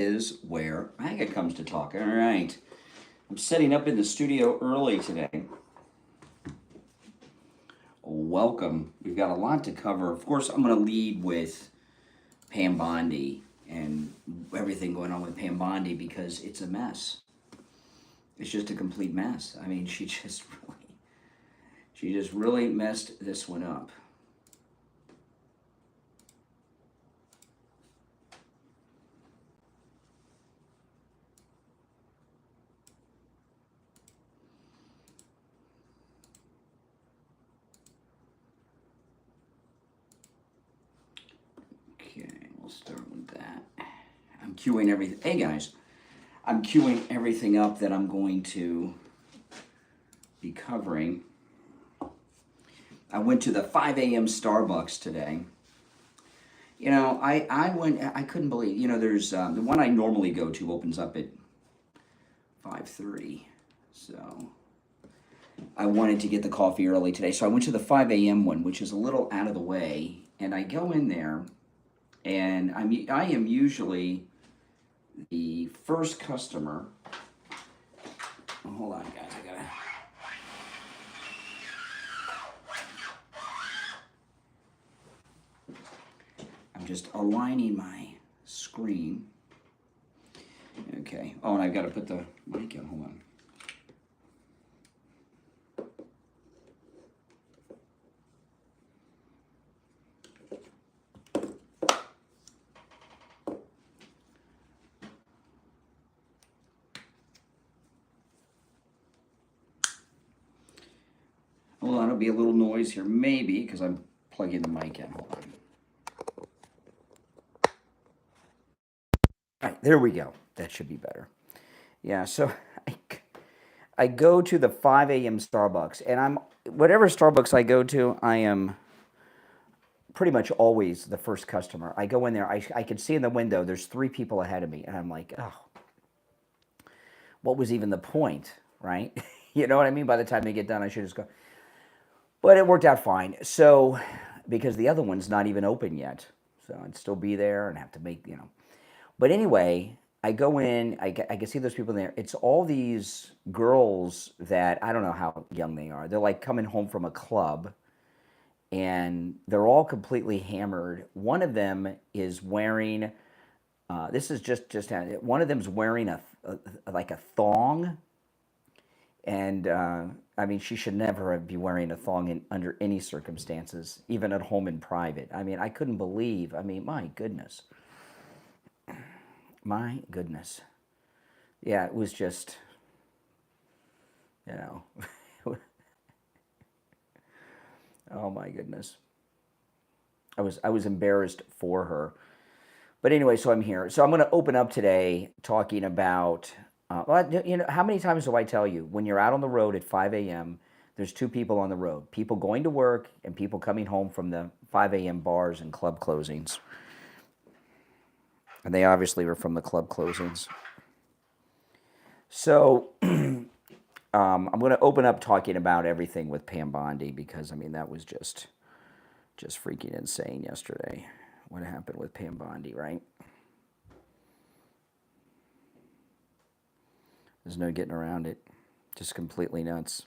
is where Maga comes to talk. All right. I'm setting up in the studio early today. Welcome. We've got a lot to cover. Of course, I'm going to lead with Pam Bondi and everything going on with Pam Bondi because it's a mess. It's just a complete mess. I mean, she just really messed this one up. Start with that. I'm queuing everything. Hey guys, I'm queuing everything up that I'm going to be covering. I went to the 5 a.m. Starbucks today. You know, I went, I couldn't believe, you know, there's the one I normally go to opens up at 5:30. So I wanted to get the coffee early today. So I went to the 5 a.m. one, which is a little out of the way. And I go in there. And I am usually the first customer. Oh, hold on, guys. I'm just aligning my screen. Okay. Oh, and I've got to put the mic in. Hold on. Hold on, it'll be a little noise here, maybe, because I'm plugging the mic in. Hold on. All right, there we go. That should be better. Yeah, so I go to the 5 a.m. Starbucks, and whatever Starbucks I go to, I am pretty much always the first customer. I go in there, I can see in the window, there's 3 people ahead of me, and I'm like, oh, what was even the point, right? You know what I mean? By the time they get done, I should just go. But it worked out fine. So, because the other one's not even open yet. So I'd still be there and have to make, you know. But anyway, I go in, I can see those people in there. It's all these girls that, I don't know how young they are. They're like coming home from a club. And they're all completely hammered. One of them is wearing, this is just one of them's wearing like a thong. And I mean, she should never be wearing a thong under any circumstances, even at home in private. I mean, I couldn't believe. I mean, my goodness. My goodness. Yeah, it was just, you know. Oh my goodness. I was embarrassed for her. But anyway, so I'm here. So I'm going to open up today talking about. Well, you know, how many times do I tell you, when you're out on the road at 5 a.m., there's 2 people on the road, people going to work and people coming home from the 5 a.m. bars and club closings. And they obviously were from the club closings. So I'm going to open up talking about everything with Pam Bondi because, I mean, that was just freaking insane yesterday, what happened with Pam Bondi, right? There's no getting around it. Just completely nuts.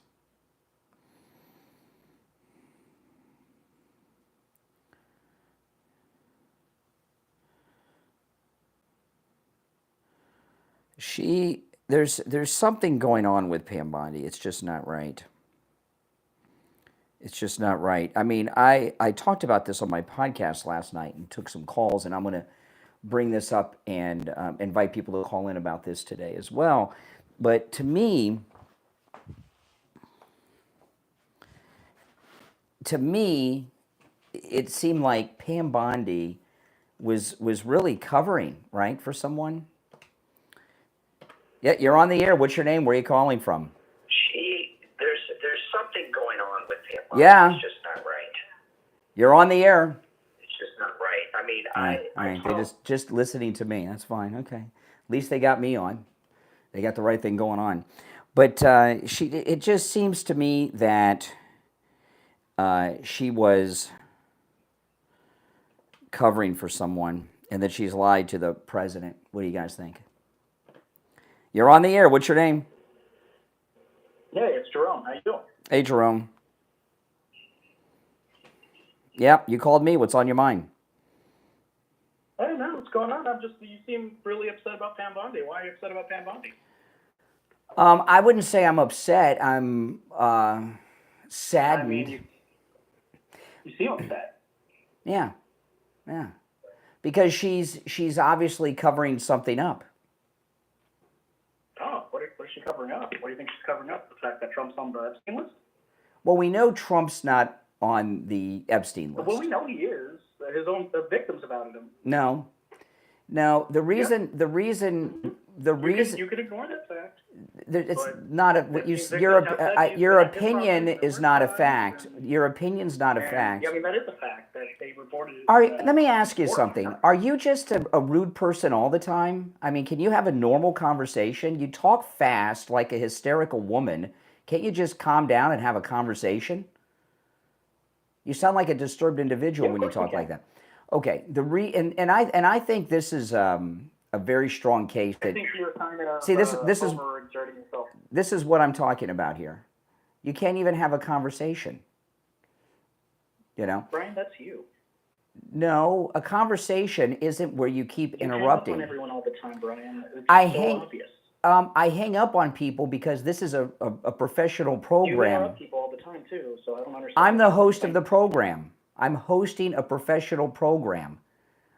There's something going on with Pam Bondi. It's just not right. It's just not right. I mean, I talked about this on my podcast last night and took some calls, and I'm going to bring this up and invite people to call in about this today as well. But to me, it seemed like Pam Bondi was really covering, right, for someone. Yeah, you're on the air. What's your name? Where are you calling from? There's something going on with Pam Bondi. Yeah. It's just not right. You're on the air. It's just not right. I mean, all right. They're just listening to me. That's fine. Okay. At least they got me on. They got the right thing going on. But it just seems to me that she was covering for someone. and that she's lied to the president. What do you guys think? You're on the air. What's your name? Yeah, it's Jerome. How you doing? Hey, Jerome. Yeah, you called me. What's on your mind? I don't know what's going on. You seem really upset about Pam Bondi. Why are you upset about Pam Bondi? I wouldn't say I'm upset. I'm saddened. I mean, you seem upset. Yeah. Because she's obviously covering something up. Oh, what is she covering up? What do you think she's covering up? The fact that Trump's on the Epstein list? Well, we know Trump's not on the Epstein list. Well, we know he is. The victims have outed him. No. The reason You could ignore that fact. it's not a your opinion is not a fact. Your opinion's not a fact. Yeah, I mean that is a fact that they reported. Let me ask you something. Are you just a rude person all the time? I mean, can you have a normal conversation? You talk fast like a hysterical woman. Can't you just calm down and have a conversation? You sound like a disturbed individual when you talk like that. Okay, I think this is a very strong case. I think you're kind of overexerting yourself. This is what I'm talking about here. You can't even have a conversation. You know? Brian, that's you. No, a conversation isn't where you keep interrupting. You hang up on everyone all the time, Brian. It's obvious. I hang up on people because this is a professional program. You interrupt people all the time too, so I don't understand. I'm the host of the program. I'm hosting a professional program.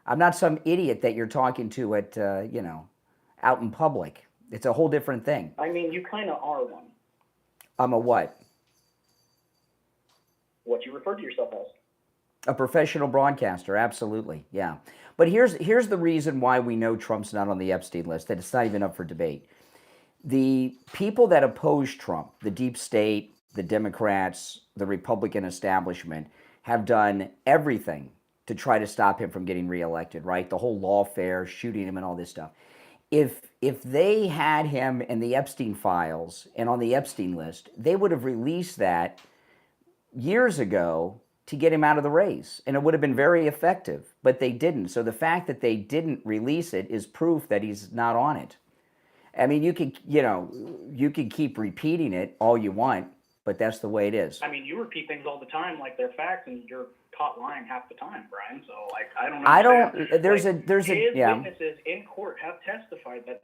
I'm not some idiot that you're talking to at out in public. It's a whole different thing. I mean, you kind of are one. I'm a what? What you refer to yourself as. A professional broadcaster, absolutely, yeah. But here's the reason why we know Trump's not on the Epstein list, that it's not even up for debate. The people that oppose Trump, the deep state, the Democrats, the Republican establishment, have done everything to try to stop him from getting reelected, right? The whole lawfare, shooting him and all this stuff. If they had him in the Epstein files and on the Epstein list, they would have released that years ago to get him out of the race, and it would have been very effective, but they didn't. So the fact that they didn't release it is proof that he's not on it. I mean, you can keep repeating it all you want, but that's the way it is. I mean, you repeat things all the time like they're facts, and you're caught lying half the time, Brian. So, like, I don't know. Witnesses in court have testified that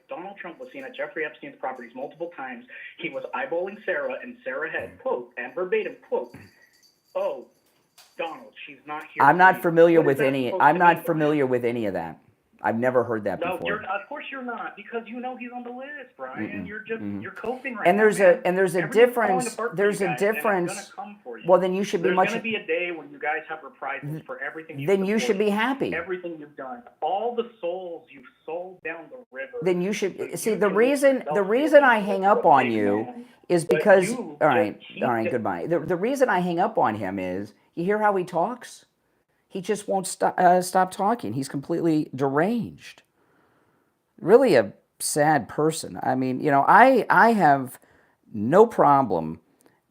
Donald Trump was seen at Jeffrey Epstein's properties multiple times. He was eyeballing Sarah, and Sarah had, quote, and verbatim, quote, "Oh, Donald, she's not here." I'm not familiar with any. I'm not familiar with any of that. I've never heard that before. No, of course you're not, because you know he's on the list, Brian. You're coping right now. And there's a difference. There's a difference. Well, then you should be much. There's going to be a day when you guys have reprisals for everything. Then you should be happy. Everything you've done, all the souls you've sold down the river. Then you should see the reason I hang up on you is because all right, goodbye. The reason I hang up on him is you hear how he talks. He just won't stop talking. He's completely deranged. Really a sad person. I mean, I have no problem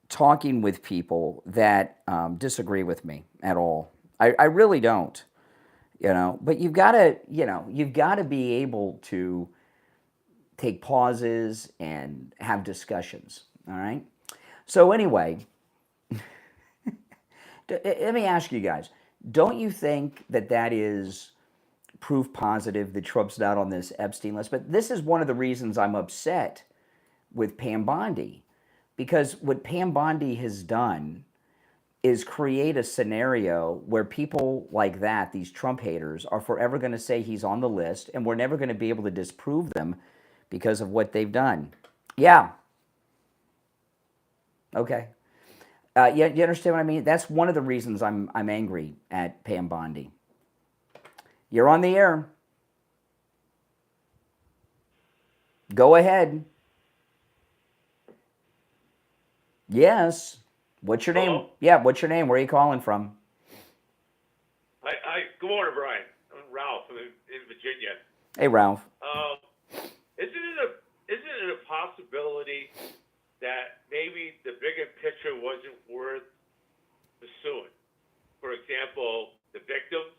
talking with people that disagree with me at all. I really don't. But you've got to be able to take pauses and have discussions. All right. So anyway, let me ask you guys. Don't you think that is proof positive that Trump's not on this Epstein list? But this is one of the reasons I'm upset with Pam Bondi, because what Pam Bondi has done is create a scenario where people like that, these Trump haters, are forever going to say he's on the list, and we're never going to be able to disprove them because of what they've done. Yeah. Okay. You understand what I mean? That's one of the reasons I'm angry at Pam Bondi. You're on the air. Go ahead. Yes. What's your name? Yeah, what's your name? Where are you calling from? Good morning, Brian. I'm Ralph in Virginia. Hey, Ralph. Isn't it a possibility that maybe the bigger picture wasn't worth pursuing? For example, the victims,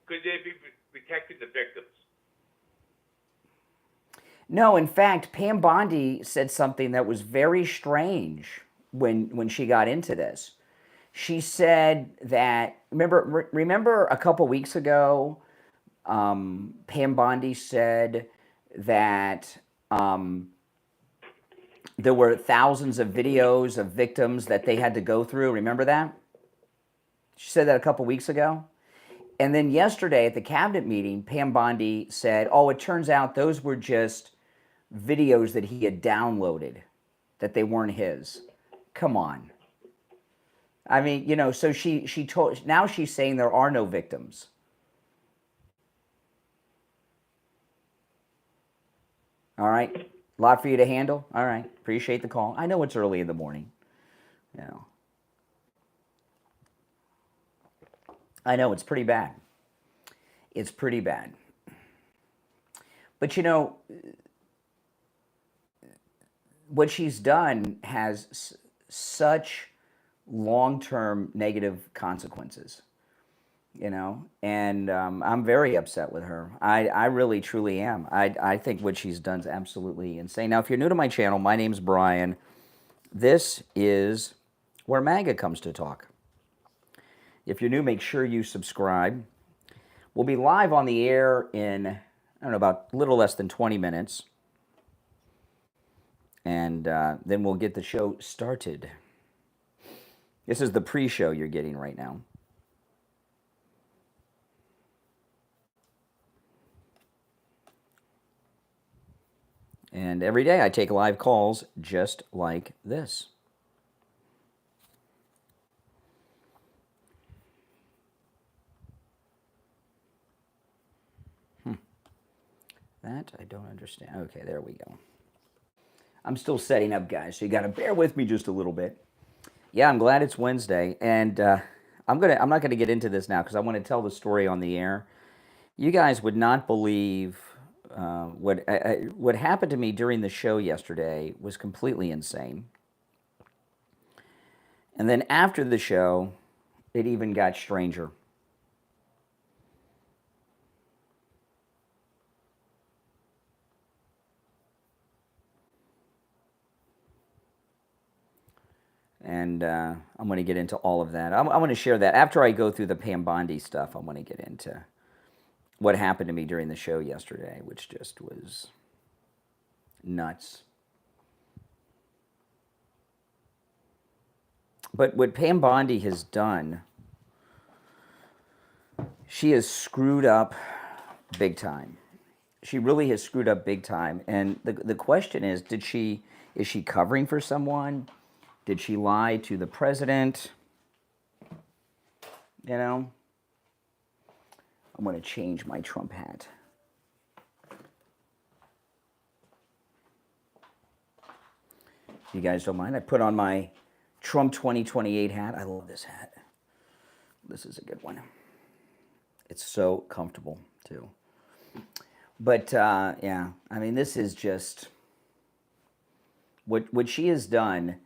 could they be protecting the victims? No, in fact, Pam Bondi said something that was very strange when she got into this. She said that remember a couple weeks ago, Pam Bondi said that there were thousands of videos of victims that they had to go through. Remember that? She said that a couple weeks ago. And then yesterday at the cabinet meeting, Pam Bondi said, oh, it turns out those were just videos that he had downloaded, that they weren't his. Come on. I mean, you know, so she told, now she's saying there are no victims. All right. A lot for you to handle. All right. Appreciate the call. I know it's early in the morning. You know. I know it's pretty bad. It's pretty bad. But you know, what she's done has such long-term negative consequences, you know, and I'm very upset with her. I really, truly am. I think what she's done is absolutely insane. Now, if you're new to my channel, my name's Brian. This is where MAGA comes to talk. If you're new, make sure you subscribe. We'll be live on the air in, I don't know, about a little less than 20 minutes. And then we'll get the show started. This is the pre-show you're getting right now. And every day I take live calls just like this. That I don't understand. Okay, there we go. I'm still setting up, guys, so you got to bear with me just a little bit. Yeah, I'm glad it's Wednesday, and I'm not gonna get into this now because I want to tell the story on the air. You guys would not believe what happened to me during the show yesterday was completely insane. And then after the show, it even got stranger. And I'm going to get into all of that. I'm going to share that. After I go through the Pam Bondi stuff, I'm going to get into what happened to me during the show yesterday, which just was nuts. But what Pam Bondi has done, she has screwed up big time. She really has screwed up big time. And the question is she covering for someone? Did she lie to the president? You know? I'm going to change my Trump hat. You guys don't mind? I put on my Trump 2028 hat. I love this hat. This is a good one. It's so comfortable, too. But, yeah, I mean, this is just... What she has done...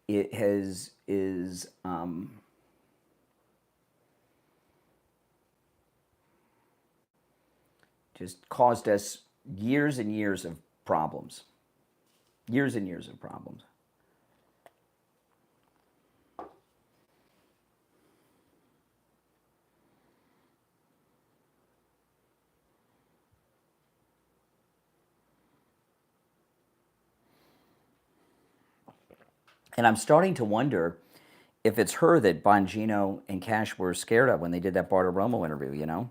It is just caused us years and years of problems. Years and years of problems. And I'm starting to wonder if it's her that Bongino and Cash were scared of when they did that Bartiromo interview, you know?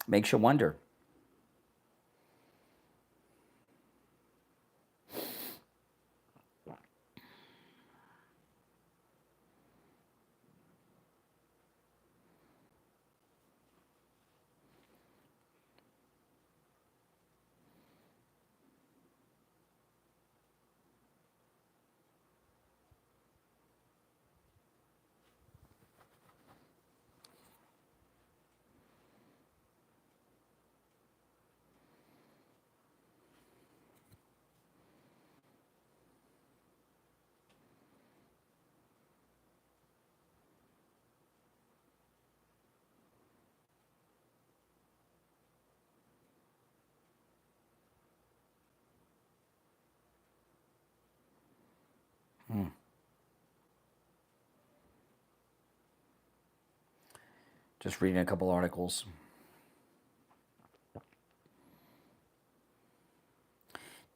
Makes you wonder. Just reading a couple articles.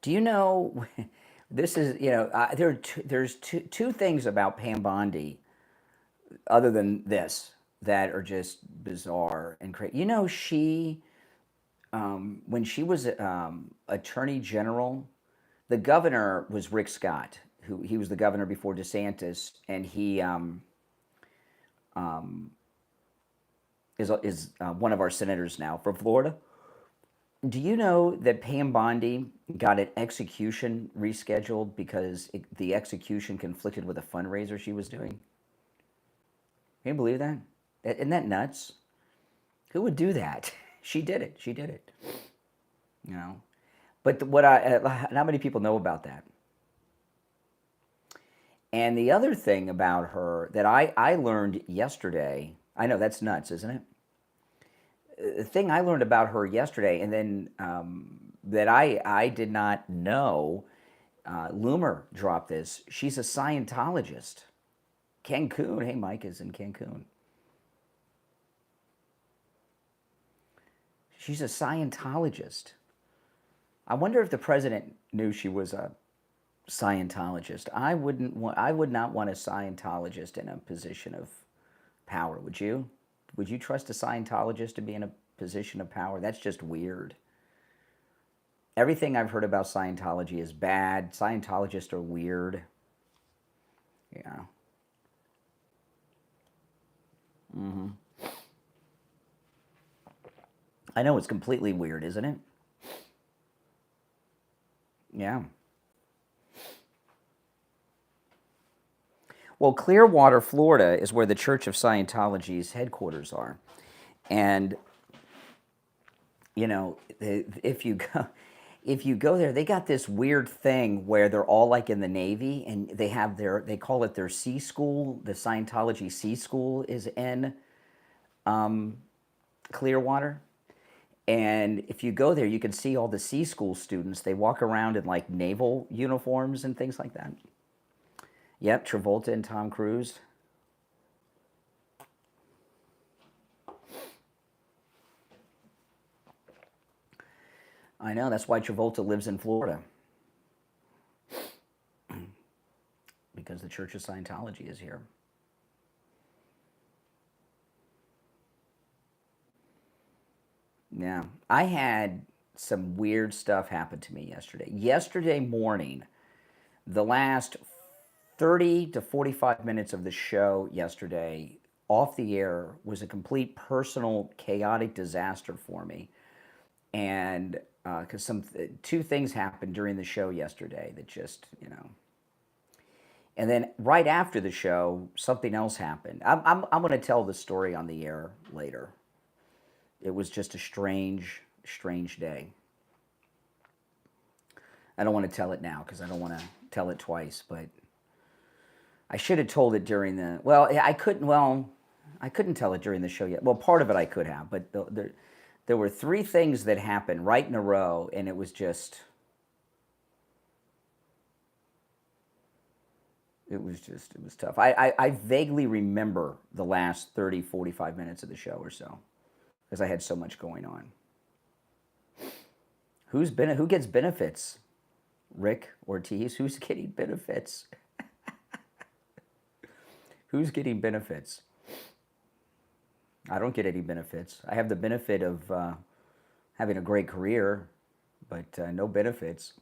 Do you know, this is, there's two things about Pam Bondi, other than this, that are just bizarre and crazy. She, when she was Attorney General, the governor was Rick Scott, who he was the governor before DeSantis, and he is one of our senators now from Florida. Do you know that Pam Bondi got an execution rescheduled because the execution conflicted with a fundraiser she was doing? Can you believe that? Isn't that nuts? Who would do that? She did it. She did it. But not many people know about that. And the other thing about her that I learned yesterday, I know that's nuts, isn't it? The thing I learned about her yesterday, and then that I did not know, Loomer dropped this. She's a Scientologist. Cancun. Hey, Mike is in Cancun. She's a Scientologist. I wonder if the president knew she was a Scientologist. I would not want a Scientologist in a position of power. Would you? Would you trust a Scientologist to be in a position of power? That's just weird. Everything I've heard about Scientology is bad. Scientologists are weird. Yeah. I know it's completely weird, isn't it? Yeah. Well, Clearwater, Florida is where the Church of Scientology's headquarters are. And, if you go there, they got this weird thing where they're all like in the Navy, and they call it their C school. The Scientology C school is in Clearwater. And if you go there, you can see all the C school students. They walk around in like naval uniforms and things like that. Yep, Travolta and Tom Cruise. I know, that's why Travolta lives in Florida. Because the Church of Scientology is here. Yeah, I had some weird stuff happen to me yesterday. Yesterday morning, the last 30 to 45 minutes of the show yesterday off the air was a complete personal chaotic disaster for me. And because two things happened during the show yesterday that just, And then right after the show, something else happened. I'm going to tell the story on the air later. It was just a strange day. I don't want to tell it now because I don't want to tell it twice, but I should have told it during the, I couldn't tell it during the show yet. Well, part of it I could have, but there were three things that happened right in a row, and it was tough. I vaguely remember the last 30, 45 minutes of the show or so, because I had so much going on. Who gets benefits? Rick Ortiz? Who's getting benefits? Who's getting benefits? I don't get any benefits. I have the benefit of having a great career, but no benefits.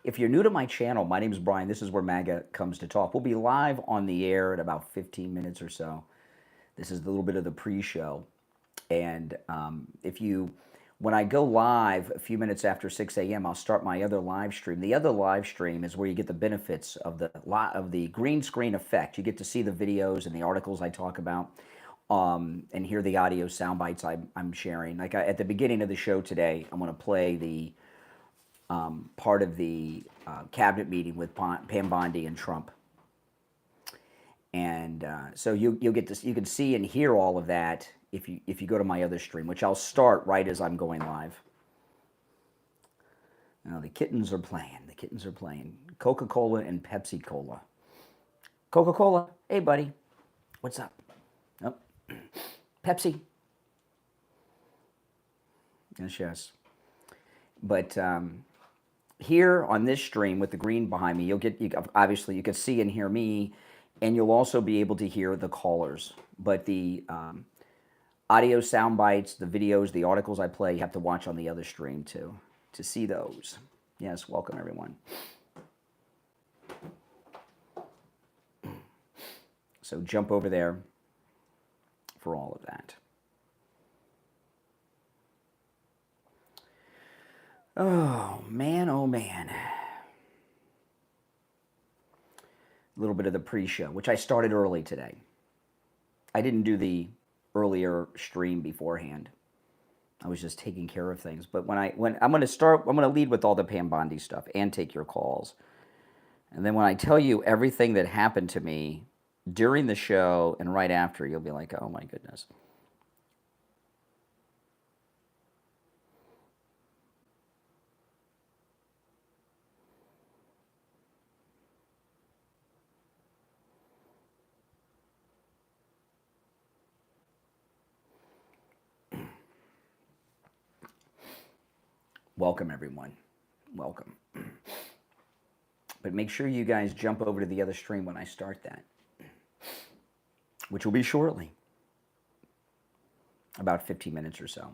If you're new to my channel, my name is Brian. This is where MAGA comes to talk. We'll be live on the air in about 15 minutes or so. This is a little bit of the pre-show. And when I go live a few minutes after 6 a.m., I'll start my other live stream. The other live stream is where you get the benefits of the green screen effect. You get to see the videos and the articles I talk about, and hear the audio sound bites I'm sharing. Like at the beginning of the show today, I'm going to play the part of the cabinet meeting with Pam Bondi and Trump. And so you can see and hear all of that if you go to my other stream, which I'll start right as I'm going live. Now the kittens are playing. The kittens are playing. Coca-Cola and Pepsi-Cola. Coca-Cola, hey buddy, what's up? Oh. Pepsi. Yes. But here on this stream with the green behind me, obviously you can see and hear me, and you'll also be able to hear the callers. But the audio sound bites, the videos, the articles I play, you have to watch on the other stream to see those. Yes, welcome everyone. So jump over there for all of that. Oh man, oh man. A little bit of the pre-show, which I started early today. I didn't do the earlier stream beforehand. I was just taking care of things. But when I'm going to lead with all the Pam Bondi stuff and take your calls. And then when I tell you everything that happened to me during the show and right after, you'll be like, oh my goodness. Welcome, everyone. Welcome. But make sure you guys jump over to the other stream when I start that, which will be shortly, about 15 minutes or so.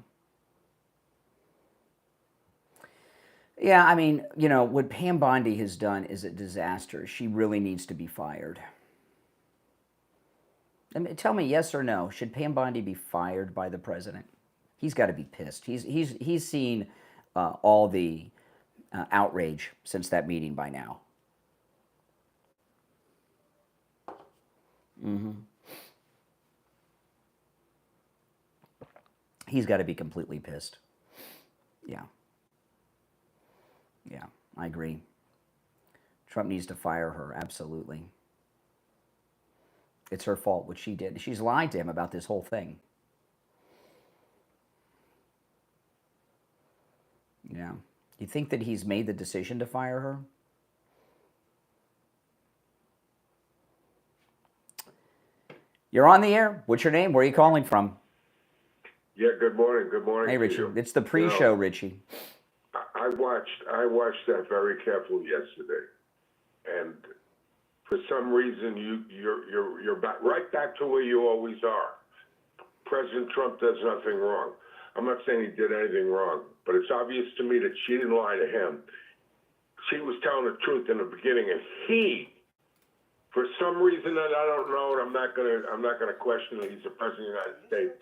Yeah, I mean, you know, what Pam Bondi has done is a disaster. She really needs to be fired. I mean, tell me yes or no. Should Pam Bondi be fired by the president? He's got to be pissed. He's seen all the outrage since that meeting by now. He's got to be completely pissed. Yeah, I agree. Trump needs to fire her, absolutely. It's her fault what she did. She's lied to him about this whole thing. Yeah. You think that he's made the decision to fire her? You're on the air. What's your name? Where are you calling from? Yeah, good morning. Good morning. Hey, Richie. It's the pre-show, Richie. I watched that very carefully yesterday, and for some reason you're back, right back to where you always are. President Trump does nothing wrong. I'm not saying he did anything wrong, but it's obvious to me that she didn't lie to him. She was telling the truth in the beginning, and he, for some reason that I don't know, and I'm not gonna question that he's the president of the United States.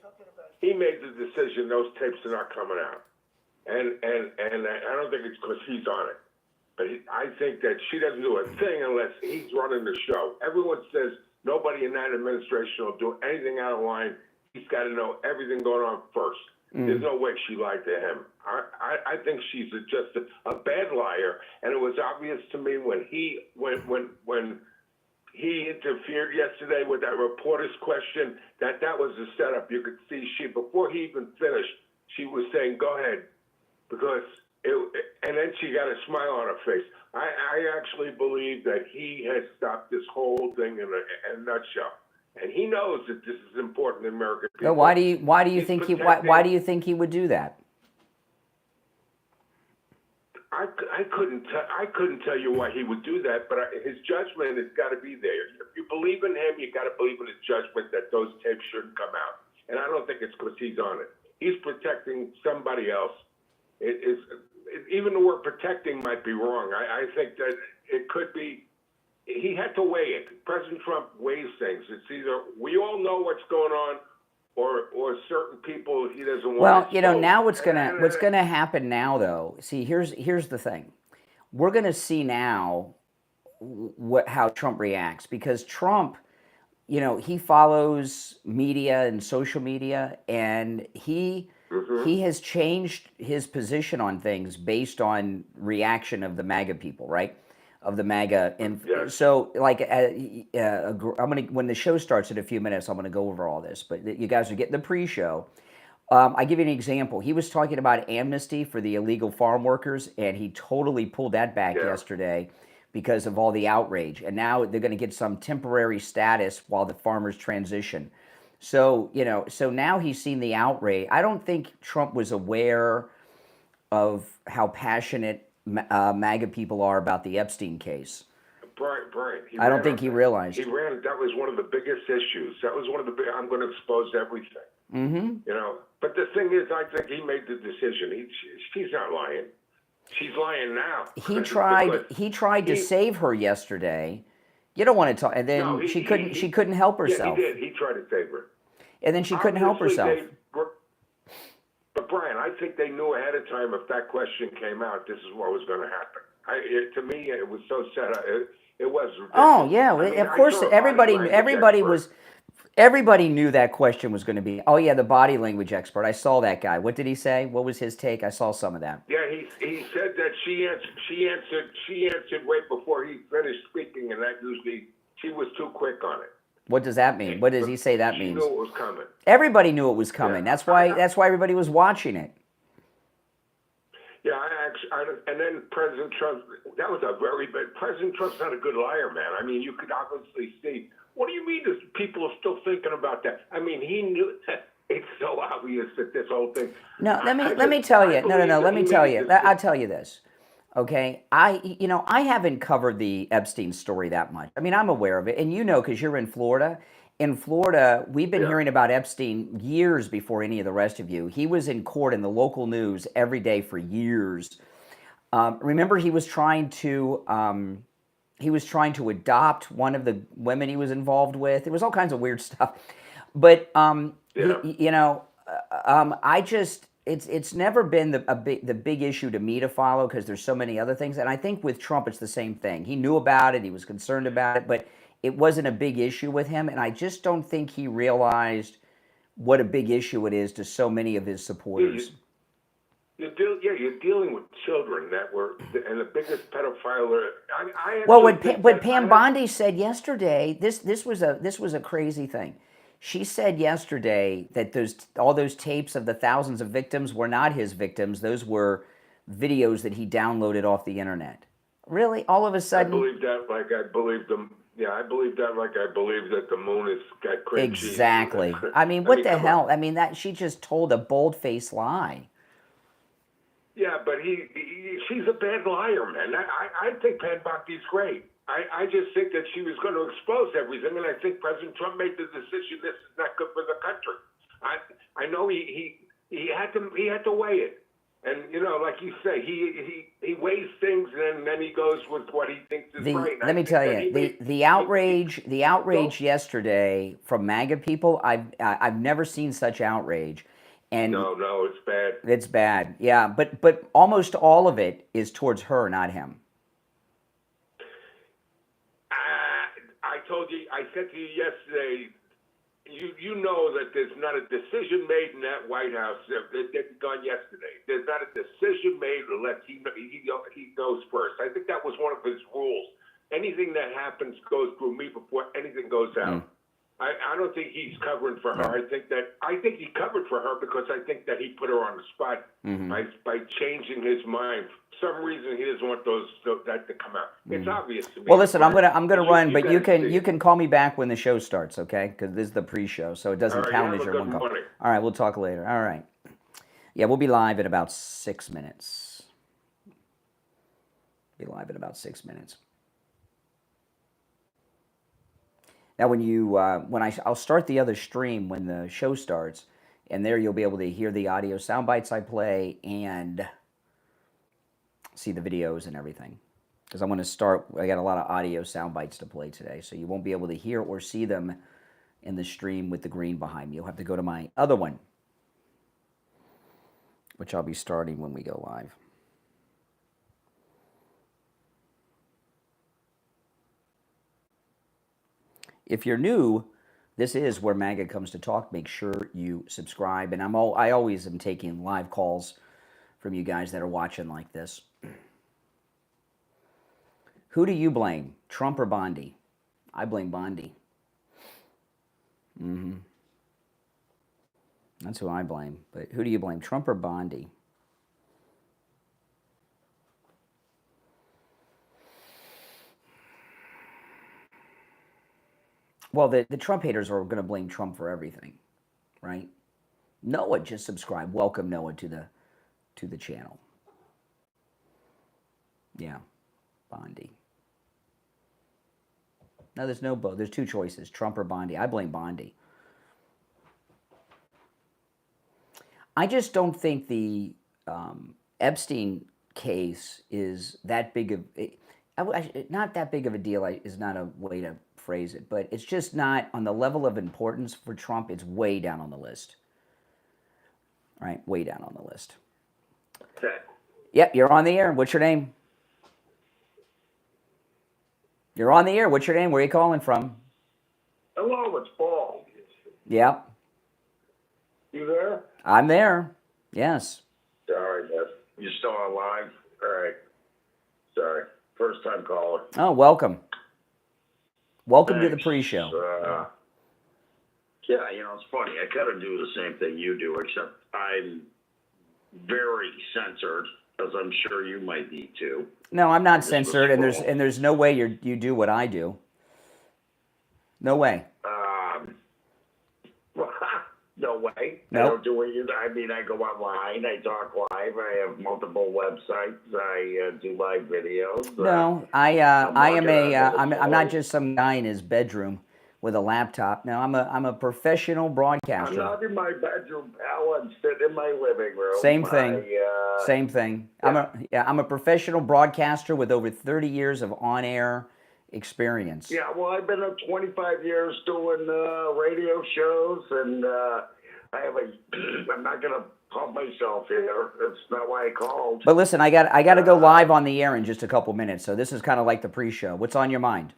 He made the decision those tapes are not coming out, and I don't think it's because he's on it, but I think that she doesn't do a thing unless he's running the show. Everyone says nobody in that administration will do anything out of line. He's got to know everything going on first. There's no way she lied to him. I think she's just a bad liar, and it was obvious to me when he interfered yesterday with that reporter's question that was a setup. You could see before he even finished, she was saying, "Go ahead," and then she got a smile on her face. I actually believe that he has stopped this whole thing in a nutshell. And he knows that this is important to American people. No, why do you think he would do that? I couldn't tell you why he would do that, but his judgment has got to be there. If you believe in him, you got to believe in his judgment that those tapes shouldn't come out. And I don't think it's because he's on it. He's protecting somebody else. Even the word protecting might be wrong. I think that it could be. He had to weigh it. President Trump weighs things. It's either we all know what's going on, or certain people he doesn't want. Well, you know, now what's gonna happen now, though. See, here's the thing. We're gonna see now how Trump reacts, because Trump, you know, he follows media and social media, and he has changed his position on things based on reaction of the MAGA people, right? Of the MAGA, and so like I'm gonna, when the show starts in a few minutes, I'm gonna go over all this. But you guys are getting the pre-show. I give you an example. He was talking about amnesty for the illegal farm workers, and he totally pulled that back yesterday because of all the outrage. And now they're going to get some temporary status while the farmers transition. So, so now he's seen the outrage. I don't think Trump was aware of how passionate MAGA people are about the Epstein case. Brian, I don't think he realized. That was one of the biggest issues. That was one of the big, I'm going to expose everything. Mm-hmm. But the thing is, I think he made the decision. She's not lying. She's lying now. He tried to save her yesterday. You don't want to talk, and then she couldn't help herself. Yeah, he did. He tried to save her. And then she couldn't help herself. But Brian, I think they knew ahead of time if that question came out, this is what was going to happen. To me, it was so set up. It was ridiculous. Oh yeah, of course. Everybody knew that question was going to be. Oh yeah, the body language expert. I saw that guy. What did he say? What was his take? I saw some of that. Yeah, he said that she answered right before he finished speaking, and that usually she was too quick on it. What does that mean? What does he say that means? She knew it was coming. Everybody knew it was coming. Yeah. That's why everybody was watching it. Yeah, and then President Trump, that was a very bad, President Trump's not a good liar, man. I mean, you could obviously see, what do you mean that people are still thinking about that? I mean, he knew, it's so obvious that this whole thing. No, let me tell you. Let me tell you. I'll tell you this. Okay, I haven't covered the Epstein story that much. I mean, I'm aware of it, and because you're in Florida. In Florida, we've been hearing about Epstein years before any of the rest of you. He was in court in the local news every day for years. Remember, he was trying to adopt one of the women he was involved with. It was all kinds of weird stuff. But it's never been the big issue to me to follow because there's so many other things. And I think with Trump, it's the same thing. He knew about it. He was concerned about it, but it wasn't a big issue with him, and I just don't think he realized what a big issue it is to so many of his supporters. You're dealing with children that were, and the biggest pedophile. What Pam Bondi said yesterday, this was a crazy thing. She said yesterday that all those tapes of the thousands of victims were not his victims; those were videos that he downloaded off the internet. Really, all of a sudden, I believe that like I believe them. Yeah, I believe that like I believe that the moon has got crazy. Exactly. I mean, what the hell? I mean, that she just told a bold-faced lie. Yeah, but she's a bad liar, man. I think Pam Bondi's great. I just think that she was going to expose everything, and I think President Trump made the decision this is not good for the country. I know he had to weigh it. And, like you say, he weighs things and then he goes with what he thinks is right. Let me tell you, the outrage yesterday from MAGA people, I've never seen such outrage. And no, it's bad. It's bad, yeah. But almost all of it is towards her, not him. I said to you yesterday, you know that there's not a decision made in that White House. They've gone yesterday. There's not a decision made unless he knows first. I think that was one of his rules. Anything that happens goes through me before anything goes out. I don't think he's covering for her. I think he covered for her because I think that he put her on the spot by changing his mind. For some reason he doesn't want that to come out. It's obvious to me. Well, listen, I'm gonna run, but you can call me back when the show starts, okay? Because this is the pre-show, so it doesn't count as your one call. All right, we'll talk later. All right. Yeah, we'll be live in about 6 minutes. Now, I'll start the other stream when the show starts, and there you'll be able to hear the audio sound bites I play and see the videos and everything. Because I want to start, I got a lot of audio sound bites to play today, so you won't be able to hear or see them in the stream with the green behind me. You'll have to go to my other one, which I'll be starting when we go live. If you're new, this is where MAGA comes to talk. Make sure you subscribe. And I always am taking live calls from you guys that are watching like this. Who do you blame, Trump or Bondi? I blame Bondi. That's who I blame. But who do you blame, Trump or Bondi? Well, the Trump haters are going to blame Trump for everything, right? Noah just subscribed. Welcome, Noah, to the channel. Yeah, Bondi. No, there's no both. There's two choices, Trump or Bondi. I blame Bondi. I just don't think the Epstein case is that big of not that big of a deal. Is not a way to phrase it, but it's just not on the level of importance for Trump. It's way down on the list. Right, way down on the list. Okay. Yep, you're on the air. What's your name? You're on the air. What's your name? Where are you calling from? Hello, it's Paul. Yep, You there? I'm there. Yes. Sorry, Beth. You still on live? All right. Sorry. First time caller. Oh, welcome. Welcome to the Thanks. pre-show. Yeah, it's funny. I kind of do the same thing you do, except I'm very censored, as I'm sure you might be too. No, I'm not This censored, was and there's no way you do what I do. No way. No way. Nope. I don't do what you. I mean, I go online. I talk live. I have multiple websites. I do live videos. No, I am I'm not just some guy in his bedroom with a laptop. No, I'm a professional I'm broadcaster. not in my bedroom, pal. I'm sitting in my living room. Same thing. Same thing. Yeah. I'm a professional broadcaster with over 30 years of on-air experience. Yeah, well, I've been up 25 years doing radio shows, and I have I'm not going to pump myself here. That's not why I called. But listen, I got to go live on the air in just a couple minutes, so this is kind of like the pre-show. What's on your mind?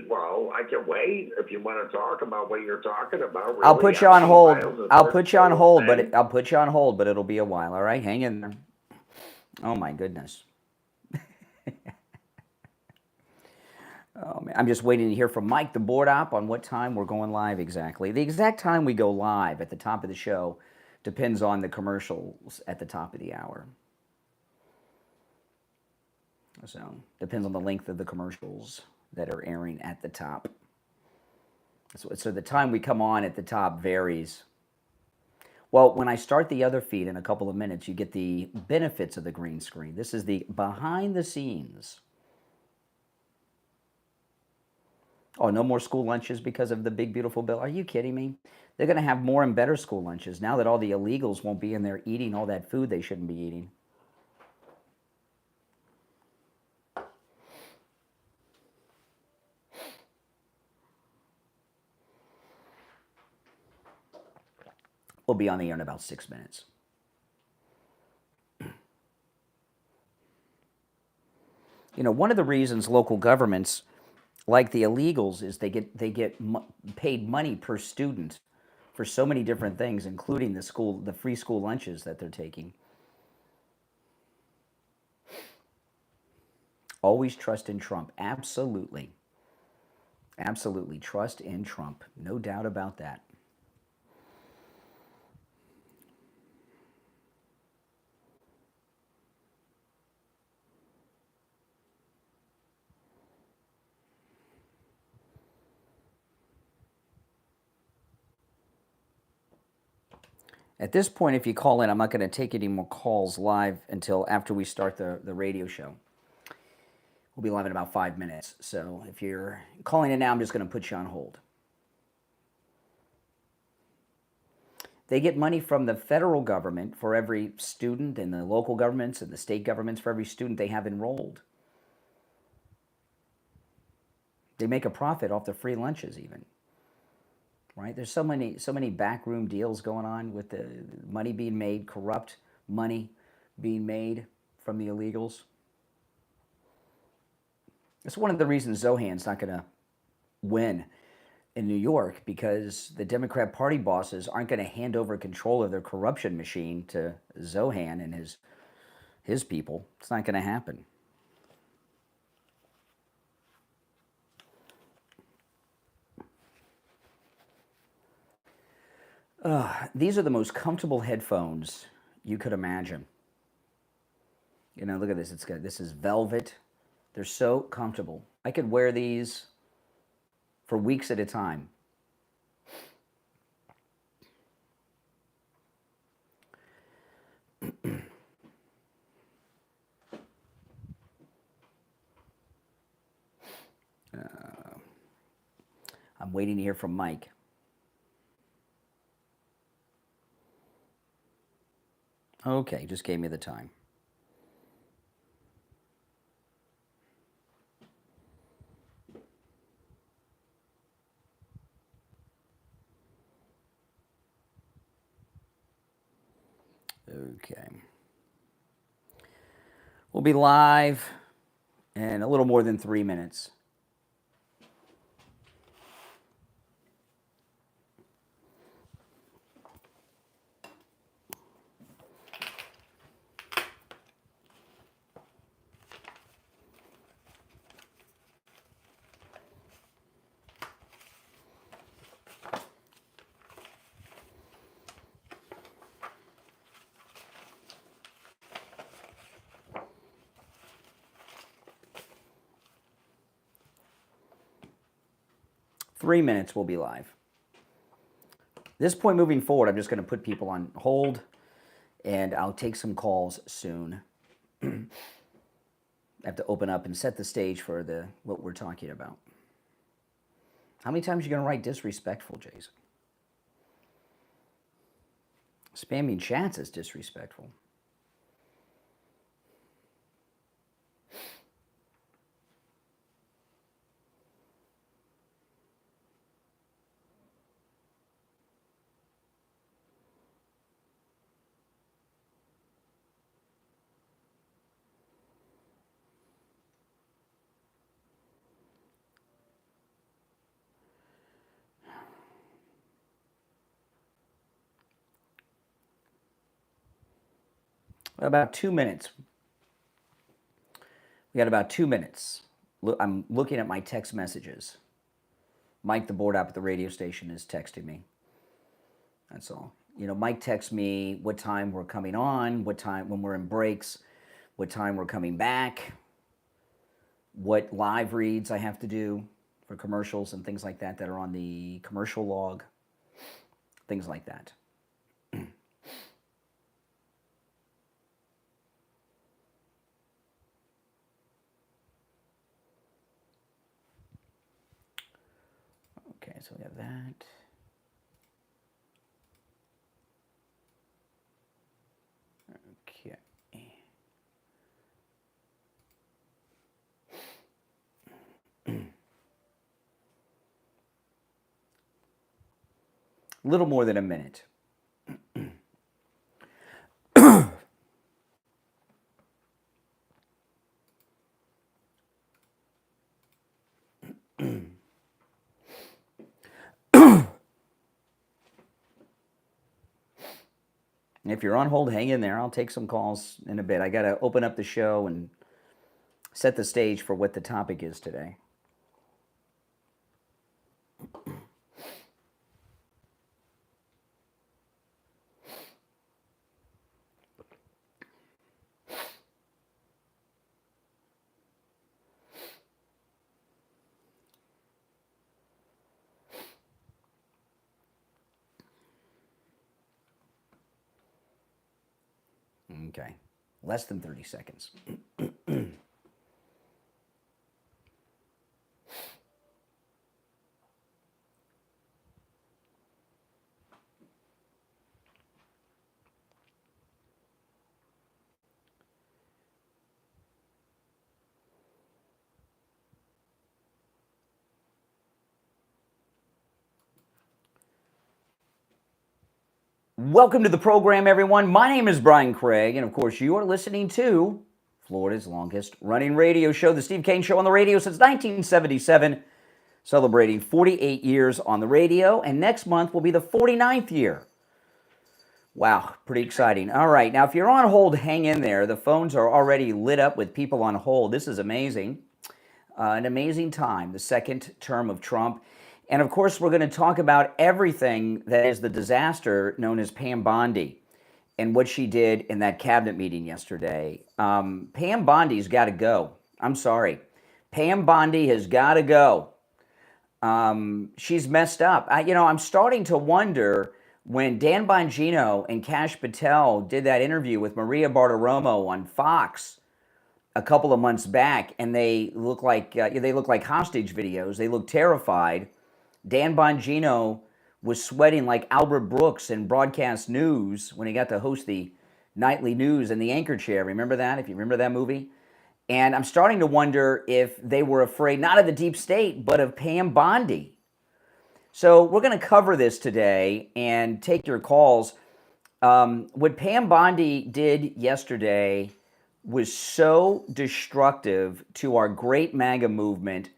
Well, I can wait if you want to talk about what you're talking about. Really. I'll put you on hold. I'll put you on hold, but it'll be a while. All right, hang in there. Oh my goodness. Oh man, I'm just waiting to hear from Mike, the board op, on what time we're going live exactly. The exact time we go live at the top of the show depends on the commercials at the top of the hour. So depends on the length of the commercials that are airing at the top. So the time we come on at the top varies. Well, when I start the other feed in a couple of minutes, you get the benefits of the green screen. This is the behind the scenes. Oh, no more school lunches because of the big, beautiful bill. Are you kidding me? They're going to have more and better school lunches now that all the illegals won't be in there eating all that food they shouldn't be eating. We'll be on the air in about 6 minutes. One of the reasons local governments like the illegals is they get paid money per student for so many different things, including the free school lunches that they're taking. Always trust in Trump. Absolutely. Absolutely. Trust in Trump. No doubt about that. At this point, if you call in, I'm not going to take any more calls live until after we start the radio show. We'll be live in about 5 minutes. So if you're calling in now, I'm just going to put you on hold. They get money from the federal government for every student, and the local governments and the state governments for every student they have enrolled. They make a profit off the free lunches even. Right? There's so many backroom deals going on with the money being made, corrupt money being made from the illegals. That's one of the reasons Zohan's not going to win in New York, because the Democrat Party bosses aren't going to hand over control of their corruption machine to Zohan and his people. It's not going to happen. These are the most comfortable headphones you could imagine. Look at this. This is velvet. They're so comfortable. I could wear these for weeks at a time. I'm waiting to hear from Mike. Okay, just gave me the time. Okay. We'll be live in a little more than 3 minutes. Three minutes, we'll be live. This point moving forward, I'm just going to put people on hold, and I'll take some calls soon. I have to open up and set the stage for what we're talking about. How many times are you going to write disrespectful, Jason? Spamming chats is disrespectful. About 2 minutes. We got about 2 minutes. I'm looking at my text messages. Mike, the board op at the radio station, is texting me. That's all. You know, Mike texts me what time we're coming on, what time when we're in breaks, what time we're coming back, what live reads I have to do for commercials and things like that are on the commercial log, things like that. Okay, so we have that. Okay. A little more than a minute. If you're on hold, hang in there. I'll take some calls in a bit. I got to open up the show and set the stage for what the topic is today. Okay, less than 30 seconds. Welcome to the program, everyone. My name is Brian Craig, and of course, you are listening to Florida's longest running radio show, the Steve Kane Show, on the radio since 1977, celebrating 48 years on the radio, and next month will be the 49th year. Wow, pretty exciting. All right, now if you're on hold, hang in there. The phones are already lit up with people on hold. This is amazing. An amazing time, the second term of Trump. And of course, we're going to talk about everything that is the disaster known as Pam Bondi and what she did in that cabinet meeting yesterday. Pam Bondi's got to go. I'm sorry. Pam Bondi has got to go. She's messed up. I'm starting to wonder when Dan Bongino and Kash Patel did that interview with Maria Bartiromo on Fox a couple of months back, and they look like hostage videos. They look terrified. Dan Bongino was sweating like Albert Brooks in broadcast news when he got to host the nightly news in the anchor chair. Remember that? If you remember that movie. And I'm starting to wonder if they were afraid not of the deep state, but of Pam Bondi. So we're going to cover this today and take your calls. What Pam Bondi did yesterday was so destructive to our great MAGA movement,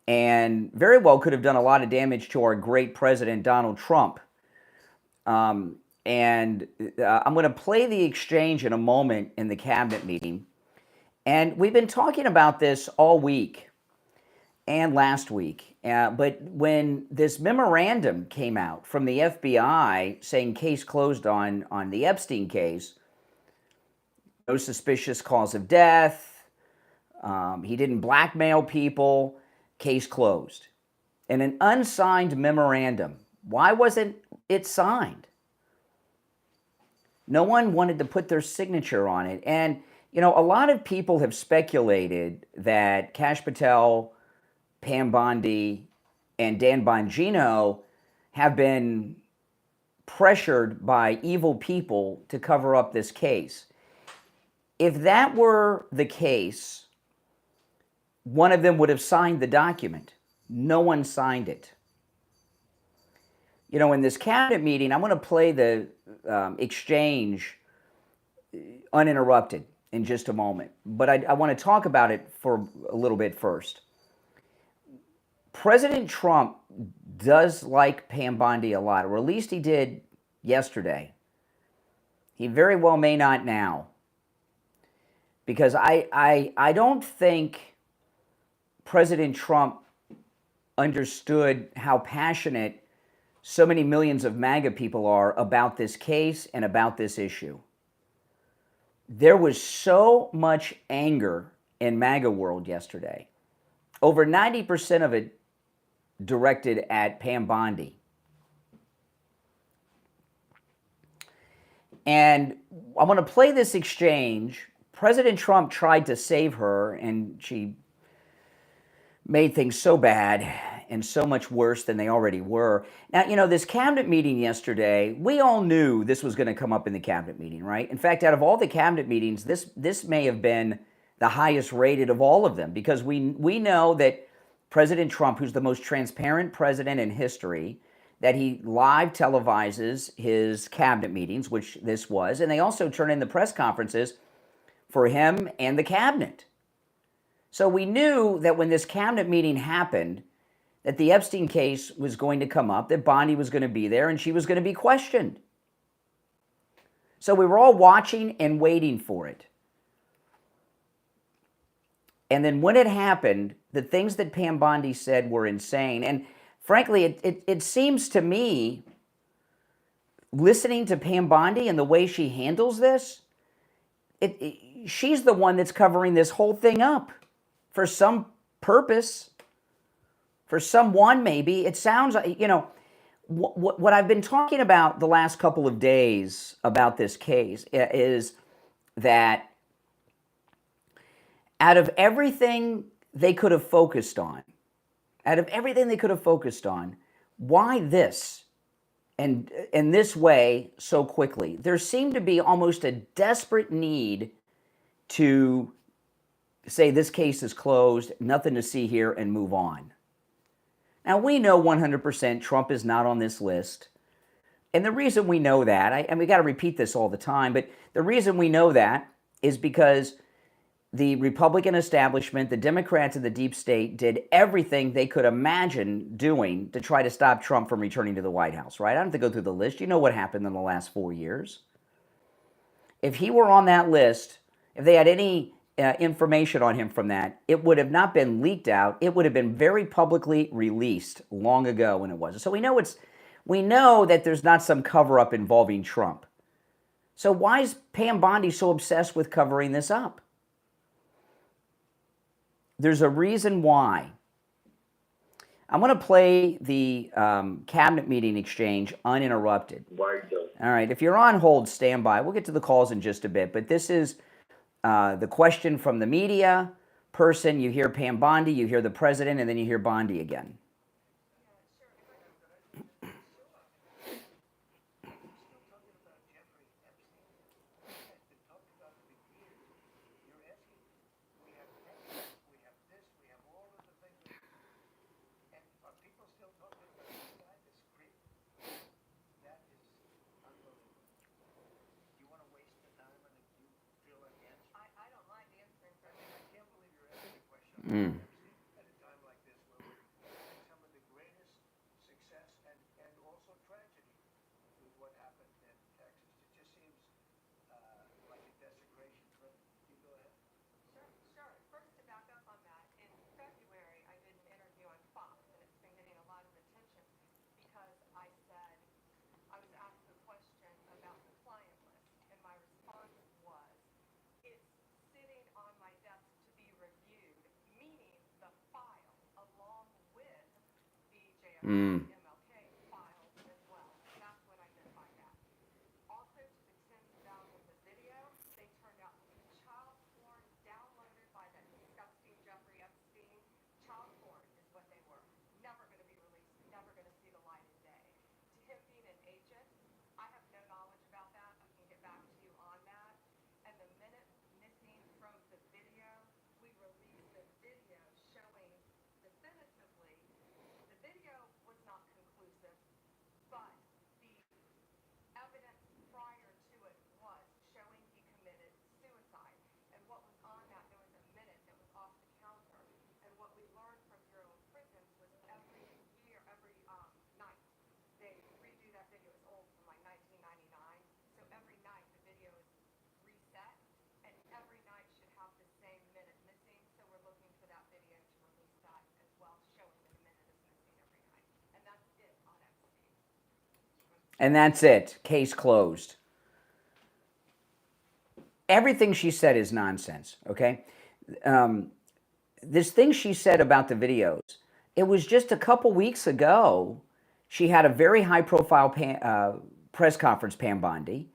and very well could have done a lot of damage to our great President Donald Trump. I'm going to play the exchange in a moment in the cabinet meeting. And we've been talking about this all week and last week. But when this memorandum came out from the FBI saying case closed on the Epstein case, no suspicious cause of death, he didn't blackmail people, case closed. And an unsigned memorandum. Why wasn't it signed? No one wanted to put their signature on it. And, a lot of people have speculated that Kash Patel, Pam Bondi, and Dan Bongino have been pressured by evil people to cover up this case. If that were the case, one of them would have signed the document. No one signed it. In this cabinet meeting, I'm going to play the exchange uninterrupted in just a moment. But I want to talk about it for a little bit first. President Trump does like Pam Bondi a lot, or at least he did yesterday. He very well may not now. Because I don't think President Trump understood how passionate so many millions of MAGA people are about this case and about this issue. There was so much anger in MAGA world yesterday. Over 90% of it directed at Pam Bondi. And I want to play this exchange. President Trump tried to save her, and she made things so bad and so much worse than they already were. Now, this cabinet meeting yesterday, we all knew this was going to come up in the cabinet meeting, right? In fact, out of all the cabinet meetings, this may have been the highest rated of all of them, because we know that President Trump, who's the most transparent president in history, that he live televises his cabinet meetings, which this was, and they also turn in the press conferences for him and the cabinet. So we knew that when this cabinet meeting happened, that the Epstein case was going to come up, that Bondi was going to be there, and she was going to be questioned. So we were all watching and waiting for it. And then when it happened, the things that Pam Bondi said were insane. And frankly, it seems to me, listening to Pam Bondi and the way she handles this, she's the one that's covering this whole thing up for some purpose, for someone maybe. It sounds like, what I've been talking about the last couple of days about this case is that out of everything they could have focused on, why this? And in this way so quickly? There seemed to be almost a desperate need to say this case is closed, nothing to see here, and move on. Now, we know 100% Trump is not on this list. And the reason we know that, and we got to repeat this all the time, but the reason we know that is because the Republican establishment, the Democrats and the deep state did everything they could imagine doing to try to stop Trump from returning to the White House, right? I don't have to go through the list. You know what happened in the last 4 years. If he were on that list, if they had any information on him from that, it would have not been leaked out. It would have been very publicly released long ago when it was. So we know that there's not some cover-up involving Trump. So why is Pam Bondi so obsessed with covering this up? There's a reason why. I'm going to play the cabinet meeting exchange uninterrupted. Why don't? All right, if you're on hold, stand by. We'll get to the calls in just a bit, but this is the question from the media person. You hear Pam Bondi, you hear the president, and then you hear Bondi again. Mm. At a time like this, where we're having some of the greatest success and also tragedy with what happened in Texas. It just seems like a desecration. But you go ahead. Sure. First, to back up on that, in February, I did an interview on Fox, and it's been getting a lot of attention because I said, I was asked a question about the client list, and my response was, it's sitting on my desk to be reviewed, meaning the file, along with the JFK MLK files as well. That's what I meant by that. Also, to the extent about the video, they turned out to be child porn downloaded by that disgusting Jeffrey Epstein. Child porn is what they were. Never going to be released, never going to see the light of day. To him being an agent, I have no knowledge about that. I can get back to you on that. And the minute missing from the video, we released the video showing definitively the video was not conclusive, but the evidence prior to it was showing he committed suicide. And what was on that, there was a minute that was off the counter. And what we learned from Bureau of Prisons was every year, every night, they redo that video. It's old from like 1999. So every night the video is reset, and every night should have the same minute missing. So we're looking for that video to release that as well, showing that a minute is missing every night. And that's it on Epstein. And that's it. Case closed. Everything she said is nonsense, okay? This thing she said about the videos, it was just a couple weeks ago. She had a very high-profile press conference, Pam Bondi,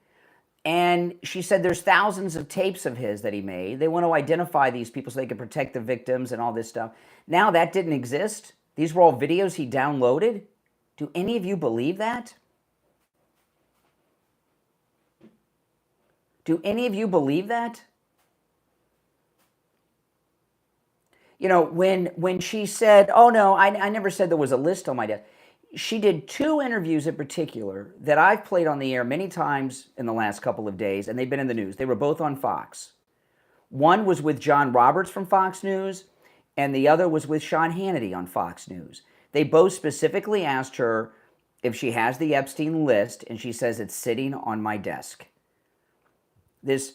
and she said there's thousands of tapes of his that he made. They want to identify these people so they can protect the victims and all this stuff. Now that didn't exist. These were all videos he downloaded. Do any of you believe that? Do any of you believe that? You know, when she said, oh no, I never said there was a list on my desk. She did 2 interviews in particular that I've played on the air many times in the last couple of days, and they've been in the news. They were both on Fox. One was with John Roberts from Fox News, and the other was with Sean Hannity on Fox News. They both specifically asked her if she has the Epstein list, and she says it's sitting on my desk. This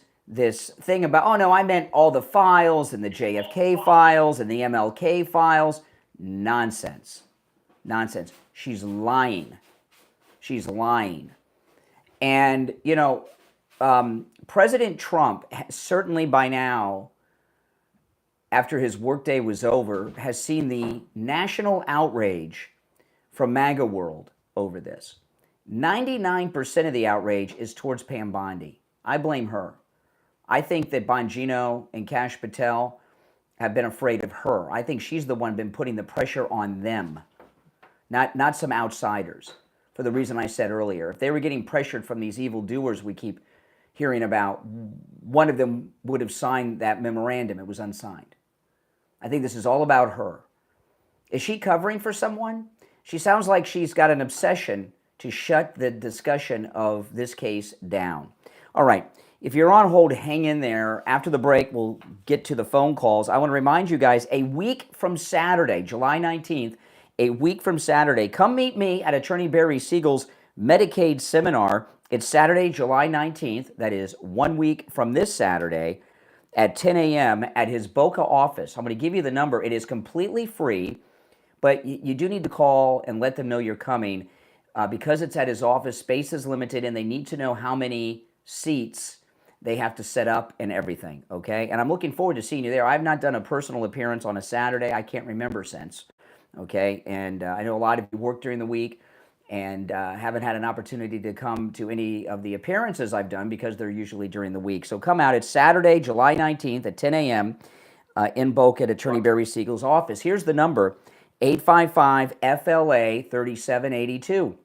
thing about, oh no, I meant all the files and the JFK files and the MLK files. Nonsense. Nonsense. She's lying. She's lying. And, you know, President Trump certainly by now, after his workday was over, has seen the national outrage from MAGA world over this. 99% of the outrage is towards Pam Bondi. I blame her. I think that Bongino and Kash Patel have been afraid of her. I think she's the one been putting the pressure on them, not some outsiders, for the reason I said earlier. If they were getting pressured from these evildoers we keep hearing about, one of them would have signed that memorandum. It was unsigned. I think this is all about her. Is she covering for someone? She sounds like she's got an obsession to shut the discussion of this case down. All right, if you're on hold, hang in there. After the break, we'll get to the phone calls. I want to remind you guys, a week from Saturday, July 19th, a week from Saturday, come meet me at Attorney Barry Siegel's Medicaid seminar. It's Saturday, July 19th. That is 1 week from this Saturday at 10 a.m. at his Boca office. I'm going to give you the number. It is completely free, but you do need to call and let them know you're coming. Because it's at his office, space is limited, and they need to know how many seats they have to set up and everything, okay? And I'm looking forward to seeing you there. I've not done a personal appearance on a Saturday. I can't remember since, Okay, and I know a lot of you work during the week and haven't had an opportunity to come to any of the appearances I've done because they're usually during the week. So come out. It's Saturday, July 19th at 10 a.m. In Boca at Attorney Barry Siegel's office. Here's the number, 855-FLA-3782.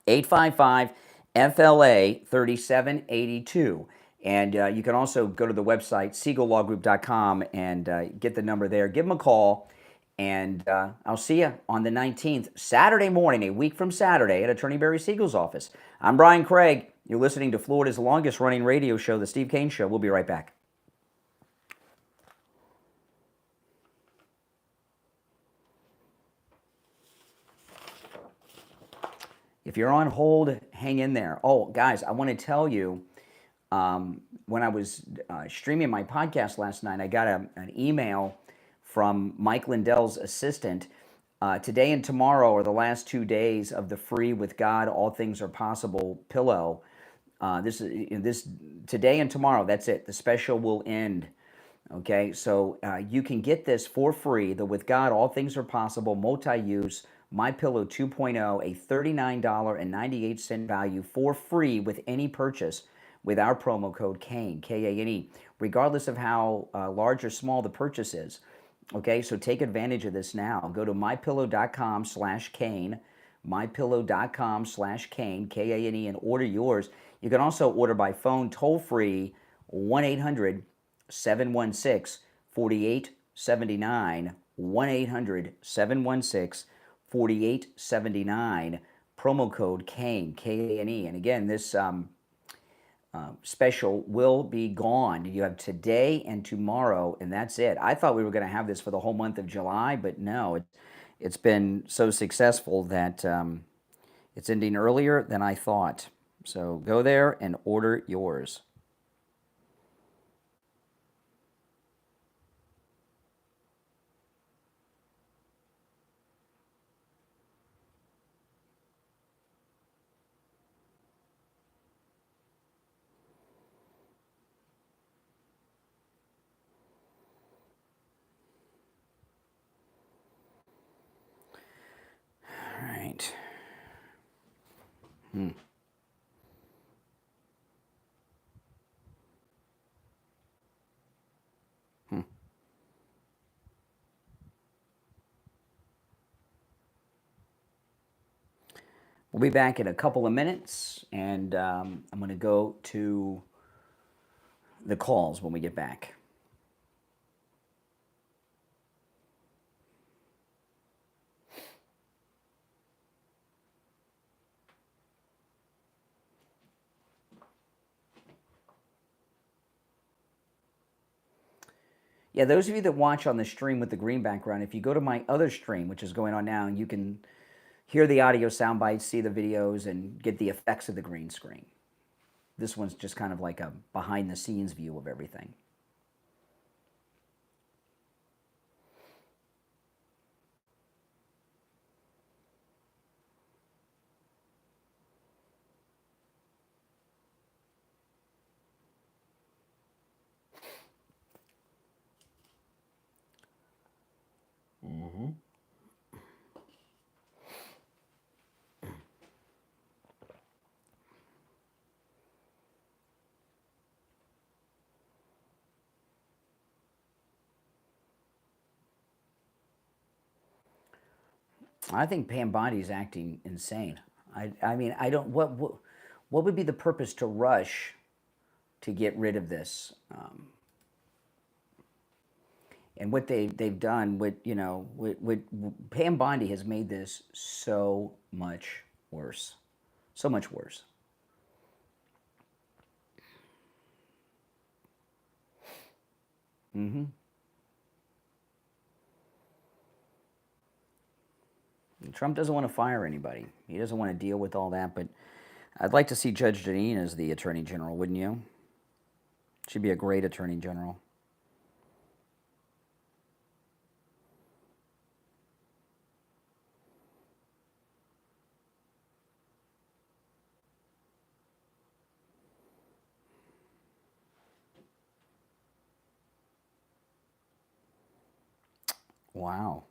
855-FLA-3782. And you can also go to the website, siegellawgroup.com, and get the number there. Give them a call, and I'll see you on the 19th, Saturday morning, a week from Saturday, at Attorney Barry Siegel's office. I'm Brian Craig. You're listening to Florida's longest-running radio show, The Steve Kane Show. We'll be right back. If you're on hold, hang in there. Oh, guys, I want to tell you, when I was streaming my podcast last night, I got an email from Mike Lindell's assistant. Today and tomorrow are the last 2 days of the free With God All Things Are Possible pillow. This today and tomorrow, that's it. The special will end. Okay, so you can get this for free, the With God All Things Are Possible multi-use My Pillow 2.0, a $39.98 value for free with any purchase with our promo code KANE, K-A-N-E, regardless of how large or small the purchase is. Okay, so take advantage of this now. Go to mypillow.com/Kane, mypillow.com/Kane, K-A-N-E, and order yours. You can also order by phone toll-free, 1-800-716-4879, 1-800-716-4879, promo code KANE, K-A-N-E. And again, this special will be gone. You have today and tomorrow, and that's it. I thought we were going to have this for the whole month of July, but no, it's been so successful that it's ending earlier than I thought. So go there and order yours. All right. We'll be back in a couple of minutes, and I'm going to go to the calls when we get back. Yeah, those of you that watch on the stream with the green background, if you go to my other stream, which is going on now, you can hear the audio sound bites, see the videos, and get the effects of the green screen. This one's just kind of like a behind-the-scenes view of everything. I think Pam Bondi is acting insane. I mean, I don't. What would be the purpose to rush to get rid of this? And what they've done with Pam Bondi has made this so much worse, so much worse. Trump doesn't want to fire anybody. He doesn't want to deal with all that, but I'd like to see Judge Jogn as the Attorney General, wouldn't you? She'd be a great Attorney General. Wow.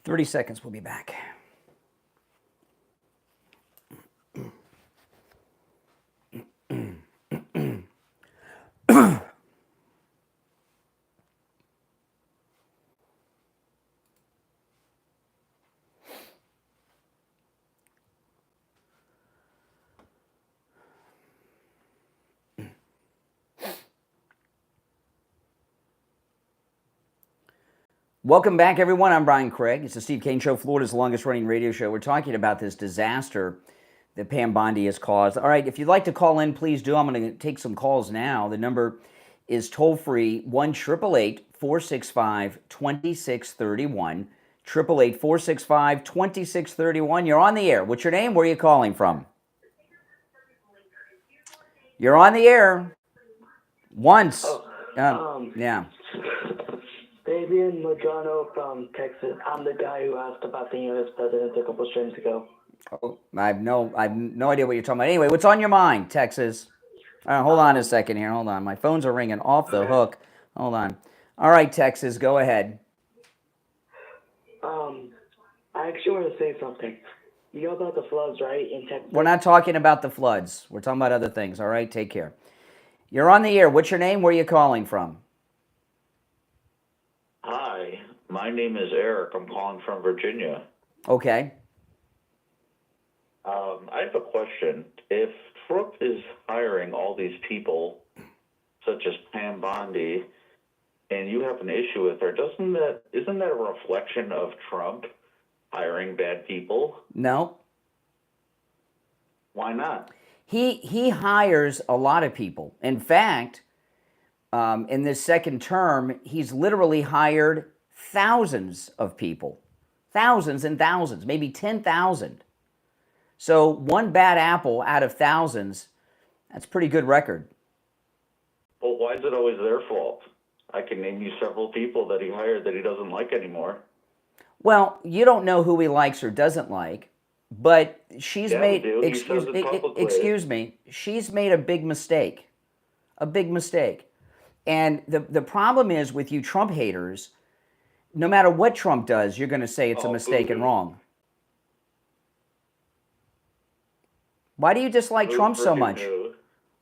30 seconds, we'll be back. Welcome back, everyone. I'm Brian Craig. It's the Steve Kane Show, Florida's longest-running radio show. We're talking about this disaster that Pam Bondi has caused. All right, if you'd like to call in, please do. I'm going to take some calls now. The number is toll-free, 1-888-465-2631, 888-465-2631. You're on the air. What's your name? Where are you calling from? You're on the air. Once. Yeah. Fabian Lojano from Texas. I'm the guy who asked about the U.S. president a couple streams ago. Oh, I have no idea what you're talking about. Anyway, what's on your mind, Texas? Hold on a second here. Hold on. My phones are ringing off the hook. Hold on. All right, Texas, go ahead. I actually want to say something. You know about the floods, right, in Texas? We're not talking about the floods. We're talking about other things. All right, take care. You're on the air. What's your name? Where are you calling from? Hi, my name is Eric. I'm calling from Virginia. Okay. I have a question. If Trump is hiring all these people, such as Pam Bondi, and you have an issue with her, isn't that a reflection of Trump hiring bad people? No. Why not? He hires a lot of people. In fact, in this second term, he's literally hired thousands of people. Thousands and thousands, maybe 10,000. So one bad apple out of thousands, that's a pretty good record. Well, why is it always their fault? I can name you several people that he hired that he doesn't like anymore. Well, you don't know who he likes or doesn't like, but she's made, excuse me, she's made a big mistake. A big mistake. And the problem is with you Trump haters, no matter what Trump does, you're going to say it's a mistake and wrong. Why do you dislike Trump so much?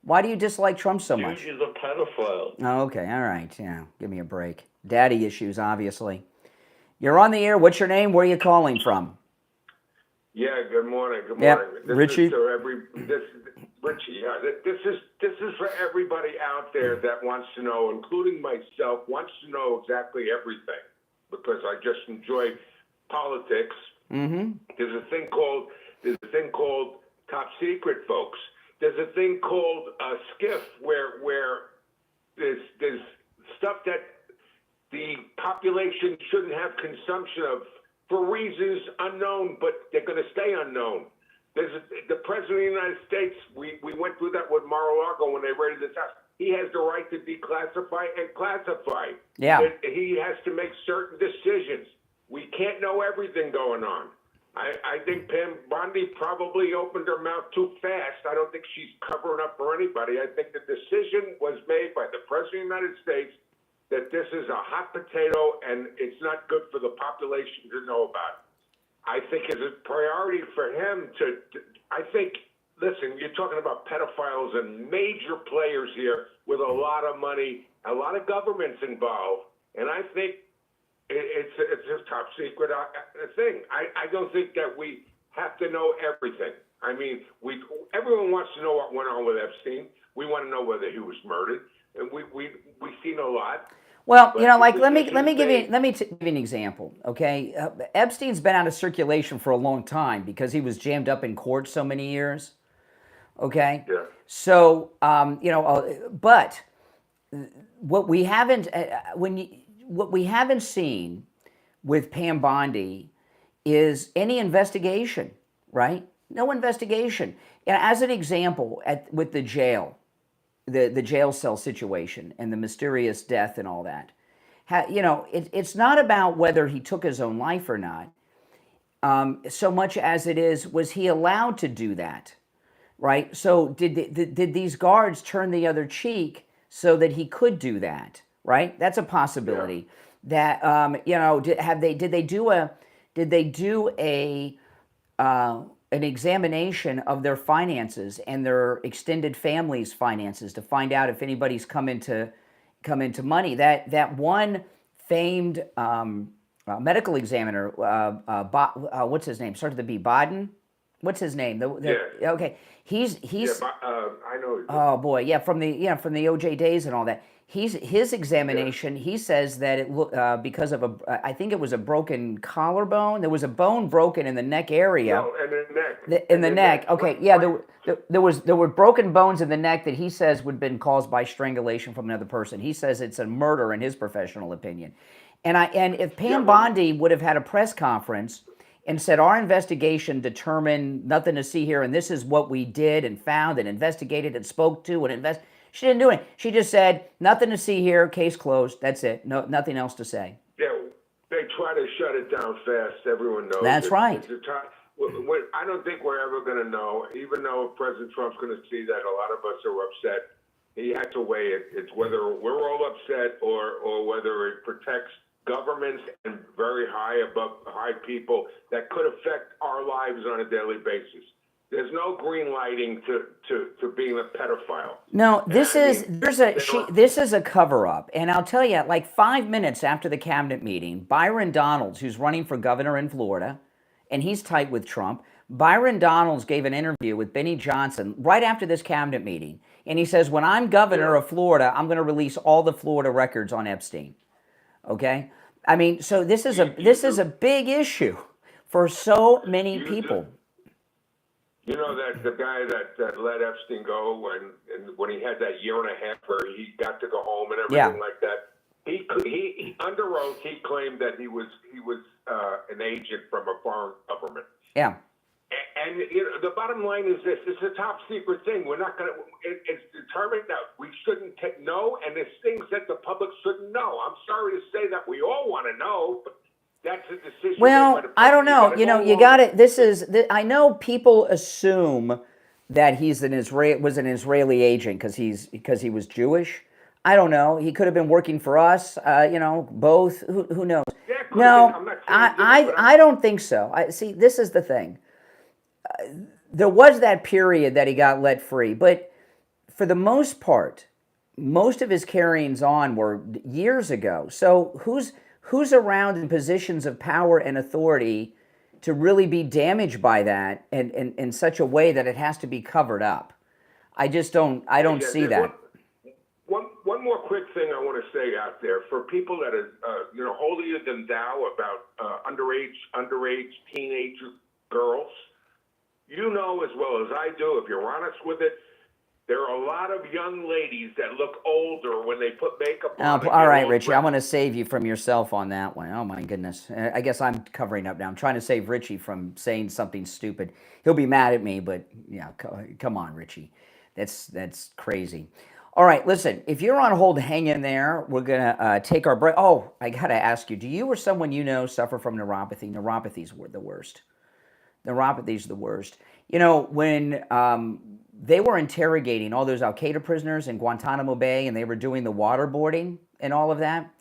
Why do you dislike Trump so much? He's a pedophile. Oh, okay, all right, yeah, give me a break. Daddy issues, obviously. You're on the air. What's your name? Where are you calling from? Yeah, good morning. Good Yep. morning. This Richie? is Richie, yeah. This is for everybody out there that wants to know, including myself, wants to know exactly everything, because I just enjoy politics. Mm-hmm. There's a thing called top secret, folks. There's a thing called SCIF where there's stuff that the population shouldn't have consumption of for reasons unknown, but they're going to stay unknown. The President of the United States, we went through that with Mar-a-Lago when they raided this house. He has the right to declassify and classify. Yeah. He has to make certain decisions. We can't know everything going on. I think Pam Bondi probably opened her mouth too fast. I don't think she's covering up for anybody. I think the decision was made by the President of the United States that this is a hot potato and it's not good for the population to know about. I think it's a priority for him listen, you're talking about pedophiles and major players here with a lot of money, a lot of governments involved, and I think it's a top secret thing. I don't think that we have to know everything. I mean, everyone wants to know what went on with Epstein. We want to know whether he was murdered, and we've seen a lot. Well, you know, like let me give you an example. Okay, Epstein's been out of circulation for a long time because he was jammed up in court so many years. Okay. Yeah. So but what we haven't seen with Pam Bondi is any investigation, right? No investigation. And as an example, with the jail. The jail cell situation and the mysterious death and all that. It's not about whether he took his own life or not, so much as it is, was he allowed to do that, right? So did these guards turn the other cheek so that he could do that, right? That's a possibility. Yeah. That did they do did they do an examination of their finances and their extended family's finances to find out if anybody's come into money? That one famed medical examiner, what's his name? Started with the B. Bodden. What's his name? Yeah. Okay, he's. I know. Oh boy, yeah, from the OJ days and all that. His examination. He says that it because of I think it was a broken collarbone. There was a bone broken in the neck area. No, and the neck. In the neck. Okay, yeah. There were broken bones in the neck that he says would have been caused by strangulation from another person. He says it's a murder in his professional opinion. And if Pam Bondi would have had a press conference and said our investigation determined nothing to see here, and this is what we did and found and investigated and spoke to and she didn't do it. She just said nothing to see here, case closed. That's it. No, nothing else to say. Yeah, they try to shut it down fast. Everyone knows. That's right. I don't think we're ever going to know, even though President Trump's going to see that a lot of us are upset. He had to weigh it. It's whether we're all upset or whether it protects governments and very high people that could affect our lives on a daily basis. There's no green lighting to being a pedophile. No, this is a cover up, and I'll tell you, like 5 minutes after the cabinet meeting, Byron Donalds, who's running for governor in Florida, and he's tight with Trump. Byron Donalds gave an interview with Benny Johnson right after this cabinet meeting, and he says, "When I'm governor of Florida, I'm going to release all the Florida records on Epstein." Okay, I mean, so this is a big issue for so many people. You know that the guy that let Epstein go when he had that year and a half where he got to go home and everything like that. He under oath he claimed that he was an agent from a foreign government. Yeah. And the bottom line is this: it's a top secret thing. We're not going to. It's determined that we shouldn't know, and there's things that the public shouldn't know. I'm sorry to say that we all want to know, but that's a decision. Well, I don't know. You got it. I know people assume that he's was an Israeli agent because he was Jewish. I don't know. He could have been working for us. Both. Who knows? Yeah, no, I don't think so. See, this is the thing. There was that period that he got let free, but for the most part, most of his carryings on were years ago. So who's around in positions of power and authority to really be damaged by that and in such a way that it has to be covered up? I don't see that. One more quick thing I want to say out there for people that are holier than thou about underage teenage girls. You know as well as I do, if you're honest with it, there are a lot of young ladies that look older when they put makeup on. All right, Richie, I'm going to save you from yourself on that one. Oh, my goodness. I guess I'm covering up now. I'm trying to save Richie from saying something stupid. He'll be mad at me, but yeah, come on, Richie. That's crazy. All right, listen, if you're on hold, hang in there. We're going to take our break. Oh, I got to ask you, do you or someone you know suffer from neuropathy? Neuropathy's the worst. Neuropathy's the worst. When they were interrogating all those Al-Qaeda prisoners in Guantanamo Bay and they were doing the waterboarding and all of that,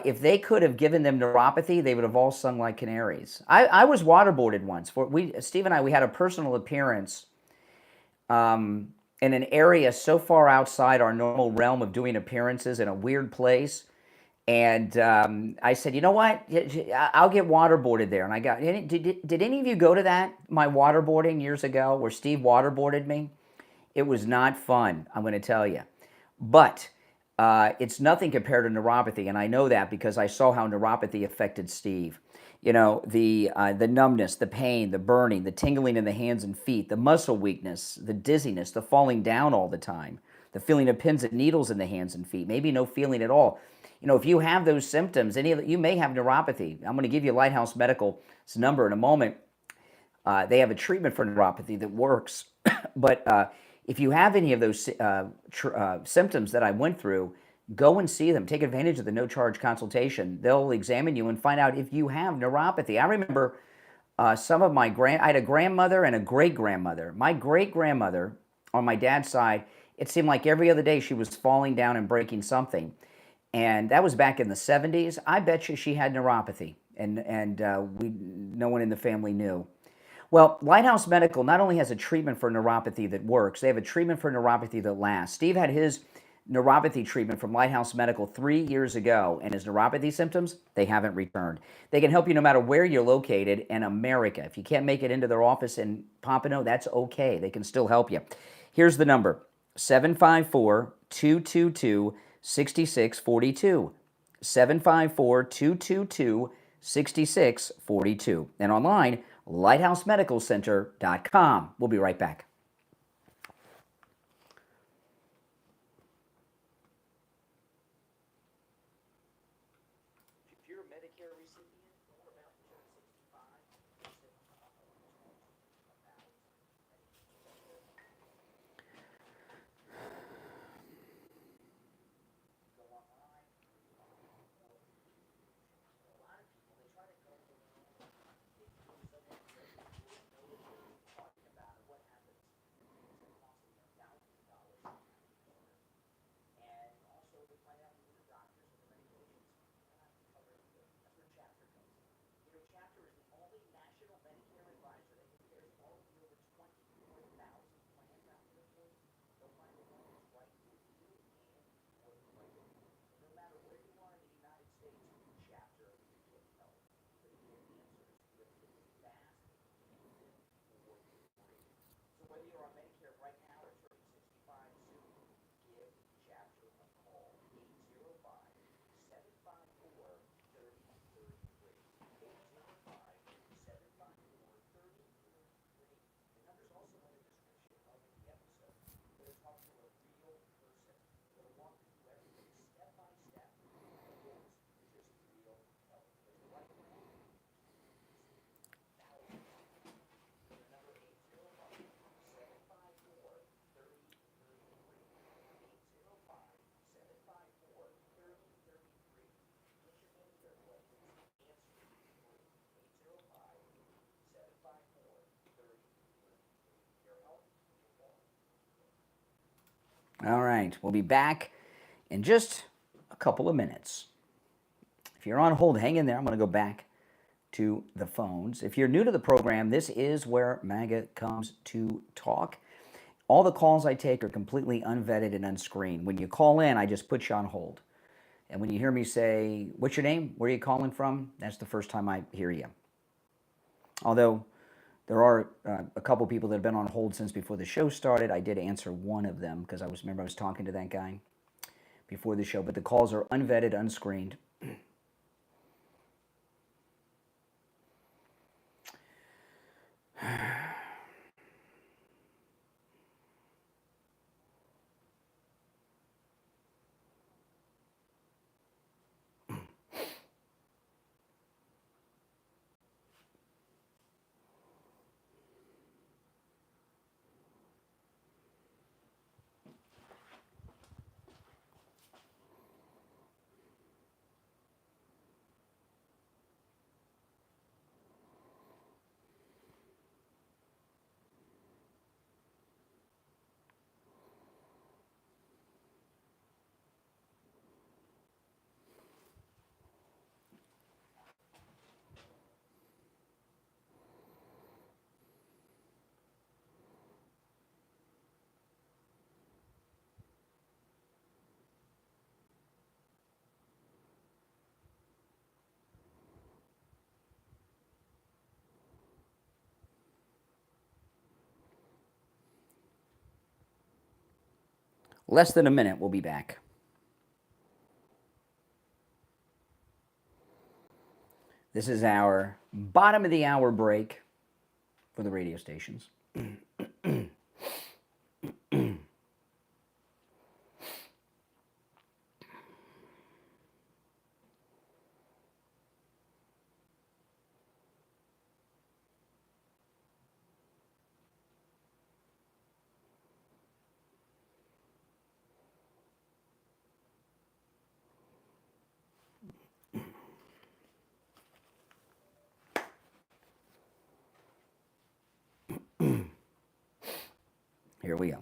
if they could have given them neuropathy, they would have all sung like canaries. I was waterboarded once. Steve and I, we had a personal appearance in an area so far outside our normal realm of doing appearances in a weird place. And I said, you know what? I'll get waterboarded there. And I got. Did any of you go to that? My waterboarding years ago, where Steve waterboarded me. It was not fun. I'm going to tell you, but it's nothing compared to neuropathy, and I know that because I saw how neuropathy affected Steve. The numbness, the pain, the burning, the tingling in the hands and feet, the muscle weakness, the dizziness, the falling down all the time, the feeling of pins and needles in the hands and feet, maybe no feeling at all. If you have those symptoms, you may have neuropathy. I'm going to give you Lighthouse Medical's number in a moment. They have a treatment for neuropathy that works. But if you have any of those symptoms that I went through, go and see them. Take advantage of the no-charge consultation. They'll examine you and find out if you have neuropathy. I remember some of I had a grandmother and a great-grandmother. My great-grandmother, on my dad's side, it seemed like every other day she was falling down and breaking something. And that was back in the 70s. I bet you she had neuropathy. and no one in the family knew. Well, Lighthouse Medical not only has a treatment for neuropathy that works, they have a treatment for neuropathy that lasts. Steve had his neuropathy treatment from Lighthouse Medical 3 years ago, and his neuropathy symptoms, they haven't returned. They can help you no matter where you're located in America. If you can't make it into their office in Pompano, that's okay. They can still help you. Here's the number, 754-222-6642. 754-222-6642. And online, lighthousemedicalcenter.com. We'll be right back. If you're a Medicare recipient, or about 65, All right, we'll be back in just a couple of minutes. If you're on hold, hang in there. I'm going to go back to the phones. If you're new to the program, this is where MAGA comes to talk. All the calls I take are completely unvetted and unscreened. When you call in, I just put you on hold. And when you hear me say, what's your name? Where are you calling from? That's the first time I hear you. Although there are a couple people that have been on hold since before the show started. I did answer one of them because I was talking to that guy before the show. But the calls are unvetted, unscreened. Less than a minute, we'll be back. This is our bottom of the hour break for the radio stations. Here we go.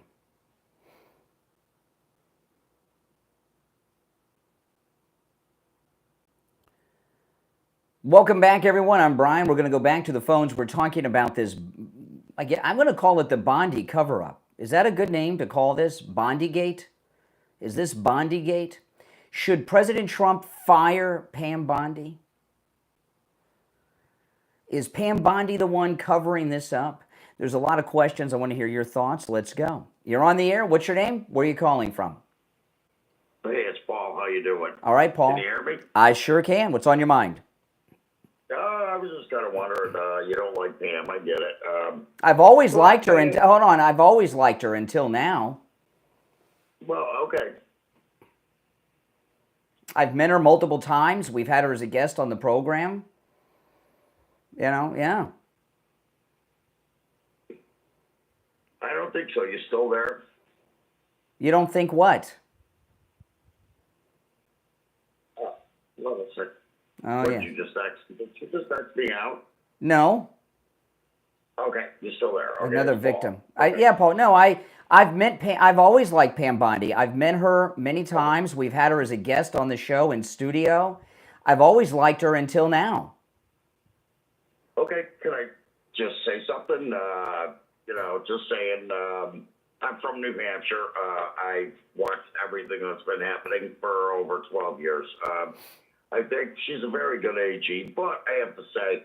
Welcome back, everyone. I'm Brian. We're going to go back to the phones. We're talking about this. Again, I'm going to call it the Bondi cover-up. Is that a good name to call this? Bondigate? Is this Bondigate? Should President Trump fire Pam Bondi? Is Pam Bondi the one covering this up? There's a lot of questions. I want to hear your thoughts. Let's go. You're on the air. What's your name? Where are you calling from? Hey, it's Paul. How you doing? All right, Paul. Can you hear me? I sure can. What's on your mind? I was just kind of wondering. You don't like Pam. I get it. I've always liked her. Hold on. I've always liked her until now. Well, okay. I've met her multiple times. We've had her as a guest on the program. Yeah. I don't think so. You still there? You don't think what? Well, it's like, Oh, yeah. did you just text me out? No. Okay, you're still there. Okay, Another it's victim. Paul. Okay. Yeah, Paul. No, I've met Pam. I've always liked Pam Bondi. I've met her many times. We've had her as a guest on the show in studio. I've always liked her until now. Okay, can I just say something? Just saying, I'm from New Hampshire. I've watched everything that's been happening for over 12 years. I think she's a very good AG, but I have to say,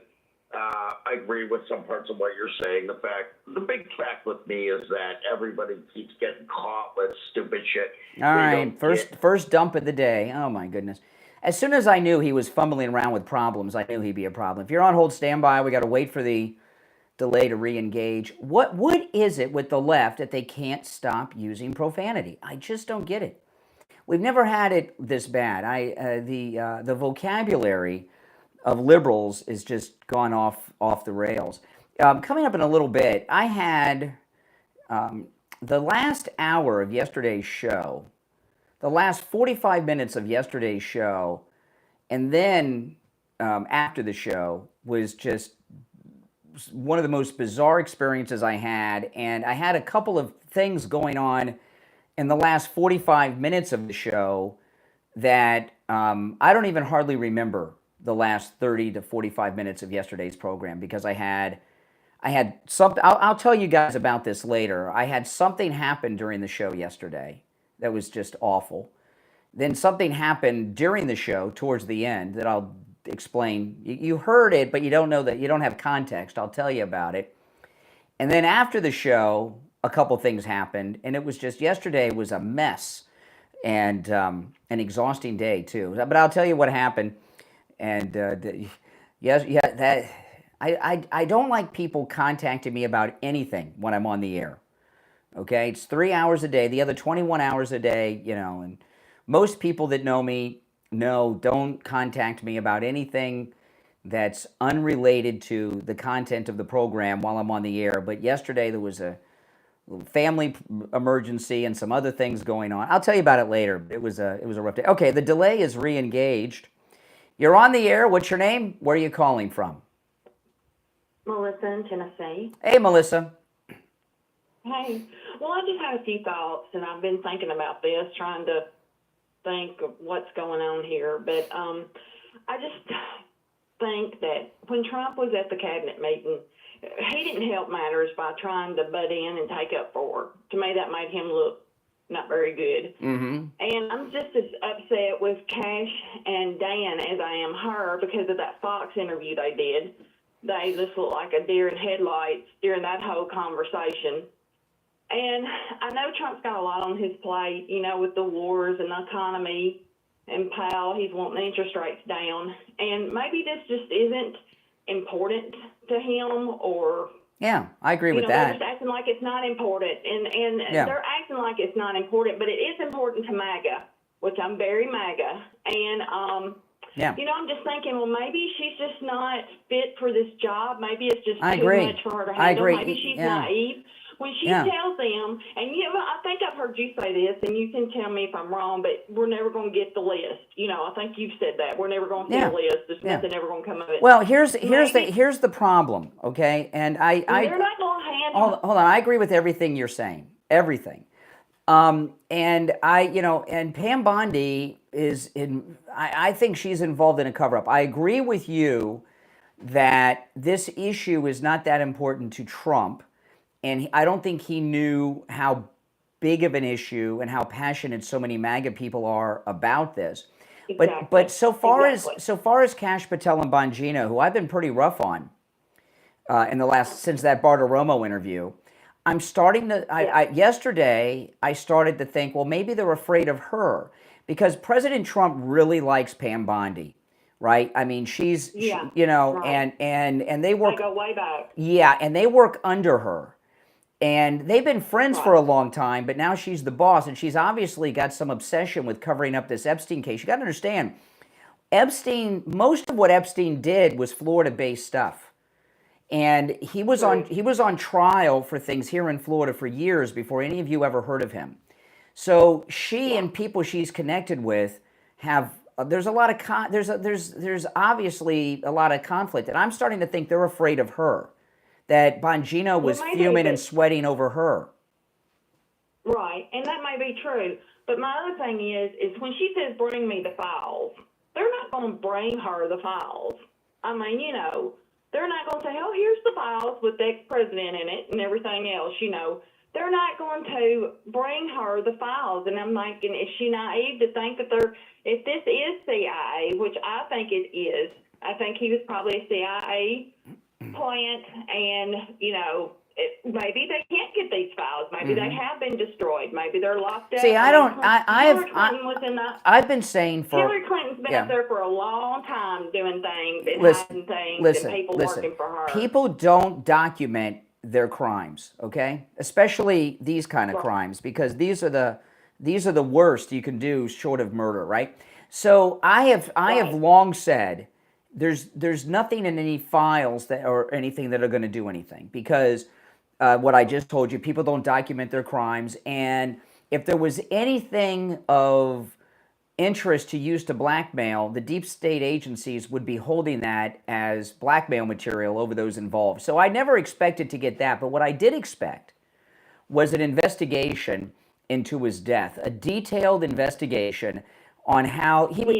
I agree with some parts of what you're saying. The big fact with me is that everybody keeps getting caught with stupid shit. All right, first dump of the day. Oh my goodness. As soon as I knew he was fumbling around with problems, I knew he'd be a problem. If you're on hold, stand by. We got to wait for the delay to re-engage. What is it with the left that they can't stop using profanity? I just don't get it. We've never had it this bad. The vocabulary of liberals is just gone off the rails. Coming up in a little bit, I had the last hour of yesterday's show, the last 45 minutes of yesterday's show, and then after the show was just one of the most bizarre experiences I had, and I had a couple of things going on in the last 45 minutes of the show that I don't even hardly remember the last 30 to 45 minutes of yesterday's program because I had something. I'll tell you guys about this later. I had something happen during the show yesterday that was just awful. Then something happened during the show towards the end that I'll explain. You heard it, but you don't know that, you don't have context. I'll tell you about it. And then after the show, a couple things happened, and it was just, yesterday was a mess and an exhausting day too. But I'll tell you what happened. And I don't like people contacting me about anything when I'm on the air. Okay, it's 3 hours a day. The other 21 hours a day, and most people that know me don't contact me about anything that's unrelated to the content of the program while I'm on the air. But yesterday there was a family emergency and some other things going on. I'll tell you about it later. It was a rough day. Okay, the delay is re-engaged. You're on the air. What's your name? Where are you calling from? Melissa in Tennessee. Hey, Melissa. Hey. Well, I just had a few thoughts, and I've been thinking about this, trying to think of what's going on here. But I just think that when Trump was at the cabinet meeting, he didn't help matters by trying to butt in and take up for her. To me, that made him look not very good. Mm-hmm. And I'm just as upset with Cash and Dan as I am her because of that Fox interview they did. They just looked like a deer in headlights during that whole conversation. And I know Trump's got a lot on his plate, with the wars and the economy and Powell. He's wanting interest rates down. And maybe this just isn't important to him, or... Yeah, I agree with they're that. just acting like it's not important. And they're acting like it's not important, but it is important to MAGA, which I'm very MAGA. And, I'm just thinking, well, maybe she's just not fit for this job. Maybe it's just too much for her to handle. I agree. Maybe she's naive. When she tells them, and I think I've heard you say this, and you can tell me if I'm wrong, but we're never going to get the list. I think you've said that. We're never going to see the list. There's nothing ever going to come of it. Well, here's the problem, okay? And they're not going to handle. Hold on. I agree with everything you're saying. Everything. And and Pam Bondi is I think she's involved in a cover up. I agree with you that this issue is not that important to Trump. And I don't think he knew how big of an issue and how passionate so many MAGA people are about this. Exactly. But so far as Kash Patel and Bongino, who I've been pretty rough on since that Bartiromo interview, I'm starting to. Yesterday I started to think, well, maybe they're afraid of her because President Trump really likes Pam Bondi, right? I mean, she's right. and they work. They go way back. Yeah, and they work under her. And they've been friends for a long time, but now she's the boss, and she's obviously got some obsession with covering up this Epstein case. You got to understand, most of what Epstein did was Florida-based stuff, and he was on trial for things here in Florida for years before any of you ever heard of him. So she and people she's connected with have there's a lot of there's obviously a lot of conflict, and I'm starting to think they're afraid of her. That Bongino was fuming and sweating over her. Right, and that may be true. But my other thing is when she says, bring me the files, they're not going to bring her the files. I mean, they're not going to say, oh, here's the files with the ex-president in it and everything else, They're not going to bring her the files. And I'm thinking, is she naive to think that if this is CIA, which I think it is, I think he was probably a CIA plant, and maybe they can't get these files. Maybe they have been destroyed. Maybe they're locked up. See, I've been saying for Hillary Clinton's been up there for a long time doing things and hiding things and people working for her. People don't document their crimes, okay? Especially these kind of crimes, because these are the worst you can do short of murder, right? So I have long said there's nothing in any files or anything that are going to do anything, because what I just told you, people don't document their crimes, and if there was anything of interest to use to blackmail, the deep state agencies would be holding that as blackmail material over those involved. So I never expected to get that, but what I did expect was an investigation into his death, a detailed investigation on how he would,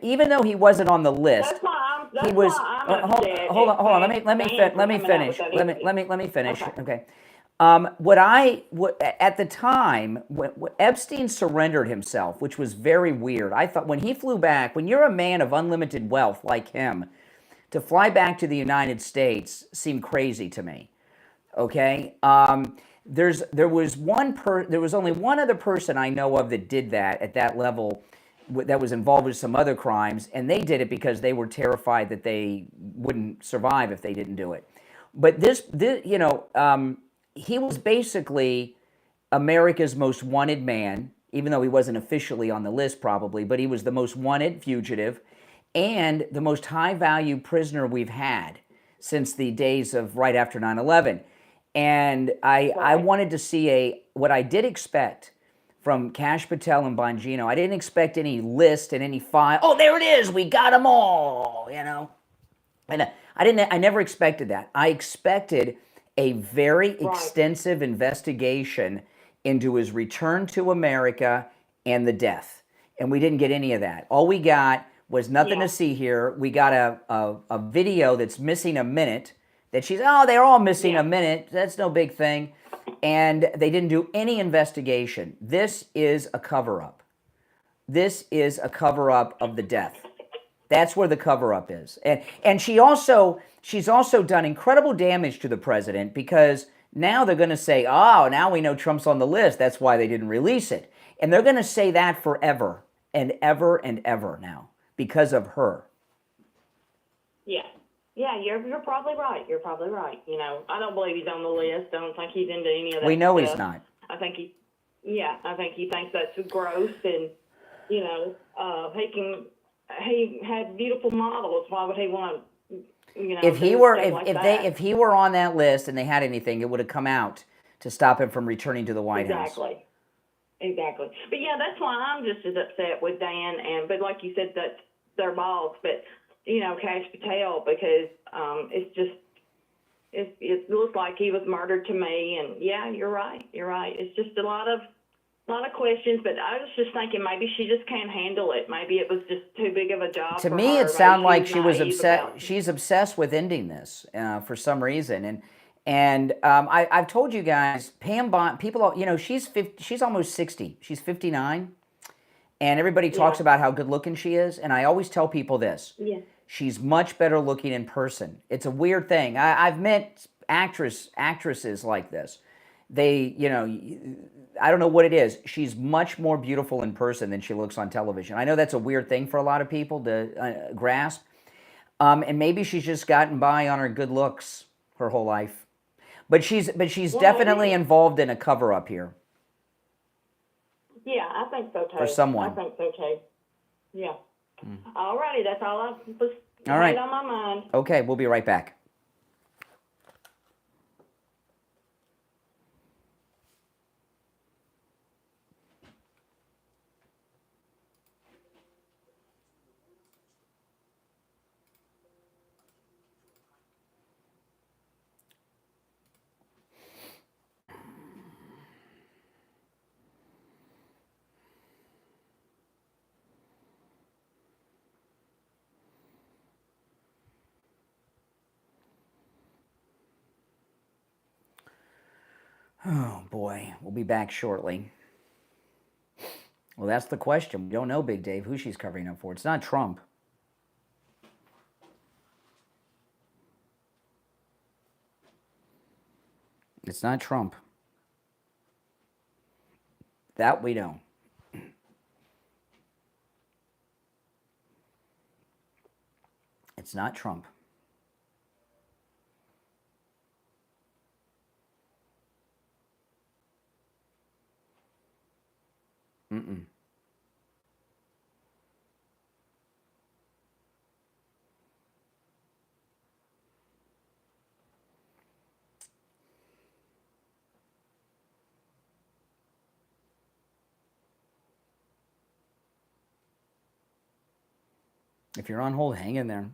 even though he wasn't on the list, he was. Hold on. Let me finish. Let me finish. Okay. At the time, Epstein surrendered himself, which was very weird. I thought when he flew back, when you're a man of unlimited wealth like him, to fly back to the United States seemed crazy to me. Okay. There was only one other person I know of that did that at that level, that was involved with some other crimes, and they did it because they were terrified that they wouldn't survive if they didn't do it. But he was basically America's most wanted man, even though he wasn't officially on the list probably, but he was the most wanted fugitive and the most high-value prisoner we've had since the days of right after 9/11. And I wanted to see what I did expect from Kash Patel and Bongino. I didn't expect any list and any file. Oh, there it is. We got them all, And I never expected that. I expected a very extensive investigation into his return to America and the death. And we didn't get any of that. All we got was nothing to see here. We got a video that's missing a minute that they're all missing a minute. That's no big thing. And they didn't do any investigation. This is a cover-up. This is a cover-up of the death. That's where the cover-up is. And she's also done incredible damage to the president, because now they're going to say, oh, now we know Trump's on the list. That's why they didn't release it. And they're going to say that forever and ever and ever now because of her. Yeah. Yeah, you're probably right. You're probably right. I don't believe he's on the list. I don't think he's into any of that. We know stuff. He's not. I think he thinks that's gross, and he had beautiful models. Why would he want to? If he were on that list and they had anything, it would have come out to stop him from returning to the White House. Exactly. But yeah, that's why I'm just as upset with Dan. But like you said, that's their boss. But Kash Patel, because it looks like he was murdered to me. And yeah, you're right. It's just a lot of A lot of questions, but I was just thinking maybe she just can't handle it. Maybe it was just too big of a job To for me, her. it sounded like Maybe she was naive upset. about- She's obsessed with ending this for some reason, and I've told you guys, Pam Bondi. People, she's almost 60. She's 59, and everybody talks about how good looking she is. And I always tell people this: she's much better looking in person. It's a weird thing. I've met actresses like this. They, I don't know what it is. She's much more beautiful in person than she looks on television. I know that's a weird thing for a lot of people to grasp. And maybe she's just gotten by on her good looks her whole life. But she's definitely involved in a cover-up here. Yeah, I think so too. For someone. I think so too. Yeah. All righty, that's all I was All right. on my mind. Okay, we'll be right back. Oh, boy. We'll be back shortly. Well, that's the question. We don't know, Big Dave, who she's covering up for. It's not Trump. It's not Trump. That we know. It's not Trump. Mm-mm. If you're on hold, hang in there.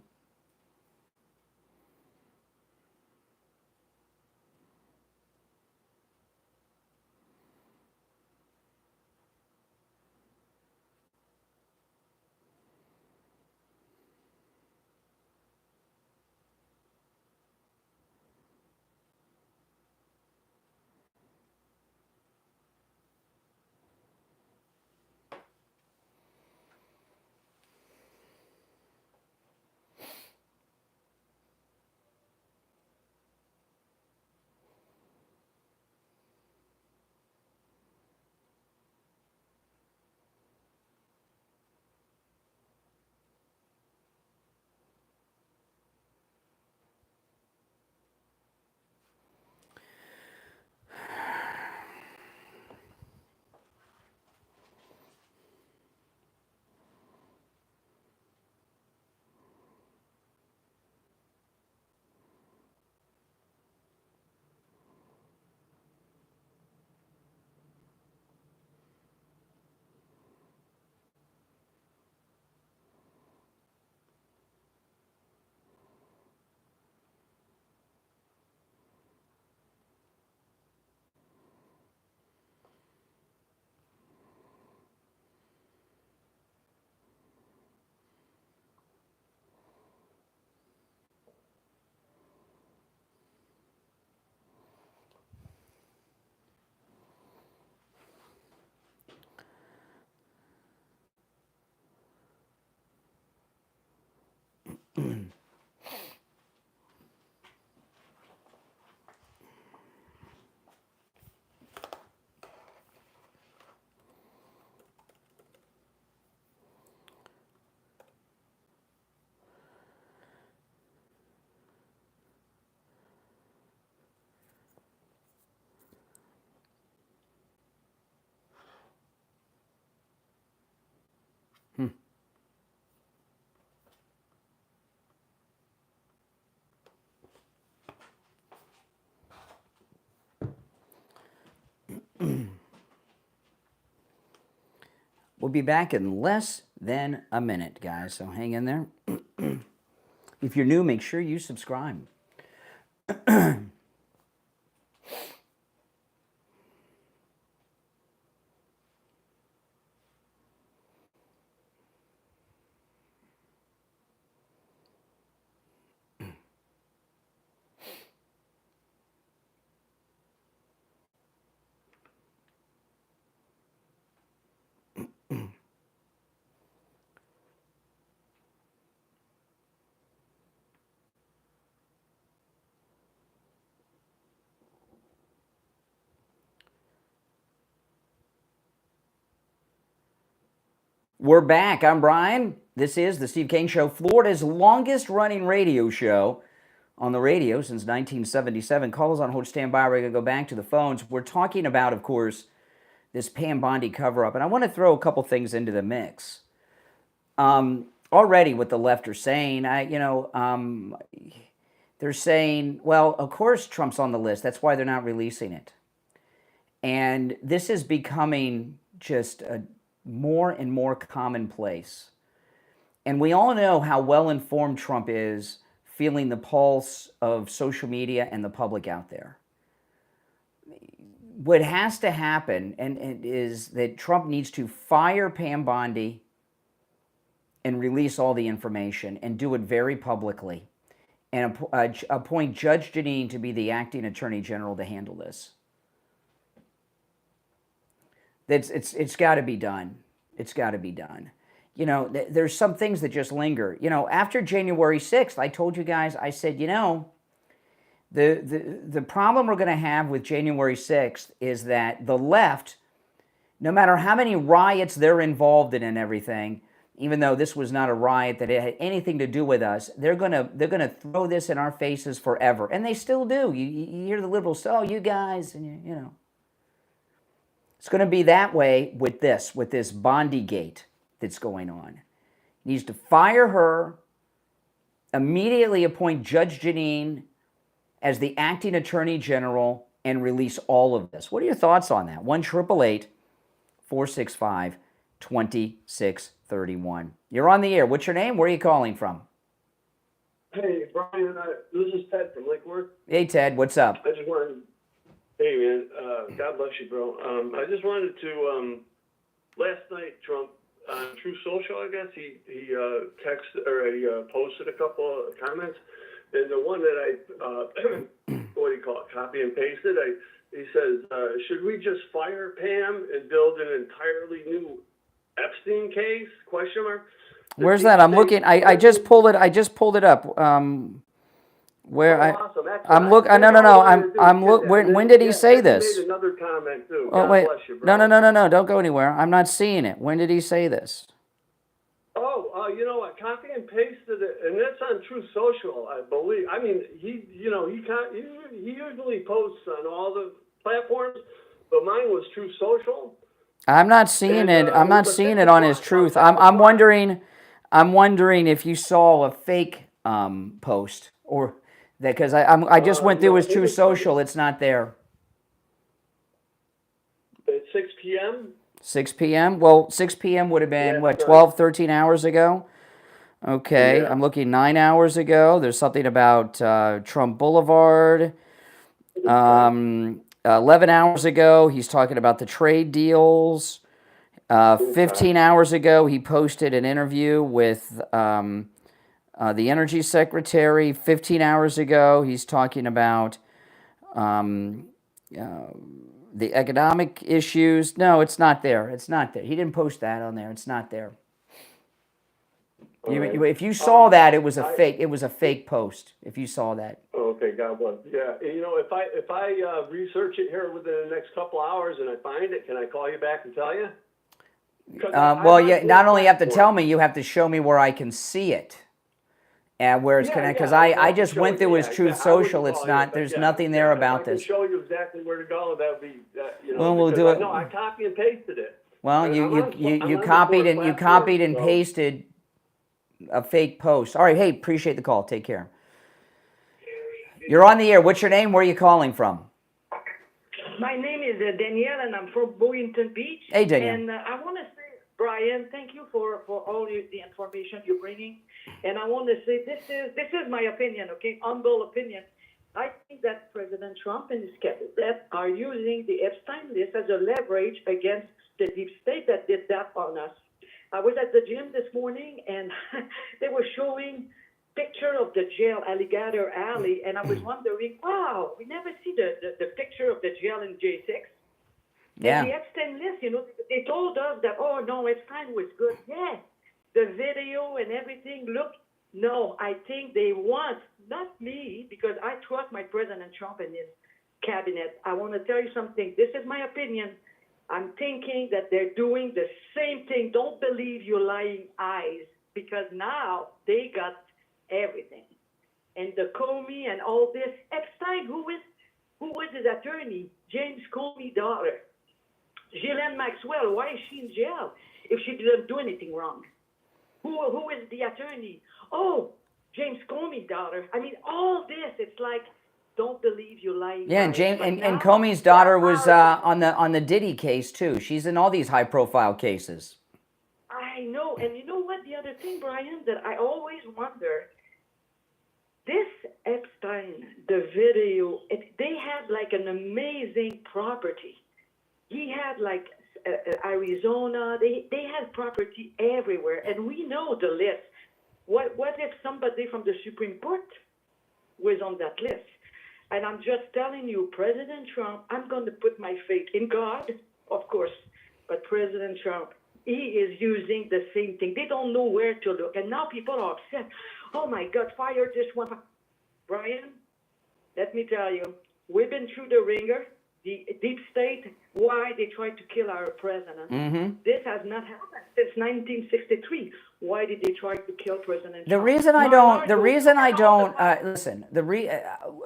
We'll be back in less than a minute, guys, so hang in there. If you're new, make sure you subscribe. We're back. I'm Brian. This is the Steve Kane Show, Florida's longest-running radio show on the radio since 1977. Calls on hold, stand by. We're going to go back to the phones. We're talking about, of course, this Pam Bondi cover-up, and I want to throw a couple things into the mix. Already what the left are saying, they're saying, well, of course Trump's on the list. That's why they're not releasing it. And this is becoming just a more and more commonplace. And we all know how well-informed Trump is, feeling the pulse of social media and the public out there. What has to happen is that Trump needs to fire Pam Bondi and release all the information and do it very publicly and appoint Judge Jogn to be the acting attorney general to handle this. It's got to be done. It's got to be done. You know, there's some things that just linger. You know, after January 6th, I told you guys, I said, you know, the problem we're going to have with January 6th is that the left, no matter how many riots they're involved in and everything, even though this was not a riot that it had anything to do with us, they're gonna throw this in our faces forever, and they still do. You hear the liberals say, "Oh, you guys," and you know. It's going to be that way with this Bondi gate that's going on. He needs to fire her, immediately appoint Judge Jogn as the acting attorney general, and release all of this. What are your thoughts on that? 1-888-465-2631. You're on the air. What's your name? Where are you calling from? Hey, Brian. This is Ted from Lake Worth. Hey, Ted. What's up? I just wanted. Hey, man. God bless you, bro. I just wanted to. Last night, Trump on True Social, I guess he texted or he posted a couple of comments, and the one that I what do you call it? Copy and pasted. He says, "Should we just fire Pam and build an entirely new Epstein case?" Question mark. Where's that? I'm looking. I just pulled it. I just pulled it up. Where awesome. I'm look. No. I'm look. When did he say this? Made another comment too. Oh, God wait. bless you, bro. No. Don't go anywhere. I'm not seeing it. When did he say this? Oh, you know what? Copy and pasted it, and that's on True Social, I believe. I mean, he usually posts on all the platforms, but mine was True Social. I'm not seeing it. I'm not seeing it on his Truth. I'm wondering if you saw a fake post or that, because I just went through his True Social. It's not there. At 6 p.m. 6 p.m. Well, 6 p.m. would have been, what, 12, 13 hours ago? Okay, yeah. I'm looking 9 hours ago. There's something about Trump Boulevard. 11 hours ago, he's talking about the trade deals. 15 hours ago, he posted an interview with the Energy Secretary. 15 hours ago, he's talking about the economic issues. No, it's not there. It's not there. He didn't post that on there. It's not there. If you saw that, it was a fake. It was a fake post. If you saw that. Okay, God bless. Yeah, you know, if I research it here within the next couple hours and I find it, can I call you back and tell you? Well, yeah. Not only have to tell me, you have to show me where I can see it. And where it's connected, because I just went through his Truth Social. It's not. There's nothing there about this. I can show you exactly where to go. That would be. Well, we'll do it. No, I copy and pasted it. Well, you copied and pasted a fake post. All right. Hey, appreciate the call. Take care. You're on the air. What's your name? Where are you calling from? My name is Danielle, and I'm from Boynton Beach. Hey, Danielle. And I want to say, Brian, thank you for all the information you're bringing. And I want to say this is my opinion, okay, humble opinion. I think that President Trump and his cabinet are using the Epstein list as a leverage against the deep state that did that on us. I was at the gym this morning, and they were showing picture of the jail, Alligator Alley, and I was wondering, wow, we never see the picture of the jail in J6. Yeah. And the Epstein list, they told us that, oh, no, Epstein was good. Yeah, the video and everything, look, no, I think they want, not me, because I trust my President Trump and his cabinet. I want to tell you something. This is my opinion. I'm thinking that they're doing the same thing. Don't believe your lying eyes, because now they got everything. And the Comey and all this. Epstein, who was his attorney? James Comey's daughter. Ghislaine Maxwell, why is she in jail if she didn't do anything wrong? Who is the attorney? Oh, James Comey's daughter. I mean, all this, it's like, don't believe you lying. Yeah, and and Comey's daughter was on the Diddy case too. She's in all these high profile cases. I know, and you know what? The other thing, Brian, that I always wonder. This Epstein, the video, they had like an amazing property. He had like Arizona. They had property everywhere, and we know the list. What if somebody from the Supreme Court was on that list? And I'm just telling you, President Trump, I'm going to put my faith in God, of course, but President Trump, he is using the same thing. They don't know where to look. And now people are upset. Oh, my God, fire this one. Brian, let me tell you, we've been through the ringer. The deep state, why they tried to kill our president. Mm-hmm. This has not happened since 1963. Why did they try to kill President Trump? The reason I don't, listen,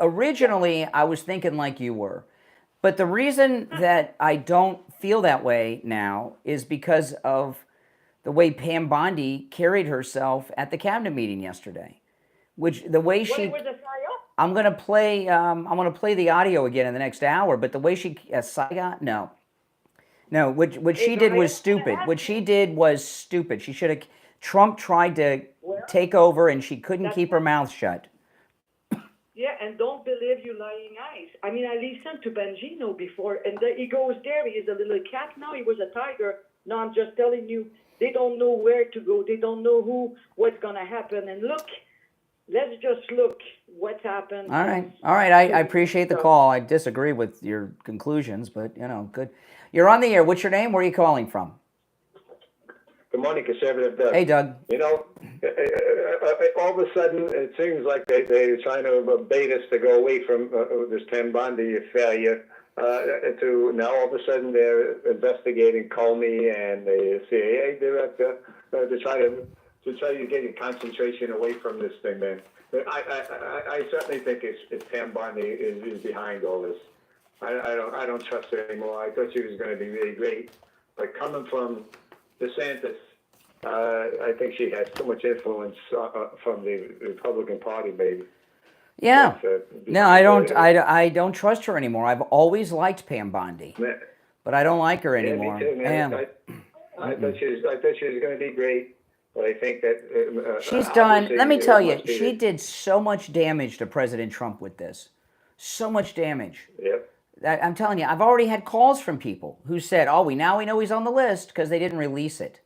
originally I was thinking like you were, but the reason that I don't feel that way now is because of the way Pam Bondi carried herself at the cabinet meeting yesterday, which the way she. I'm gonna play the audio again in the next hour. But the way she Saigon, no. What she did was stupid. What she did was stupid. She should have. Trump tried to take over, and she couldn't keep her mouth shut. Yeah, and don't believe you lying eyes. I mean, I listened to Bongino before, and he goes there. He is a little cat now. He was a tiger. No, I'm just telling you, they don't know where to go. They don't know what's gonna happen. And look. Let's just look what's happened. All right. I appreciate the call. I disagree with your conclusions, but, good. You're on the air. What's your name? Where are you calling from? Good morning, Conservative Doug. Hey, Doug. All of a sudden, it seems like they're trying to bait us to go away from this Pam Bondi failure to now all of a sudden they're investigating Comey and the CIA director to try to get your concentration away from this thing, man. I certainly think it's Pam Bondi is behind all this. I don't trust her anymore. I thought she was going to be really great, but coming from DeSantis, I think she has too much influence from the Republican Party, maybe. Yeah. No, I don't trust her anymore. I've always liked Pam Bondi, but I don't like her anymore. Me too, man. I thought she was going to be great. But I think that she's done. Let me tell you, she did so much damage to President Trump with this. So much damage. Yep. I'm telling you, I've already had calls from people who said, "Oh, we know he's on the list because they didn't release it."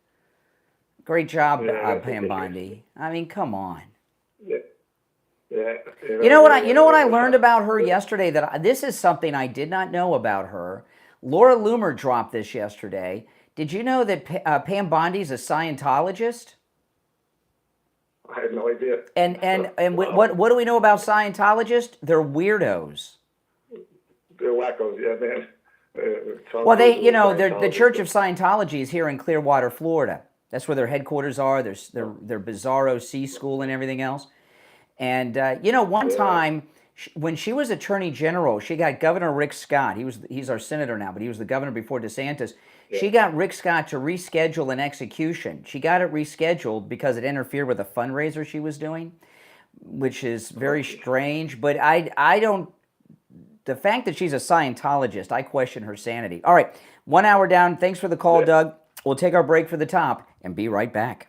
Great job, Pam Bondi. I mean, come on. Yeah. You know what I learned about her yesterday? That this is something I did not know about her. Laura Loomer dropped this yesterday. Did you know that Pam Bondi's a Scientologist? I had no idea. And what do we know about Scientologists? They're weirdos. They're wackos, yeah, man. Well, the Church of Scientology is here in Clearwater, Florida. That's where their headquarters are. Their bizarro C school and everything else. And one time when she was Attorney General, she got Governor Rick Scott. He's our senator now, but he was the governor before DeSantis. Yeah. She got Rick Scott to reschedule an execution. She got it rescheduled because it interfered with a fundraiser she was doing, which is very strange. But I don't. The fact that she's a Scientologist, I question her sanity. All right, 1 hour down. Thanks for the call, Doug. We'll take our break for the top and be right back.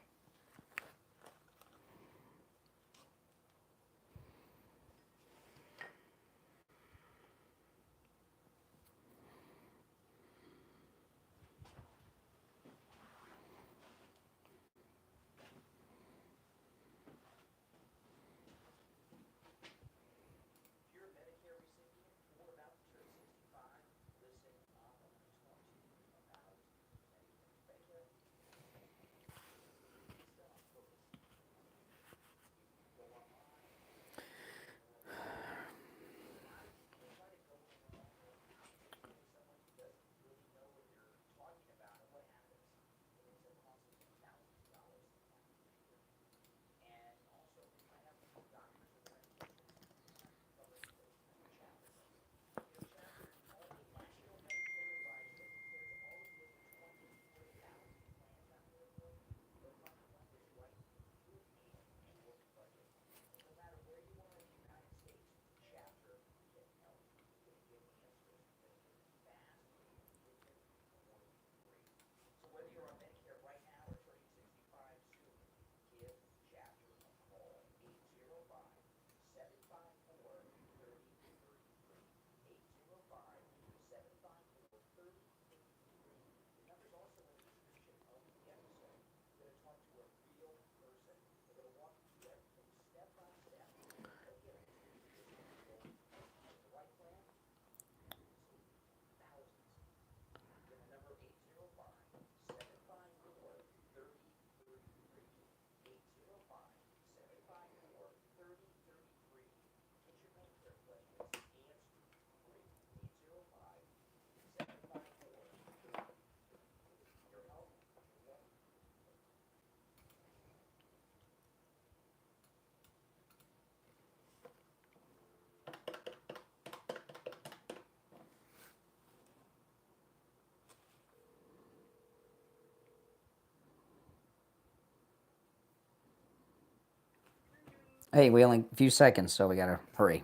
Hey, we only a few seconds, so we gotta hurry.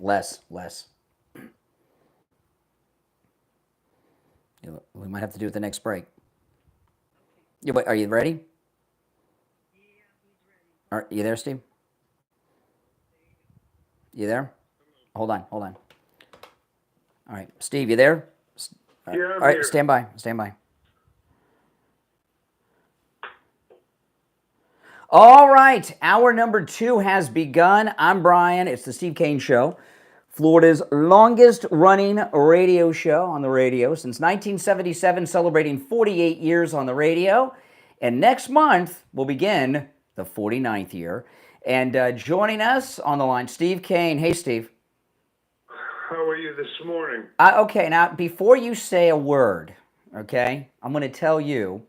Less. We might have to do it the next break. Are you ready? Are you there, Steve? You there? Hold on. All right, Steve, you there? Yeah, All I'm right, here. stand by. All right, hour number 2 has begun. I'm Brian. It's the Steve Kane Show, Florida's longest running radio show on the radio since 1977, celebrating 48 years on the radio. And next month will begin the 49th year. And joining us on the line, Steve Kane. Hey, Steve. How are you this morning? Okay, now before you say a word, okay, I'm going to tell you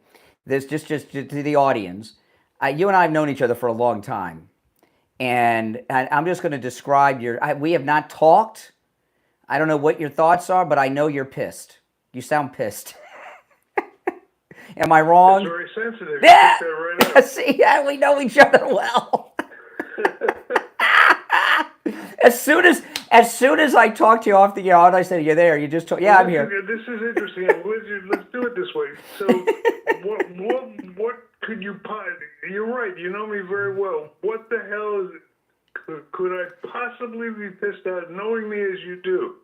this just to the audience. You and I have known each other for a long time, and I'm just going to describe we have not talked. I don't know what your thoughts are, but I know you're pissed. You sound pissed. Am I wrong? It's very sensitive. Yeah. You picked that right up. See, yeah, we know each other well. As soon as I talked to you off the air, I said, "You're there." You just told, "Yeah, I'm here." This is interesting. Let's do it this way. So, what could you? You're right. You know me very well. What the hell is it? Could I possibly be pissed at knowing me as you do?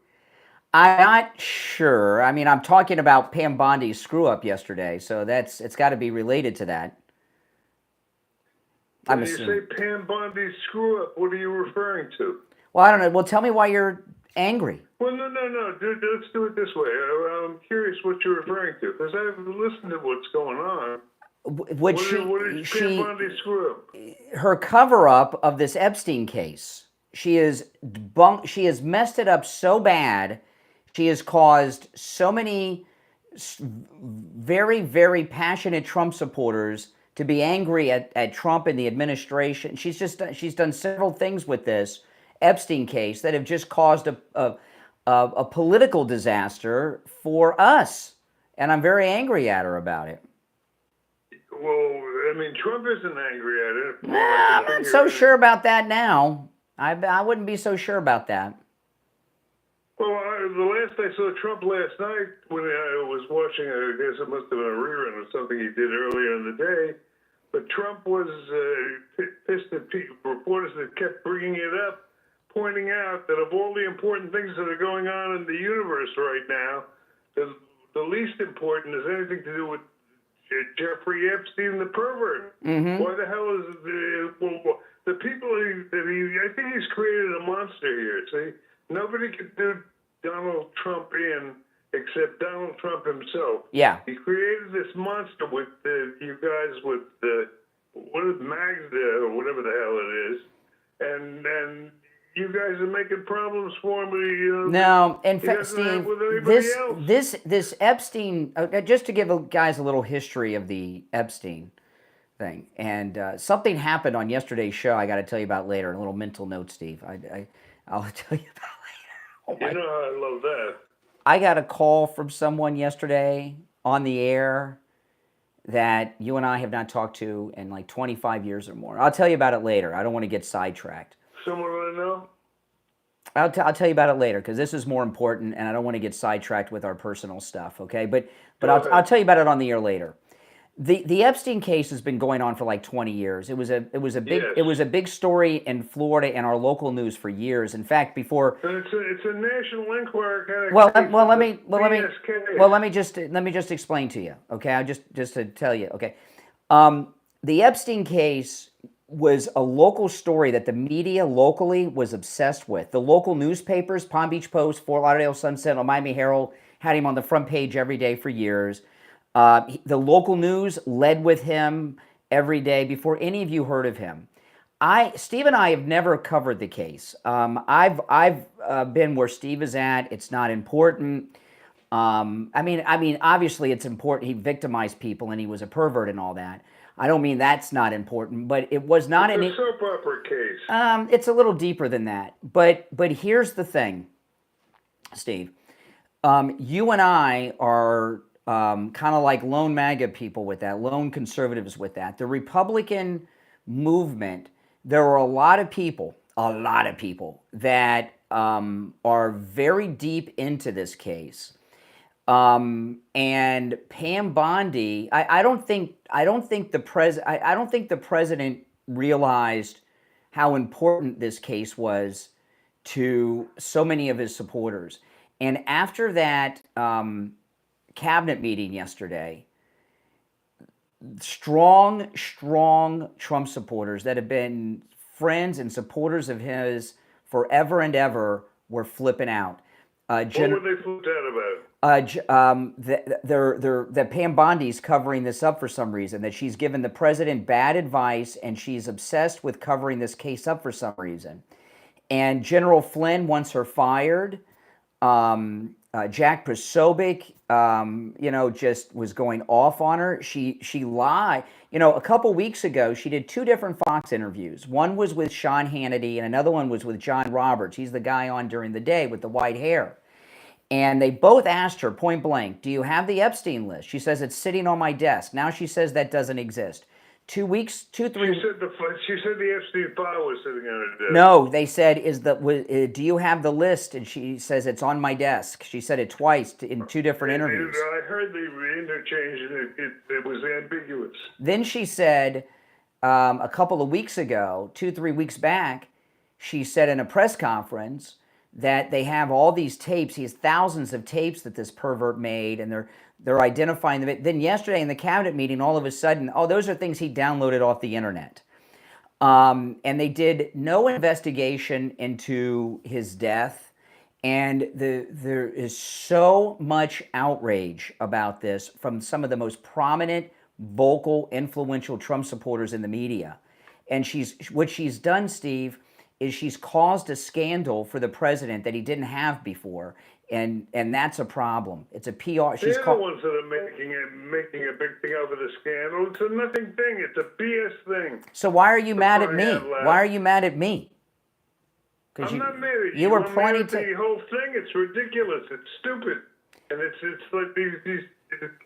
I'm not sure. I mean, I'm talking about Pam Bondi's screw up yesterday, so it's got to be related to that. When you say Pam Bondi's screw up, what are you referring to? Well, I don't know. Well, tell me why you're angry. Well, no. Dude, let's do it this way. I'm curious what you're referring to, because I've listened to what's going on. What is Pam Bondi screw up? Her cover-up of this Epstein case. She has messed it up so bad. She has caused so many very, very passionate Trump supporters to be angry at Trump and the administration. She's done several things with this Epstein case that have just caused a political disaster for us, and I'm very angry at her about it. Well, I mean, Trump isn't angry at it. I'm not so sure about that now. I wouldn't be so sure about that. Well, the last I saw Trump last night, when I was watching, I guess it must have been a rerun of something he did earlier in the day, but Trump was pissed at reporters that kept bringing it up, pointing out that of all the important things that are going on in the universe right now, the least important is anything to do with Jeffrey Epstein, the pervert. Mm-hmm. Why the hell is the people I think he's created a monster here, see? Nobody could do Donald Trump in except Donald Trump himself. Yeah. He created this monster with you guys with what is Magda or whatever the hell it is, and you guys are making problems for me. You know, no, in fact, Steve, this Epstein. Just to give guys a little history of the Epstein thing, and something happened on yesterday's show. I got to tell you about later. A little mental note, Steve. I'll tell you about. You know how I love that. I got a call from someone yesterday on the air that you and I have not talked to in like 25 years or more. I'll tell you about it later. I don't want to get sidetracked. Someone I know? I'll tell you about it later because this is more important and I don't want to get sidetracked with our personal stuff, okay? But I'll tell you about it on the air later. The Epstein case has been going on for like 20 years. It was a big story in Florida and our local news for years. In fact, before it's a national inquiry kind of let me just explain to you, okay? I'll just to tell you, okay? The Epstein case was a local story that the media locally was obsessed with. The local newspapers, Palm Beach Post, Fort Lauderdale Sun-Sentinel, Miami Herald, had him on the front page every day for years. The local news led with him every day before any of you heard of him. Steve and I have never covered the case. I've been where Steve is at. It's not important. I mean, obviously it's important. He victimized people and he was a pervert and all that. I don't mean that's not important, but it was not a soap opera case. It's a little deeper than that. But here's the thing, Steve. You and I are kind of like lone MAGA people with that, lone conservatives with that. The Republican movement, there are a lot of people that are very deep into this case. And Pam Bondi, I don't think the president realized how important this case was to so many of his supporters. And after that cabinet meeting yesterday, strong Trump supporters that have been friends and supporters of his forever and ever were flipping out. What were they flipped out about? That Pam Bondi's covering this up for some reason, that she's given the president bad advice and she's obsessed with covering this case up for some reason. And General Flynn wants her fired. Jack Posobiec, just was going off on her. She lied. A couple weeks ago, she did 2 different Fox interviews. One was with Sean Hannity and another one was with John Roberts. He's the guy on during the day with the white hair. And they both asked her point blank, do you have the Epstein list? She says, it's sitting on my desk. Now she says that doesn't exist. 2 weeks, 2, 3. She said the Epstein file was sitting on her desk. No, they said, do you have the list? And she says, it's on my desk. She said it twice in 2 different interviews. I heard the interchange, and it was ambiguous. Then she said, a couple of weeks ago, 2, 3 weeks back, she said in a press conference that they have all these tapes. He has thousands of tapes that this pervert made, and they're identifying them. Then yesterday in the cabinet meeting, all of a sudden, those are things he downloaded off the internet. And they did no investigation into his death. And there is so much outrage about this from some of the most prominent, vocal, influential Trump supporters in the media. And what she's done, Steve, is she's caused a scandal for the president that he didn't have before. And that's a problem. It's a PR. They're the ones that are making a big thing out of the scandal. It's a nothing thing. It's a BS thing. So why are you mad at me? Why are you mad at me? I'm not mad at you. You were I'm plenty mad at the whole thing. It's ridiculous. It's stupid. And it's like these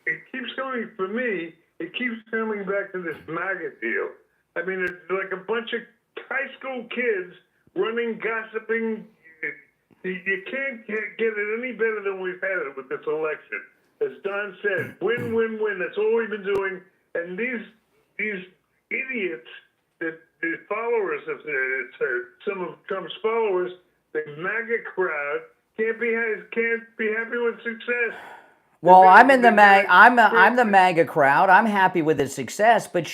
it keeps going, for me, it keeps coming back to this MAGA deal. I mean, it's like a bunch of high school kids running, gossiping. You can't get it any better than we've had it with this election. As Don said, win, win, win. That's all we've been doing. And these idiots, the followers of some of Trump's followers, the MAGA crowd, can't be happy with success. Well, I'm the MAGA crowd. I'm happy with his success, but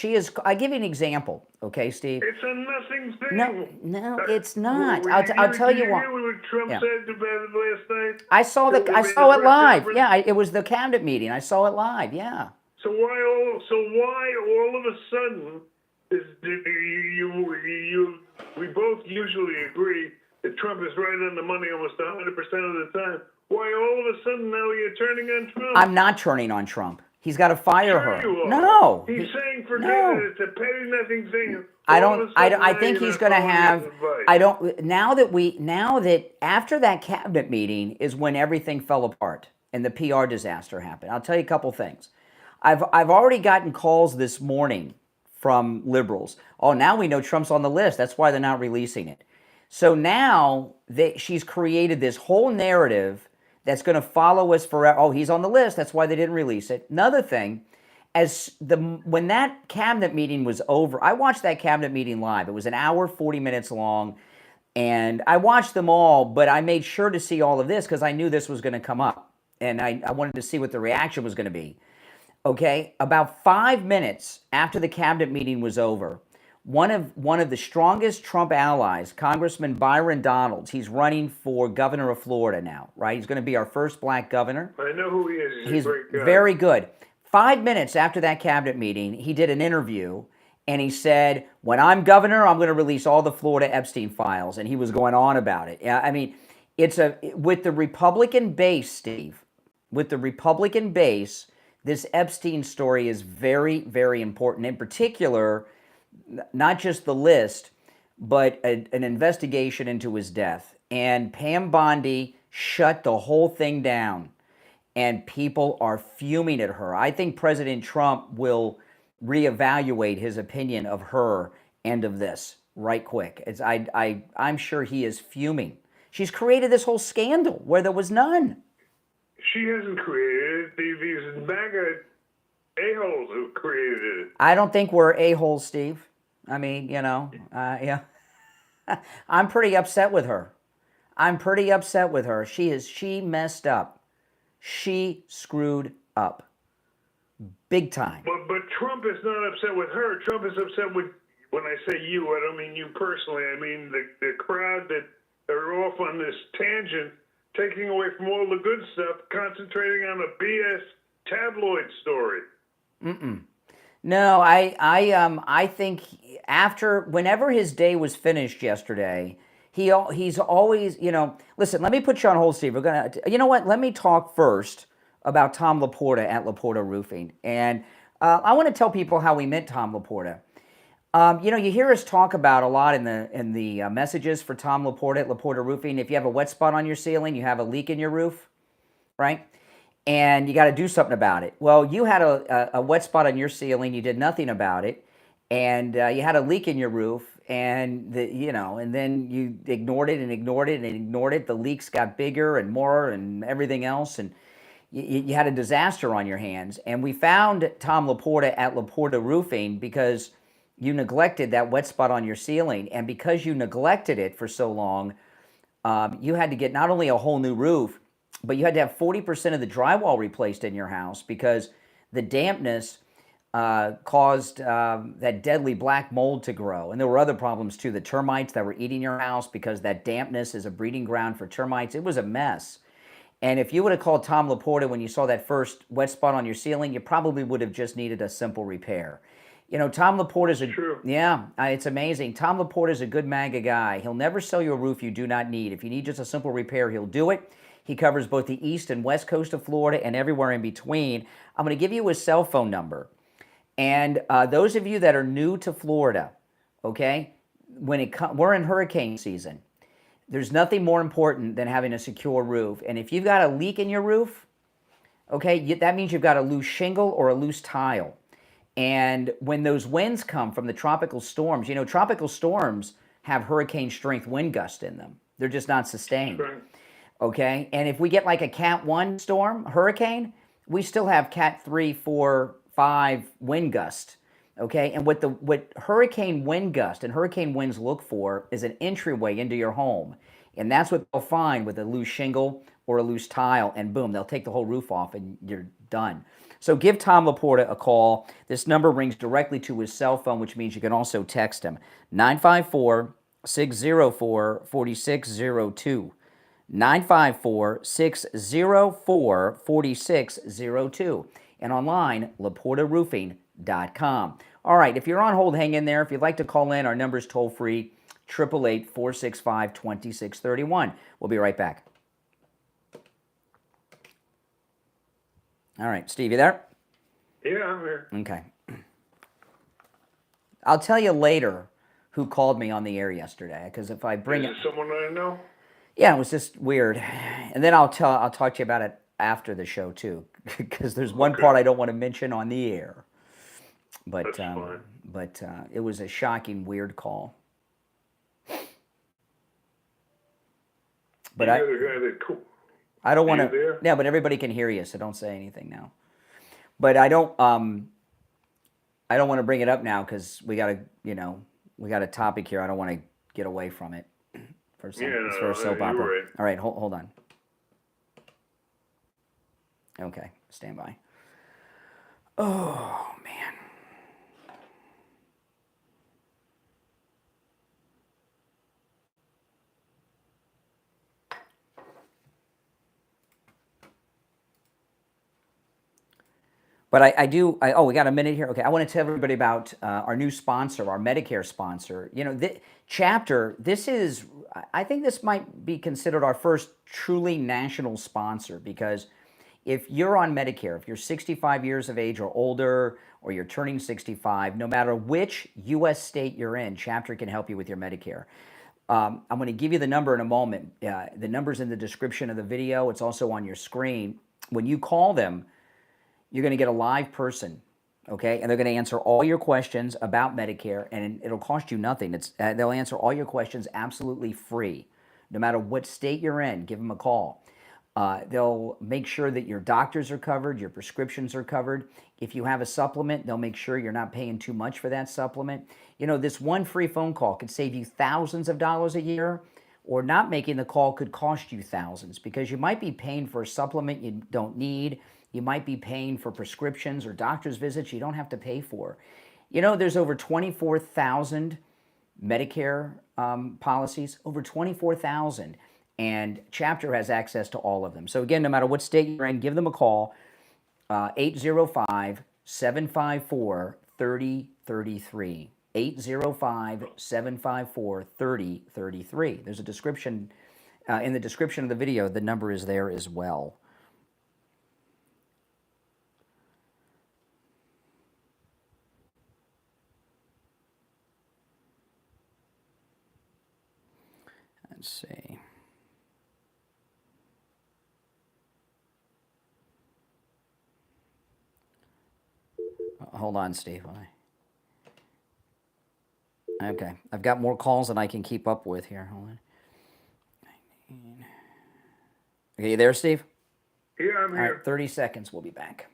I give you an example, okay, Steve? It's a nothing thing. No, it's not. I'll tell you what. Did you hear what Trump said about it last night? I saw it live. Yeah, it was the cabinet meeting. I saw it live. Yeah. So why all of a sudden we both usually agree that Trump is right on the money almost 100% of the time. Why all of a sudden now you're turning on Trump? I'm not turning on Trump. He's got to fire her. You are. No. He's saying forget it. It's a petty nothing thing. I think he's going to have. Now that after that cabinet meeting is when everything fell apart and the PR disaster happened. I'll tell you a couple things. I've already gotten calls this morning from liberals. Oh, now we know Trump's on the list. That's why they're not releasing it. So now she's created this whole narrative that's going to follow us forever. Oh, he's on the list. That's why they didn't release it. Another thing, when that cabinet meeting was over, I watched that cabinet meeting live. It was an hour, 40 minutes long, and I watched them all, but I made sure to see all of this because I knew this was going to come up, and I wanted to see what the reaction was going to be. Okay, about 5 minutes after the cabinet meeting was over, one of the strongest Trump allies, Congressman Byron Donalds, he's running for governor of Florida now, right? He's going to be our first black governor. I know who he is. He's a great guy. Very good. 5 minutes after that cabinet meeting, he did an interview, and he said, when I'm governor, I'm going to release all the Florida Epstein files, and he was going on about it. I mean, with the Republican base, Steve, with the Republican base, this Epstein story is very, very important. In particular, not just the list, but an investigation into his death. And Pam Bondi shut the whole thing down, and people are fuming at her. I think President Trump will reevaluate his opinion of her end of this right quick. I'm sure he is fuming. She's created this whole scandal where there was none. She hasn't created it. These MAGA a-holes who created it. I don't think we're a-holes, Steve. I mean, yeah. I'm pretty upset with her. She messed up. She screwed up. Big time. But Trump is not upset with her. Trump is upset with, when I say you, I don't mean you personally. I mean the crowd that are off on this tangent, taking away from all the good stuff, concentrating on a BS tabloid story. No, I think whenever his day was finished yesterday, he's always, listen, let me put you on hold, Steve. You know what? Let me talk first about Tom Laporta at Laporta Roofing. And I want to tell people how we met Tom Laporta. You hear us talk about a lot in the messages for Tom Laporta at Laporta Roofing. If you have a wet spot on your ceiling, you have a leak in your roof, right? And you got to do something about it. Well, you had a wet spot on your ceiling. You did nothing about it. And you had a leak in your roof. And, and then you ignored it and ignored it and ignored it. The leaks got bigger and more and everything else. And you had a disaster on your hands. And we found Tom Laporta at Laporta Roofing because you neglected that wet spot on your ceiling. And because you neglected it for so long, you had to get not only a whole new roof, but you had to have 40% of the drywall replaced in your house because the dampness caused that deadly black mold to grow. And there were other problems too, the termites that were eating your house because that dampness is a breeding ground for termites. It was a mess. And if you would have called Tom Laporta when you saw that first wet spot on your ceiling, you probably would have just needed a simple repair. Tom Laporta is it's amazing. Tom Laporta is a good MAGA guy. He'll never sell you a roof you do not need. If you need just a simple repair, he'll do it. He covers both the east and west coast of Florida and everywhere in between. I'm going to give you his cell phone number. And those of you that are new to Florida, okay, we're in hurricane season. There's nothing more important than having a secure roof. And if you've got a leak in your roof, okay, that means you've got a loose shingle or a loose tile. And when those winds come from the tropical storms, tropical storms have hurricane strength wind gusts in them. They're just not sustained. Right. Okay, and if we get like a Cat 1 storm, hurricane, we still have Cat 3, 4, 5 wind gust. Okay, and what hurricane wind gust and hurricane winds look for is an entryway into your home. And that's what they'll find with a loose shingle or a loose tile, and boom, they'll take the whole roof off and you're done. So give Tom Laporta a call. This number rings directly to his cell phone, which means you can also text him. 954-604-4602. 954-604-4602. And online, LaportaRoofing.com. All right, if you're on hold, hang in there. If you'd like to call in, our number is toll-free, 888-465-2631. We'll be right back. All right, Steve, you there? Yeah, I'm here. Okay. I'll tell you later who called me on the air yesterday, because if I bring Is it someone I know? Yeah, it was just weird. And then I'll talk to you about it after the show too, because there's one part I don't want to mention on the air. But That's fine. But it was a shocking, weird call. But I don't want to. Yeah, but everybody can hear you, so don't say anything now. But I don't want to bring it up now because we got a topic here. I don't want to get away from it. For a soap opera. Right. All right, hold on. Okay, stand by. Oh, man. But we got a minute here. Okay, I want to tell everybody about our new sponsor, our Medicare sponsor. I think this might be considered our first truly national sponsor, because if you're on Medicare, if you're 65 years of age or older, or you're turning 65, no matter which U.S. state you're in, Chapter can help you with your Medicare. I'm going to give you the number in a moment. The number's in the description of the video. It's also on your screen. When you call them, you're going to get a live person okay? And they're going to answer all your questions about Medicare, and it'll cost you nothing. They'll answer all your questions absolutely free, no matter what state you're in. Give them a call. They'll make sure that your doctors are covered, your prescriptions are covered. If you have a supplement, they'll make sure you're not paying too much for that supplement. You know, this one free phone call could save you thousands of dollars a year, or not making the call could cost you thousands, because you might be paying for a supplement you don't need. You might be paying for prescriptions or doctor's visits you don't have to pay for. You know, there's over 24,000 Medicare policies, over 24,000. And Chapter has access to all of them. So again, no matter what state you're in, give them a call, 805-754-3033. 805-754-3033. There's a description, in the description of the video, the number is there as well. Let's see. Hold on, Steve. Okay, I've got more calls than I can keep up with here. Hold on. Okay, you there, Steve? Yeah, I'm here. All right, 30 seconds. We'll be back.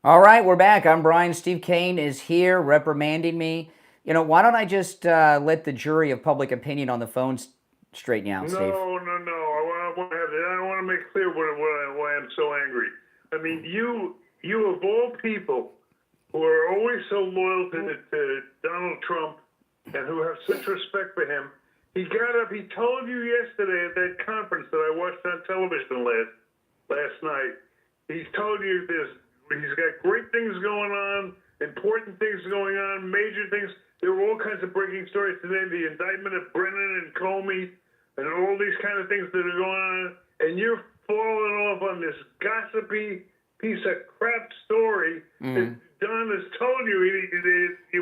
All right, we're back. I'm Brian. Steve Kane is here reprimanding me. You know, why don't I just let the jury of public opinion on the phone straighten you out, Steve? No. I want to make clear why I'm so angry. I mean, you of all people who are always so loyal to Donald Trump and who have such respect for him, he got up, he told you yesterday at that conference that I watched on television last night, he told you he's got great things going on, important things going on, major things. There were all kinds of breaking stories today, the indictment of Brennan and Comey, and all these kind of things that are going on, and you're falling off on this gossipy piece of crap story that Don has told you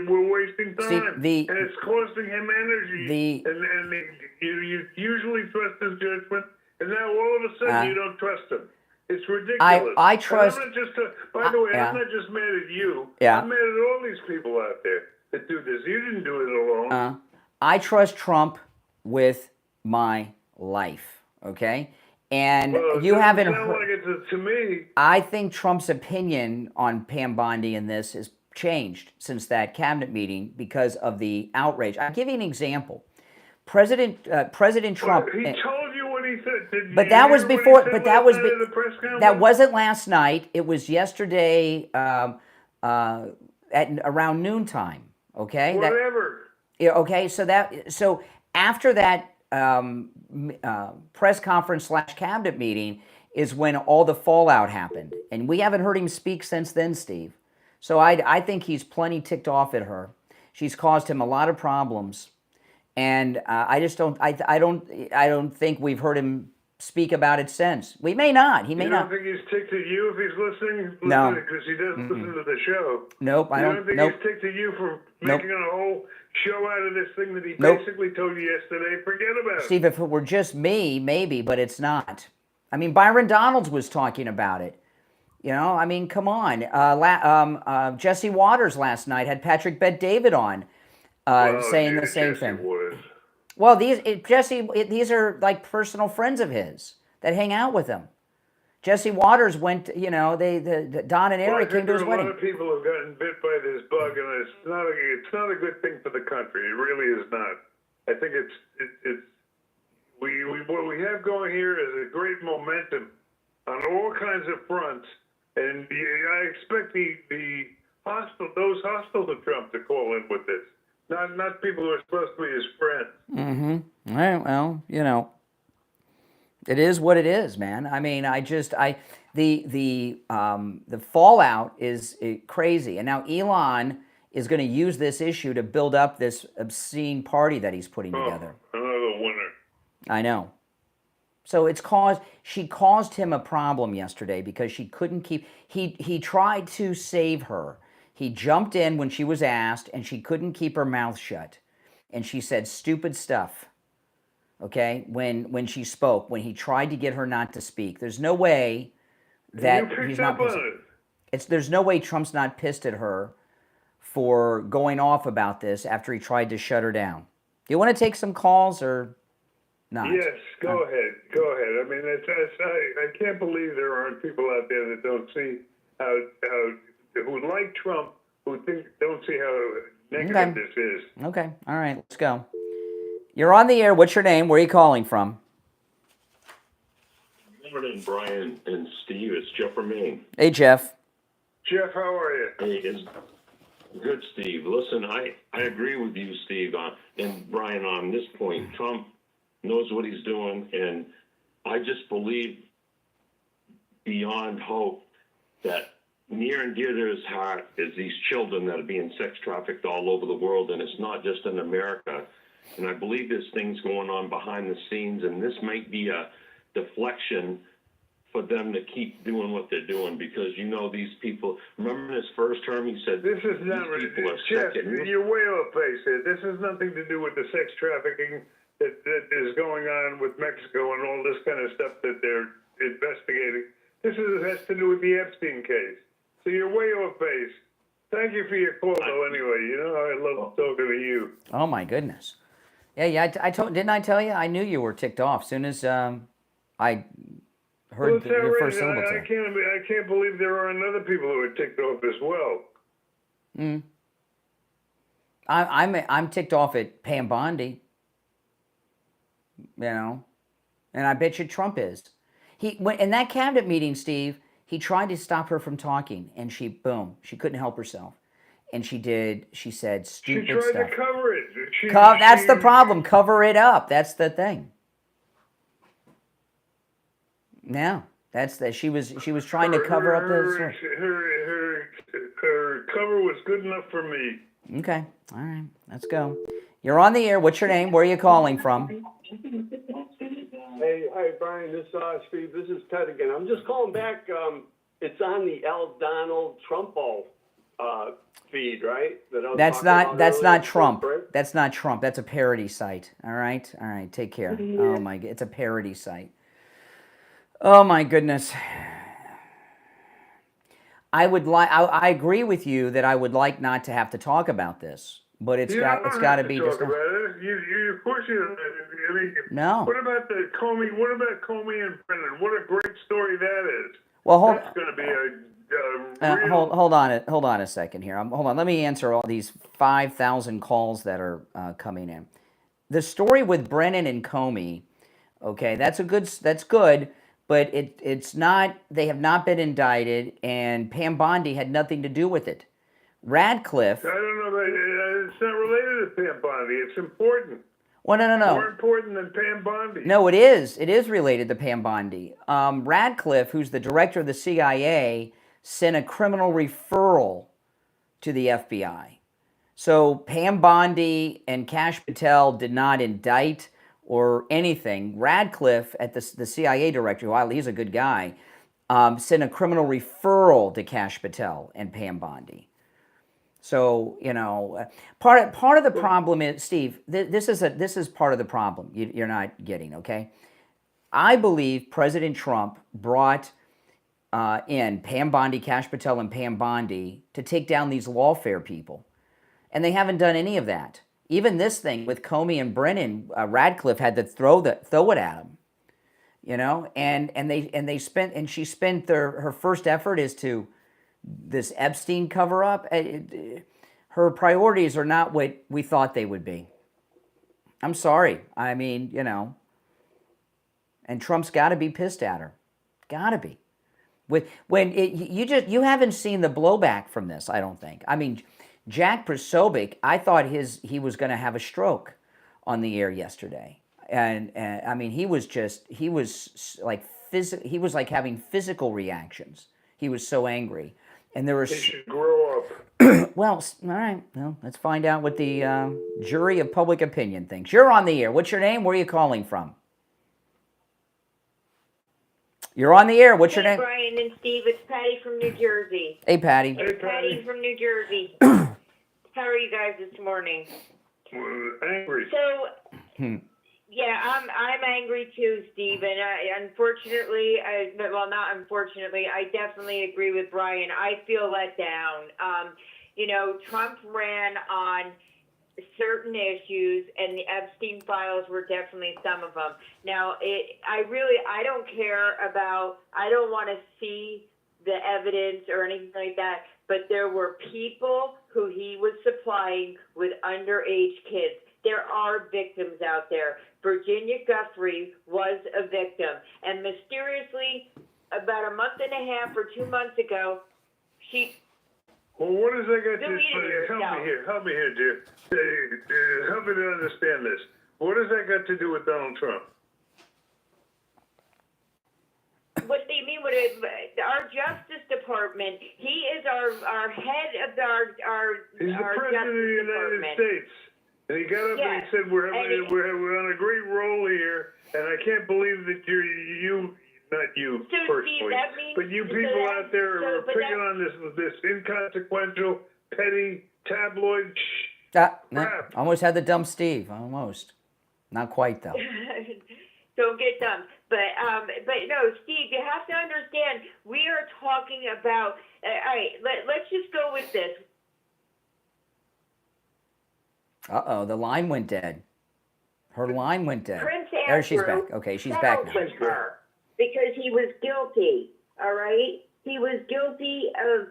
we're wasting time, and it's costing him energy, and you usually trust his judgment, and now all of a sudden you don't trust him. It's ridiculous. I trust. And I'm not just, by the way, I'm not just mad at you. Yeah. I'm mad at all these people out there that do this. You didn't do it alone. I trust Trump with my life, okay? And you haven't sound like it to me. I think Trump's opinion on Pam Bondi in this has changed since that cabinet meeting because of the outrage. I'll give you an example. President Trump. He told you what he said. But that was before. But that was that wasn't last night. It was yesterday at around noontime. Okay. Whatever. Okay. So after that press conference / cabinet meeting is when all the fallout happened, and we haven't heard him speak since then, Steve. So I think he's plenty ticked off at her. She's caused him a lot of problems. And I just don't. I don't think we've heard him speak about it since. We may not. He may not. You don't think he's ticked at you if he's listening? No, because he doesn't listen to the show. Nope. I don't. You don't think he's ticked at you for making a whole show out of this thing that he basically told you yesterday? Forget about it. Steve, if it were just me, maybe, but it's not. I mean, Byron Donalds was talking about it. You know, I mean, come on. Jesse Waters last night had Patrick Bet-David on. Saying the same thing. Well, these are like personal friends of his that hang out with him. Jesse Waters went, you know, Don and Eric came to his wedding. A lot of people have gotten bit by this bug, and it's not a good thing for the country. It really is not. I think what we have going here is a great momentum on all kinds of fronts, and I expect those hostile to Trump to call in with this. Not people who are supposed to be his friends. Mm-hmm. Right, well, you know, it is what it is, man. I mean, the fallout is crazy, and now Elon is going to use this issue to build up this obscene party that he's putting together. Another winner. I know. So she caused him a problem yesterday because she couldn't keep, he tried to save her. He jumped in when she was asked and she couldn't keep her mouth shut. And she said stupid stuff, okay, when she spoke, when he tried to get her not to speak. There's no way that he's not pissed. There's no way Trump's not pissed at her for going off about this after he tried to shut her down. Do you want to take some calls or not? Yes, go ahead. Go ahead. I mean, I can't believe there aren't people out there that don't see who like Trump, who don't see how negative this is. Okay. All right. Let's go. You're on the air. What's your name? Where are you calling from? Good morning, Brian and Steve. It's Jeff from Maine. Hey, Jeff. Jeff, how are you? Hey, it's good, Steve. Listen, I agree with you, Steve, and Brian on this point. Trump knows what he's doing, and I just believe beyond hope that near and dear to his heart is these children that are being sex trafficked all over the world, and it's not just in America. And I believe there's things going on behind the scenes, and this might be a deflection for them to keep doing what they're doing, because these people. Remember in his first term, he said this is not these people are Jeff, sick. you're way off base here. This has nothing to do with the sex trafficking that is going on with Mexico and all this kind of stuff that they're investigating. This has to do with the Epstein case. So you're way off base. Thank you for your call, though. Anyway, I love talking to you. Oh my goodness. Yeah. Didn't I tell you? I knew you were ticked off as soon as I heard your first syllable. I can't believe there aren't other people who are ticked off as well. I'm ticked off at Pam Bondi. And I bet you Trump is. In that cabinet meeting, Steve, he tried to stop her from talking, and she couldn't help herself. And she said stupid stuff. She tried to cover it. That's the problem. Cover it up. That's the thing. No, she was trying to cover up the. Her cover was good enough for me. Okay, all right, let's go. You're on the air. What's your name? Where are you calling from? Hey, hi, Brian. Steve. This is Ted again. I'm just calling back. It's on the L. Donald Trumpo feed, right? That's not Trump. That's not Trump. That's a parody site. All right. Take care. Oh my, it's a parody site. Oh my goodness. I agree with you that I would like not to have to talk about this, but it's got to be discussed. Of course you. I mean, no. What about Comey? What about Comey and Brennan? What a great story that is. Well, that's going to be a hold on a second here. Hold on. Let me answer all these 5,000 calls that are coming in. The story with Brennan and Comey, okay, that's good, but it's not. They have not been indicted, and Pam Bondi had nothing to do with it. Radcliffe. I don't know. It's not related to Pam Bondi. It's important. Well, no. More important than Pam Bondi. No, it is. It is related to Pam Bondi. Radcliffe, who's the director of the CIA, sent a criminal referral to the FBI. So Pam Bondi and Kash Patel did not indict or anything. Radcliffe, at the CIA director, who he's a good guy, sent a criminal referral to Kash Patel and Pam Bondi. So, part of the problem is, Steve, this is part of the problem you're not getting, okay? I believe President Trump brought in Pam Bondi, Kash Patel, and Pam Bondi to take down these lawfare people. And they haven't done any of that. Even this thing with Comey and Brennan, Radcliffe had to throw it at them, and she spent her first effort is to this Epstein cover-up. Her priorities are not what we thought they would be. I'm sorry. I mean, and Trump's got to be pissed at her. Got to be. You haven't seen the blowback from this, I don't think. I mean, Jack Posobiec, I thought he was going to have a stroke on the air yesterday. And I mean, he was like he was like having physical reactions. He was so angry. And there was. He should grow up. Well, all right. Well, let's find out what the jury of public opinion thinks. You're on the air. What's your name? Where are you calling from? You're on the air. What's your name? Brian and Steve, it's Patty from New Jersey. Hey, Patty. It's Patty from New Jersey. How are you guys this morning? Angry. So, yeah, I'm angry too, Steve. And I definitely agree with Brian. I feel let down. Trump ran on certain issues, and the Epstein files were definitely some of them. Now, I don't care about, I don't want to see the evidence or anything like that, but there were people who he was supplying with underage kids. There are victims out there. Virginia Guthrie was a victim, and mysteriously, about a month and a half or 2 months ago, Well, what does that got to deleted herself. Help me here, dear. Help me to understand this. What does that got to do with Donald Trump? What do you mean? Our Justice Department? He is our head of our. He's the president of the United States, and he got up and he said, "We're on a great roll here, and I can't believe that not you personally, but you people out there are picking on this inconsequential, petty tabloid crap." Almost had the dumb Steve. Almost. Not quite, though. Don't get dumb. But no, Steve, you have to understand, we are talking about, all right, let's just go with this. Uh-oh, the line went dead. Her line went dead. Prince There, she's Andrew back. Okay, she's back now. with her because he was guilty, all right? He was guilty of,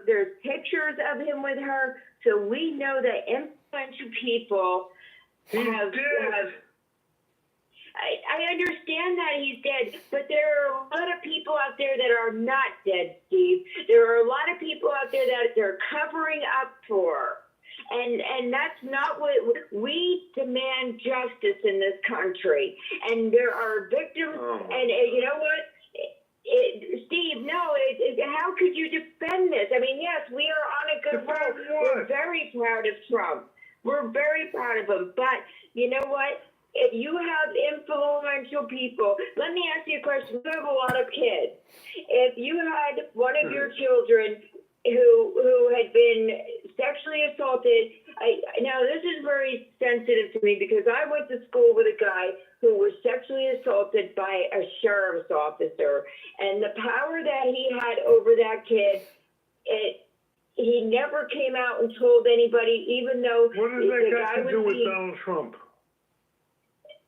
there's pictures of him with her, so we know that influential people have I understand that he's dead, but there are a lot of people out there that are not dead, Steve. There are a lot of people out there that they're covering up for. And that's not what we demand justice in this country. And there are victims, and you know what? Steve, no, how could you defend this? I mean, yes, we are on a good road. We're very proud of Trump. We're very proud of him. But you know what? If you have influential people, let me ask you a question. You have a lot of kids. If you had one of your children who had been sexually assaulted, now this is very sensitive to me because I went to school with a guy who was sexually assaulted by a sheriff's officer, and the power that he had over that kid, he never came out and told anybody, even though what does that got to do with Donald Trump?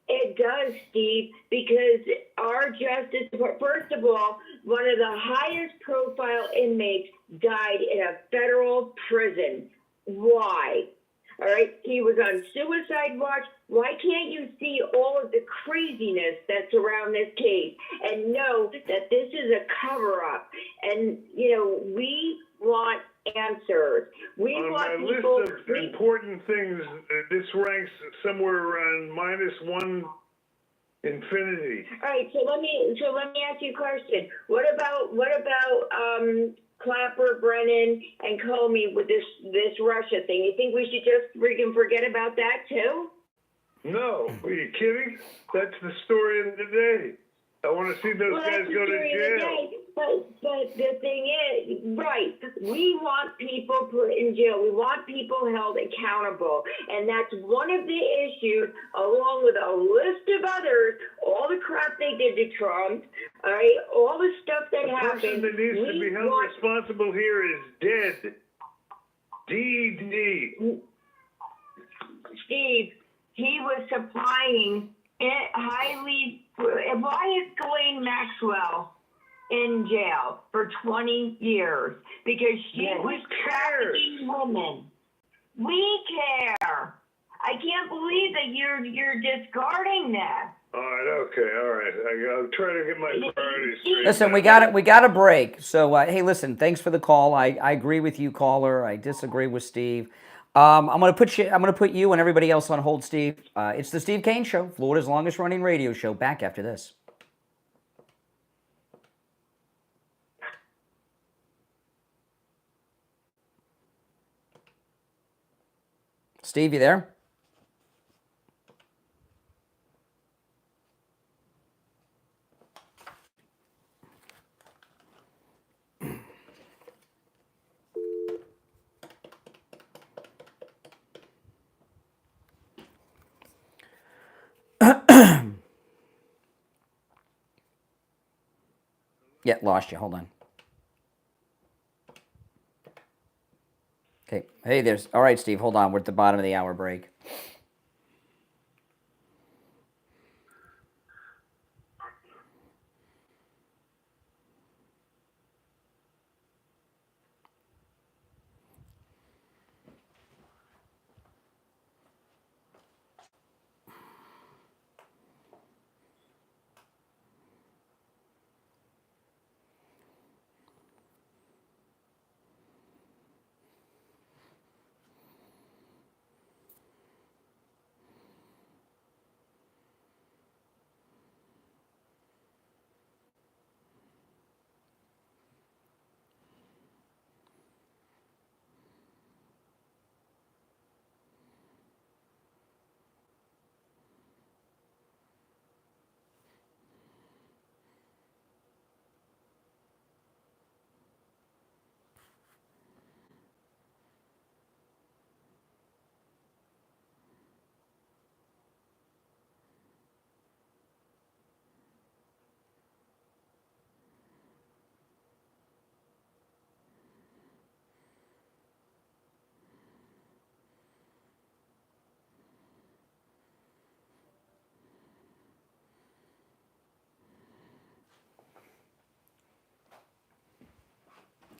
It does, Steve, because our Justice Department, first of all, one of the highest profile inmates died in a federal prison. Why? All right, he was on suicide watch. Why can't you see all of the craziness that's around this case and know that this is a cover-up? And, we want answers. We want my people. List of important things, this ranks somewhere around -1 infinity. All right, so let me ask you a question. What about Clapper, Brennan, and Comey with this Russia thing? You think we should just freaking forget about that too? No, are you kidding? That's the story of the day. I want to see those guys go to jail. But the thing is, right, we want people put in jail. We want people held accountable. And that's one of the issues, along with a list of others, all the crap they did to Trump, all right, all the stuff that happened. The person that needs to be held responsible here is dead. D.D. Steve, he was supplying highly. Why is Ghislaine Maxwell in jail for 20 years? Because she was trafficking women. We care. I can't believe that you're discarding that. All right. I'll try to get my priorities straight. Listen, we got a break. So, hey, listen, thanks for the call. I agree with you, caller. I disagree with Steve. I'm going to put you and everybody else on hold, Steve. It's the Steve Kane Show, Florida's longest running radio show. Back after this. Steve, you there? Yeah, lost you. Hold on. Okay. Hey, there's. All right, Steve. Hold on. We're at the bottom of the hour break.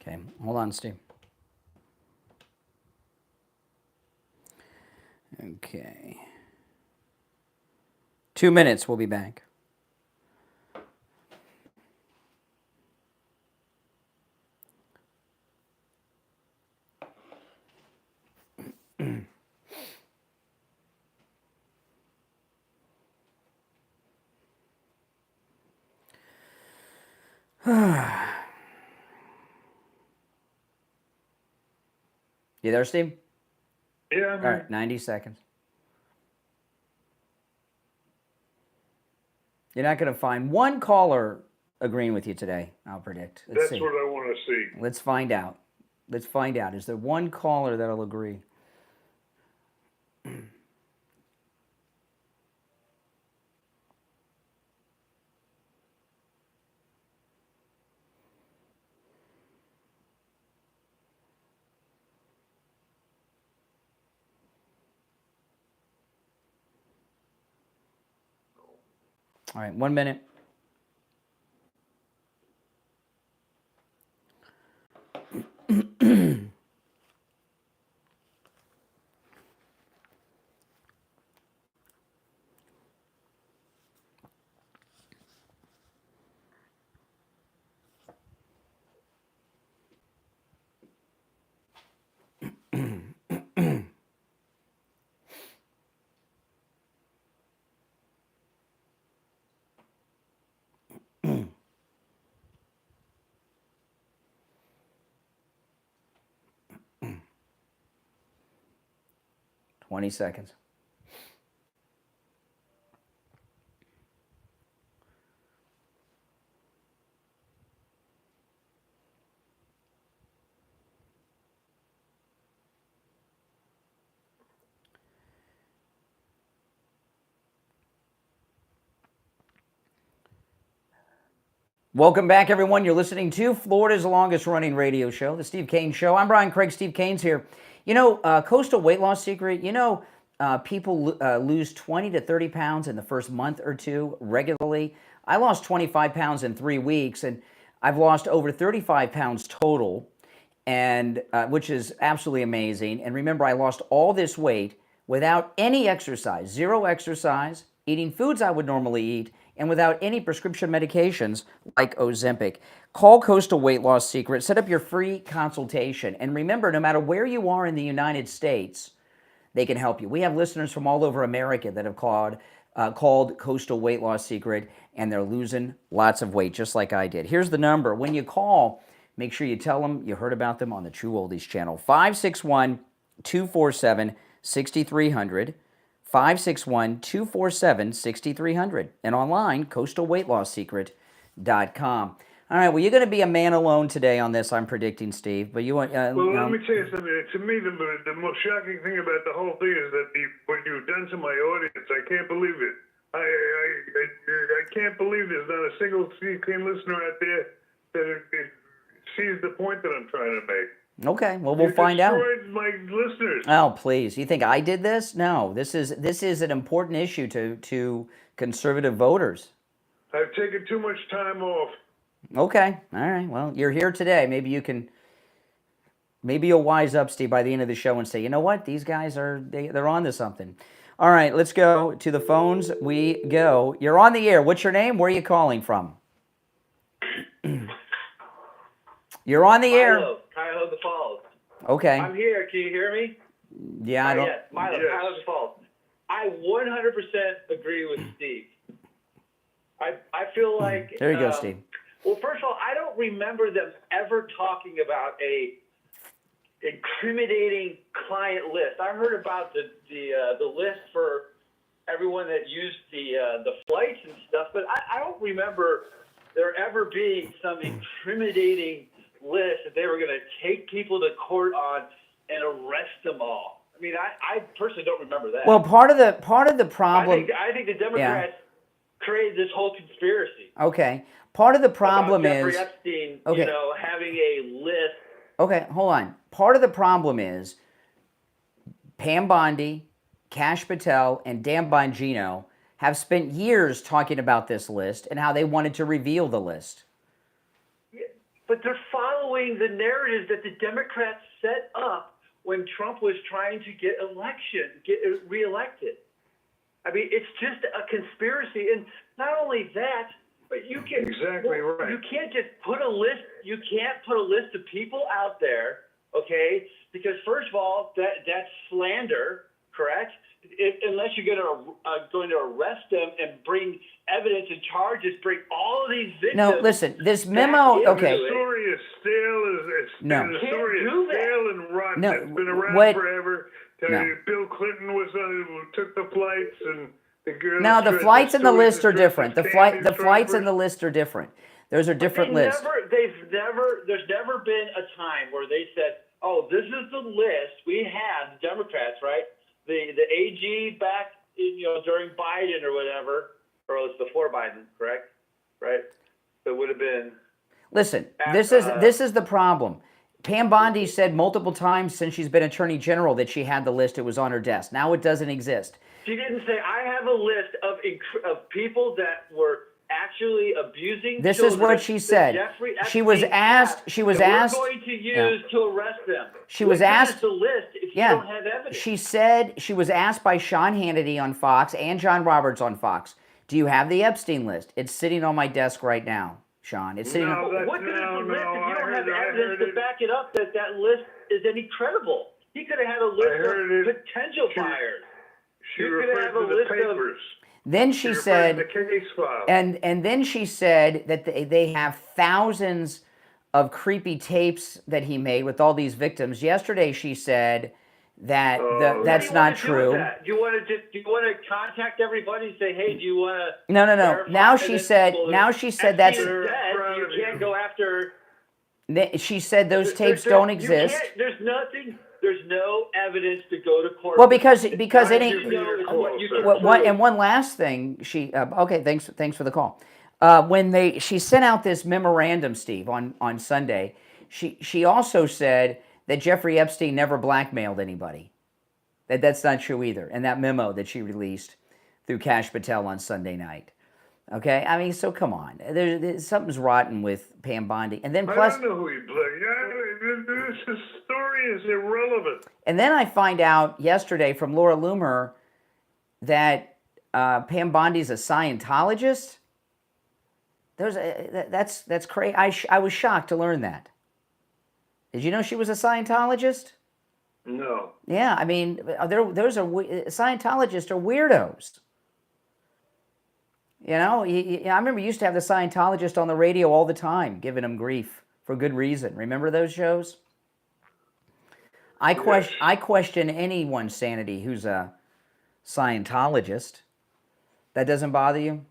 Okay, hold on, Steve. Okay. 2 minutes, we'll be back. You there, Steve? Yeah, All right, 90 seconds. You're not going to find one caller agreeing with you today, I'll predict. Let's That's see. what I want to see. Let's find out. Let's find out. Is there one caller that'll agree? All right, 1 minute. Twenty seconds. Welcome back, everyone. You're listening to Florida's longest running radio show, The Steve Kane Show. I'm Brian Craig. Steve Kane's here. You know, Coastal Weight Loss Secret, you know, people lose 20 to 30 pounds in the first month or two regularly. I lost 25 pounds in 3 weeks, and I've lost over 35 pounds total, and which is absolutely amazing. And remember, I lost all this weight without any exercise, zero exercise, eating foods I would normally eat, and without any prescription medications like Ozempic. Call Coastal Weight Loss Secret, set up your free consultation. And remember, no matter where you are in the United States, they can help you. We have listeners from all over America that have called Coastal Weight Loss Secret, and they're losing lots of weight, just like I did. Here's the number. When you call, make sure you tell them you heard about them on the True Oldies channel, 561-247 6300, 561-247-6300, and online, coastalweightlosssecret.com. All right, well, you're going to be a man alone today on this, I'm predicting, Steve. But you want, Well, let me tell you something. To me, the most shocking thing about the whole thing is that what you've done to my audience. I can't believe it. I can't believe there's not a single Steve Kane listener out there that it sees the point that I'm trying to make. Okay, well, we'll find out. You destroyed my listeners. Oh, please. You think I did this? No, this is an important issue to conservative voters. I've taken too much time off. Okay, all right. Well, you're here today. Maybe you'll wise up, Steve, by the end of the show and say, you know what? These guys they're on to something. All right, let's go to the phones. We go. You're on the air. What's your name? Where are you calling from? You're on the air. Cuyahoga Falls. Okay. I'm here. Can you hear me? Yeah, I don't. Yes, Milo, Cuyahoga Falls. I 100% agree with Steve. I feel like. There you go, Steve. Well, first of all, I don't remember them ever talking about a incriminating client list. I heard about the list for everyone that used the flights and stuff, but I don't remember there ever being some incriminating list that they were going to take people to court on and arrest them all. I mean, I personally don't remember that. Well, part of the problem. I think the Democrats created this whole conspiracy. Okay. Part of the problem about Jeffrey is Epstein, okay. Having a list. Okay, hold on. Part of the problem is Pam Bondi, Kash Patel, and Dan Bongino have spent years talking about this list and how they wanted to reveal the list. Yeah, but they're following the narrative that the Democrats set up when Trump was trying to get reelected. I mean, it's just a conspiracy, and not only that, but you can right. You can't just put a list. You can't put a list of people out there, okay? Because first of all, that's slander, correct? Unless you're going to arrest them and bring evidence and charges, bring all of these victims. No, listen. This memo. Okay. The story is stale. The story is stale and rotten. No, It's been around forever. No. Bill Clinton took the flights and. No, the flights and the list are different. The flights and the list are different. Those are different lists. There's never been a time where they said, "Oh, this is the list we have." The Democrats, right? The AG back, during Biden or whatever, or it was before Biden, correct? Right? So it would have been. Listen, this is the problem. Pam Bondi said multiple times since she's been Attorney General that she had the list. It was on her desk. Now it doesn't exist. She didn't say, I have a list of people that were actually abusing This children. is what she said. She was asked. We're going to use to arrest them. She was asked. The list if you don't have evidence. She said she was asked by Sean Hannity on Fox and John Roberts on Fox. Do you have the Epstein list? It's sitting on my desk right now, Sean. It's sitting. What good is the list if you don't have evidence to back it up that list is any credible? He could have had a list of potential buyers. She referred to the papers. Then she said, the case file. and then she said that they have thousands of creepy tapes that he made with all these victims. Yesterday she said that that's not true. Do you want to contact everybody and say, hey, do you want to? No. Now she said that's. You can't go after. She said those tapes don't exist. There's nothing. There's no evidence to go to court. Well, because any. And one last thing, she okay. Thanks for the call. When she sent out this memorandum, Steve, on Sunday, she also said that Jeffrey Epstein never blackmailed anybody. That's not true either. And that memo that she released through Kash Patel on Sunday night. Okay, I mean, so come on. There's something's rotten with Pam Bondi, and then plus. I don't know who he blamed. This story is irrelevant. And then I find out yesterday from Laura Loomer that Pam Bondi's a Scientologist. That's crazy. I was shocked to learn that. Did you know she was a Scientologist? No. Yeah, I mean, Scientologists are weirdos. I remember you used to have the Scientologist on the radio all the time, giving them grief for good reason. Remember those shows? I question anyone's sanity who's a Scientologist. That doesn't bother you?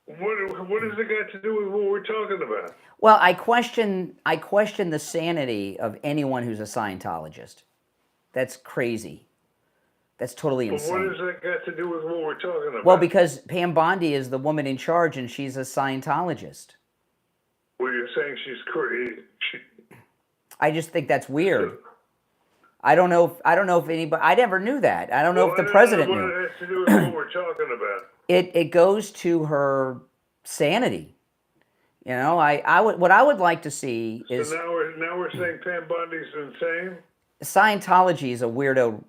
What has it got to do with what we're talking about? Well, I question the sanity of anyone who's a Scientologist. That's crazy. That's totally insane. But what has that got to do with what we're talking about? Well, because Pam Bondi is the woman in charge, and she's a Scientologist. Well, you're saying she's crazy. I just think that's weird. I don't know if anybody. I never knew that. I don't know if the president knew. What it has to do with what we're talking about? It goes to her sanity. You know, what I would like to see is. So now we're saying Pam Bondi's insane. Scientology is a weirdo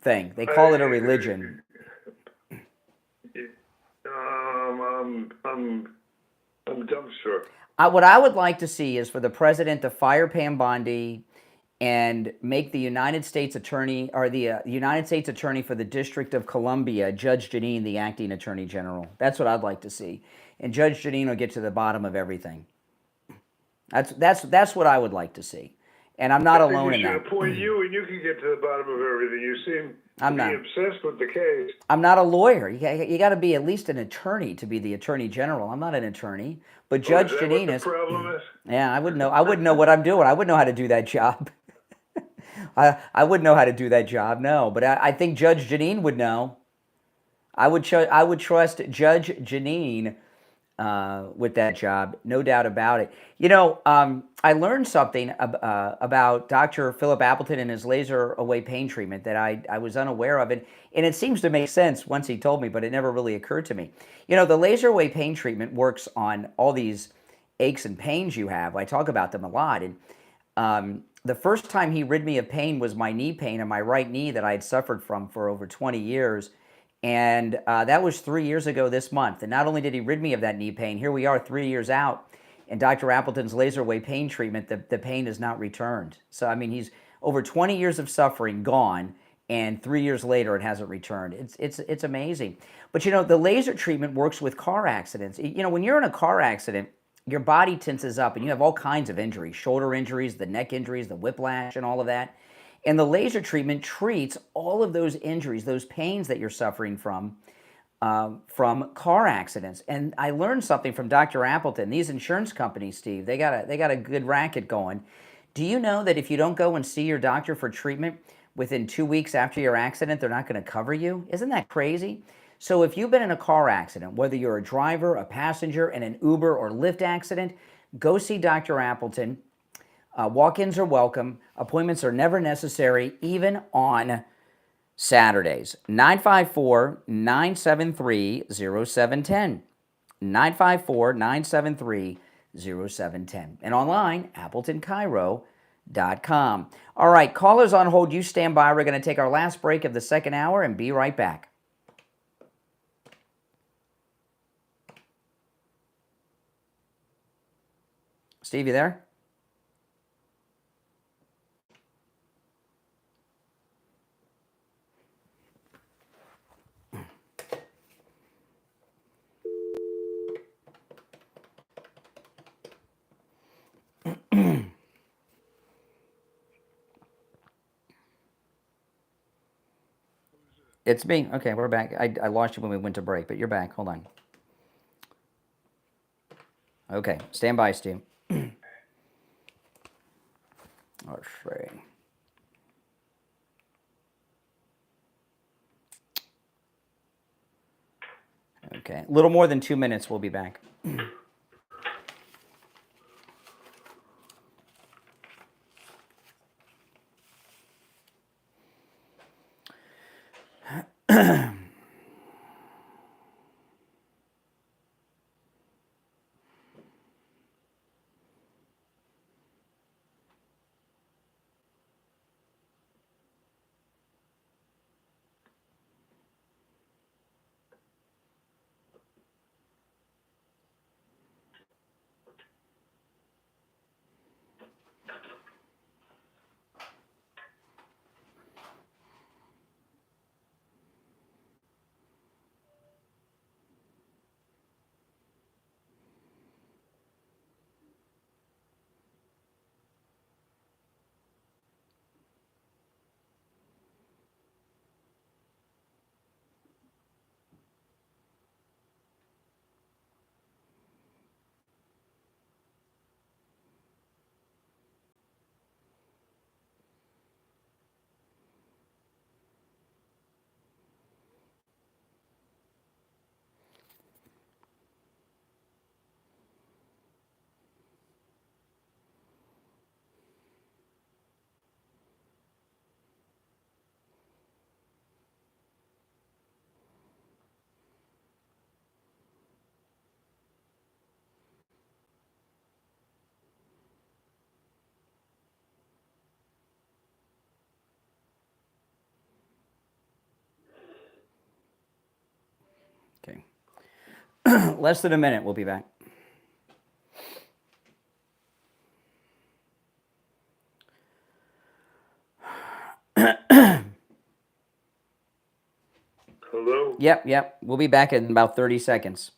thing. They call it a religion. I'm dumbstruck. What I would like to see is for the president to fire Pam Bondi and make the United States attorney, or the United States attorney for the District of Columbia, Judge Jogn, the acting attorney general. That's what I'd like to see. And Judge Jogn will get to the bottom of everything. That's what I would like to see. And I'm not alone in that. I think we should appoint you, and you can get to the bottom of everything. You seem to be obsessed with the case. I'm not a lawyer. You got to be at least an attorney to be the attorney general. I'm not an attorney. But Judge Jogn is. Problem is? Yeah, I wouldn't know what I'm doing. I wouldn't know how to do that job. I wouldn't know how to do that job. No, but I think Judge Jogn would know. I would trust Judge Jogn with that job, no doubt about it. You know, I learned something about Dr. Philip Appleton and his laser away pain treatment that I was unaware of, and it seems to make sense once he told me, but it never really occurred to me. You know, the laser away pain treatment works on all these aches and pains you have. I talk about them a lot, and the first time he rid me of pain was my knee pain in my right knee that I had suffered from for over 20 years. And that was 3 years ago this month. And not only did he rid me of that knee pain, here we are 3 years out, and Dr. Appleton's laser away pain treatment, the pain has not returned. So, I mean, he's over 20 years of suffering gone, and 3 years later it hasn't returned. It's amazing. But, you know, the laser treatment works with car accidents. You know, when you're in a car accident, your body tenses up, and you have all kinds of injuries, shoulder injuries, the neck injuries, the whiplash, and all of that. And the laser treatment treats all of those injuries, those pains that you're suffering from car accidents. And I learned something from Dr. Appleton. These insurance companies, Steve, they got a good racket going. Do you know that if you don't go and see your doctor for treatment within 2 weeks after your accident, they're not going to cover you? Isn't that crazy? So if you've been in a car accident, whether you're a driver, a passenger, in an Uber or Lyft accident, go see Dr. Appleton. Walk-ins are welcome. Appointments are never necessary, even on Saturdays. 954-973-0710. 954-973-0710. And online, AppletonCairo.com. All right, callers on hold. You stand by. We're going to take our last break of the second hour and be right back. Steve, you there? It's me. Okay, we're back. I lost you when we went to break, but you're back. Hold on. Okay, stand by, Steve. Let's see. Okay, a little more than 2 minutes, we'll be back. Okay. Less than a minute. We'll be back. Hello? Yep. We'll be back in about 30 seconds.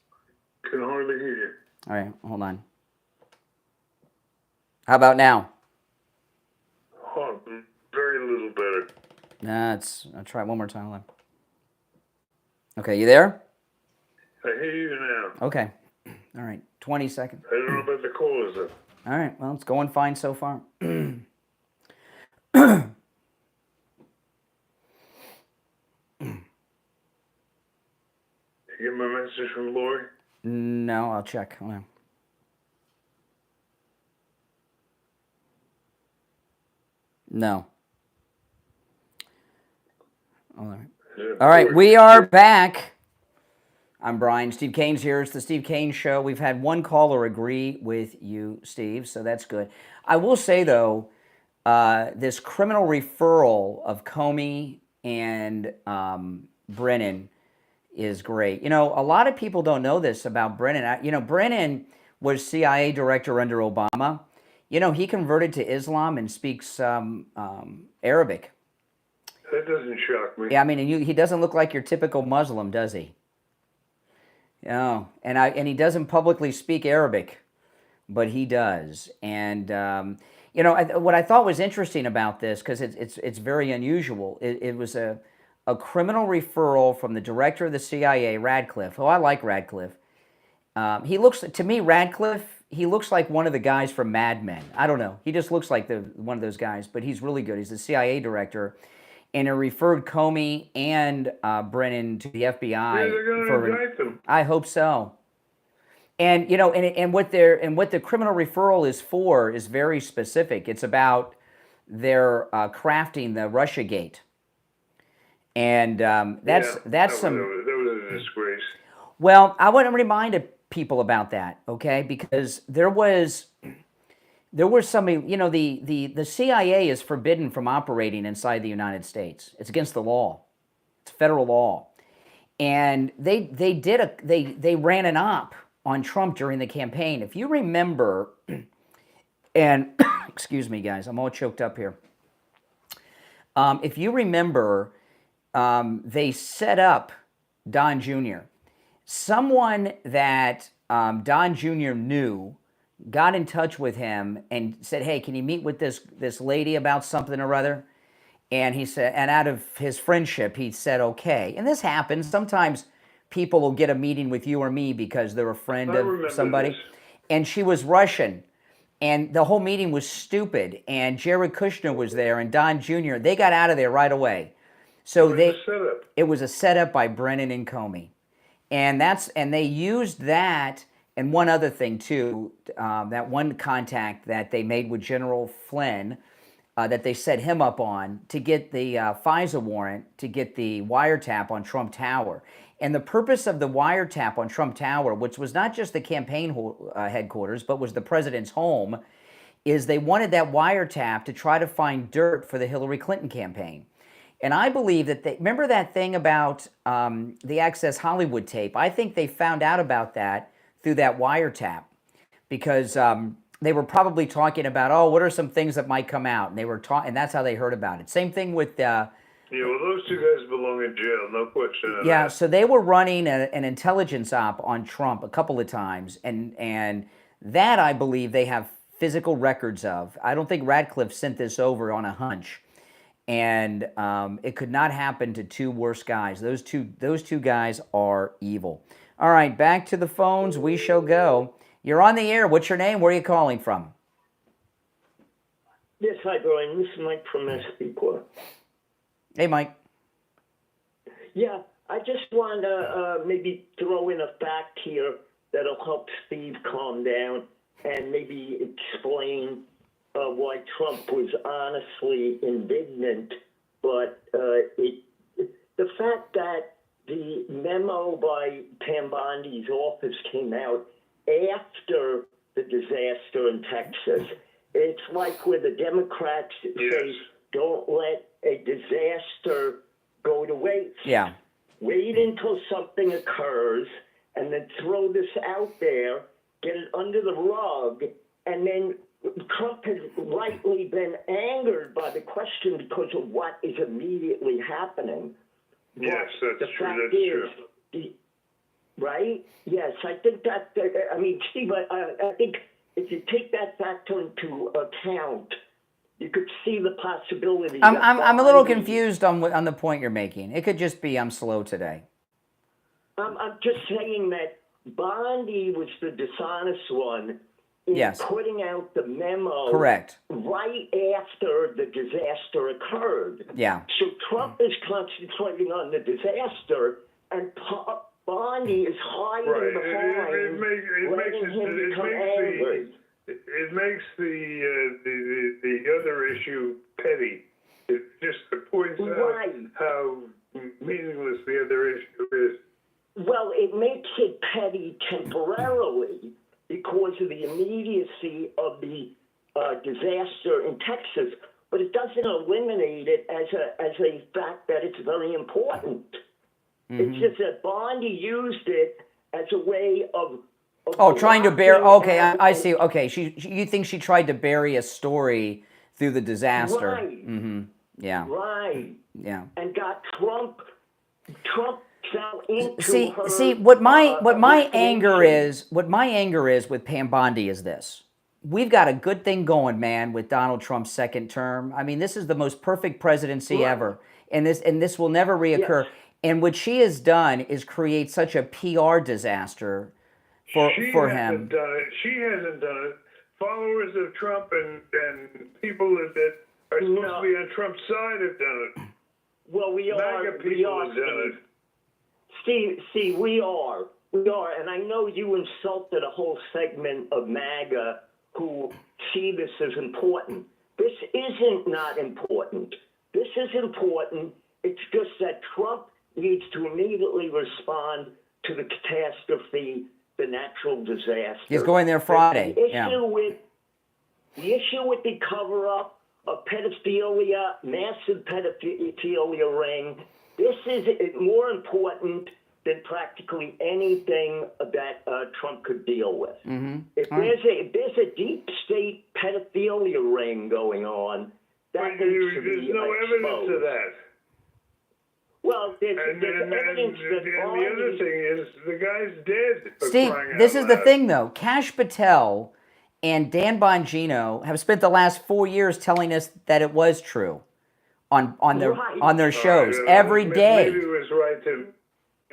Can hardly hear you. All right, hold on. How about now? Oh, very little better. I'll try it one more time. Hold on. Okay, you there? I hear you now. Okay. All right, 20 seconds. I don't know about the callers, though. All right, well, it's going fine so far. You get my message from Lori? No, I'll check. Hold on. No. All right. Yeah, All right, we are back. I'm Brian. Steve Kane's here. It's the Steve Kane Show. We've had one caller agree with you, Steve, so that's good. I will say, though, this criminal referral of Comey and Brennan is great. You know, a lot of people don't know this about Brennan. Brennan was CIA director under Obama. You know, he converted to Islam and speaks Arabic. That doesn't shock me. Yeah, I mean, he doesn't look like your typical Muslim, does he? No, and he doesn't publicly speak Arabic, but he does. And what I thought was interesting about this, because it's very unusual. It was a criminal referral from the director of the CIA, Radcliffe. Oh, I like Radcliffe. He looks like one of the guys from Mad Men. I don't know. He just looks like one of those guys, but he's really good. He's the CIA director, and it referred Comey and Brennan to the FBI. Yeah, they're going to indict them. I hope so. And and what the criminal referral is for is very specific. It's about their crafting the Russiagate. And that was a disgrace. Well, I want to remind people about that, okay? Because there was somebody, the CIA is forbidden from operating inside the United States. It's against the law. It's federal law. And they ran an op on Trump during the campaign. If you remember, and excuse me, guys, I'm all choked up here. If you remember, they set up Don Jr. Someone that Don Jr. knew got in touch with him and said, "Hey, can you meet with this lady about something or other?" And he said, and out of his friendship, he said, "Okay." And this happens. Sometimes people will get a meeting with you or me because they're a friend of somebody. This. And she was Russian. And the whole meeting was stupid. And Jared Kushner was there and Don Jr. They got out of there right away. So it was a setup by Brennan and Comey. And they used that and one other thing too, that one contact that they made with General Flynn, that they set him up on to get the FISA warrant, to get the wiretap on Trump Tower. And the purpose of the wiretap on Trump Tower, which was not just the campaign headquarters, but was the president's home, is they wanted that wiretap to try to find dirt for the Hillary Clinton campaign. And I believe that remember that thing about the Access Hollywood tape? I think they found out about that through that wiretap because they were probably talking about, what are some things that might come out? And they were and that's how they heard about it. Same thing with... well, those two guys belong in jail, no question of that. So they were running an intelligence op on Trump a couple of times, and that I believe they have physical records of. I don't think Radcliffe sent this over on a hunch. And it could not happen to two worse guys. Those two guys are evil. All right, back to the phones. We shall go. You're on the air. What's your name? Where are you calling from? Yes, hi, Brian. This is Mike from SFjr. Hey, Mike. Yeah, I just wanted to maybe throw in a fact here that'll help Steve calm down and maybe explain why Trump was honestly indignant, but the fact that the memo by Pam Bondi's office came out after the disaster in Texas, it's like where the Democrats say, don't let a disaster go to waste. Yeah. wait until something occurs, and then throw this out there, get it under the rug, and then Trump has rightly been angered by the question because of what is immediately happening. Yes, But that's the true. fact That's is, true. right? Yes, I think that, I mean, Steve, I think if you take that factor into account, you could see the possibility. I'm a little confused on the point you're making. It could just be I'm slow today. I'm just saying that Bondi was the dishonest one in Yes. putting out the memo Correct. right after the disaster occurred. Yeah. So Trump is concentrating on the disaster, and Bondi is hiding Right. behind letting him become angry. It makes the other issue petty. It just points out how meaningless the other issue is. Well, it makes it petty temporarily because of the immediacy of the disaster in Texas, but it doesn't eliminate it as a fact that it's very important. It's just that Bondi used it as a way of trying to bury. blocking Okay, out- I see. Okay, you think she tried to bury a story through the disaster? Right. Mm-hmm. Yeah. Right. Yeah. And got Trump fell into her. See, what my anger is with Pam Bondi is this. We've got a good thing going, man, with Donald Trump's second term. I mean, this is the most perfect presidency ever, and this will never reoccur. Yes. And what she has done is create such a PR disaster for him. She hasn't done it. Followers of Trump and people that are supposed to be on Trump's side have done it. Well, we MAGA people have done it. Steve, we are, and I know you insulted a whole segment of MAGA who see this as important. This isn't not important. This is important. It's just that Trump needs to immediately respond to the catastrophe, the natural disaster. He's going there Friday. The issue with the cover-up of pedophilia, massive pedophilia ring, this is more important than practically anything that Trump could deal with. Mm-hmm. If there's a deep state pedophilia ring going on, that needs to be There's no evidence of that. Well, there's evidence that the other thing is the guy's dead. for Steve, crying this out is the loud. thing, though. Kash Patel and Dan Bongino have spent the last 4 years telling us that it was true on their shows every day. Maybe it was right to.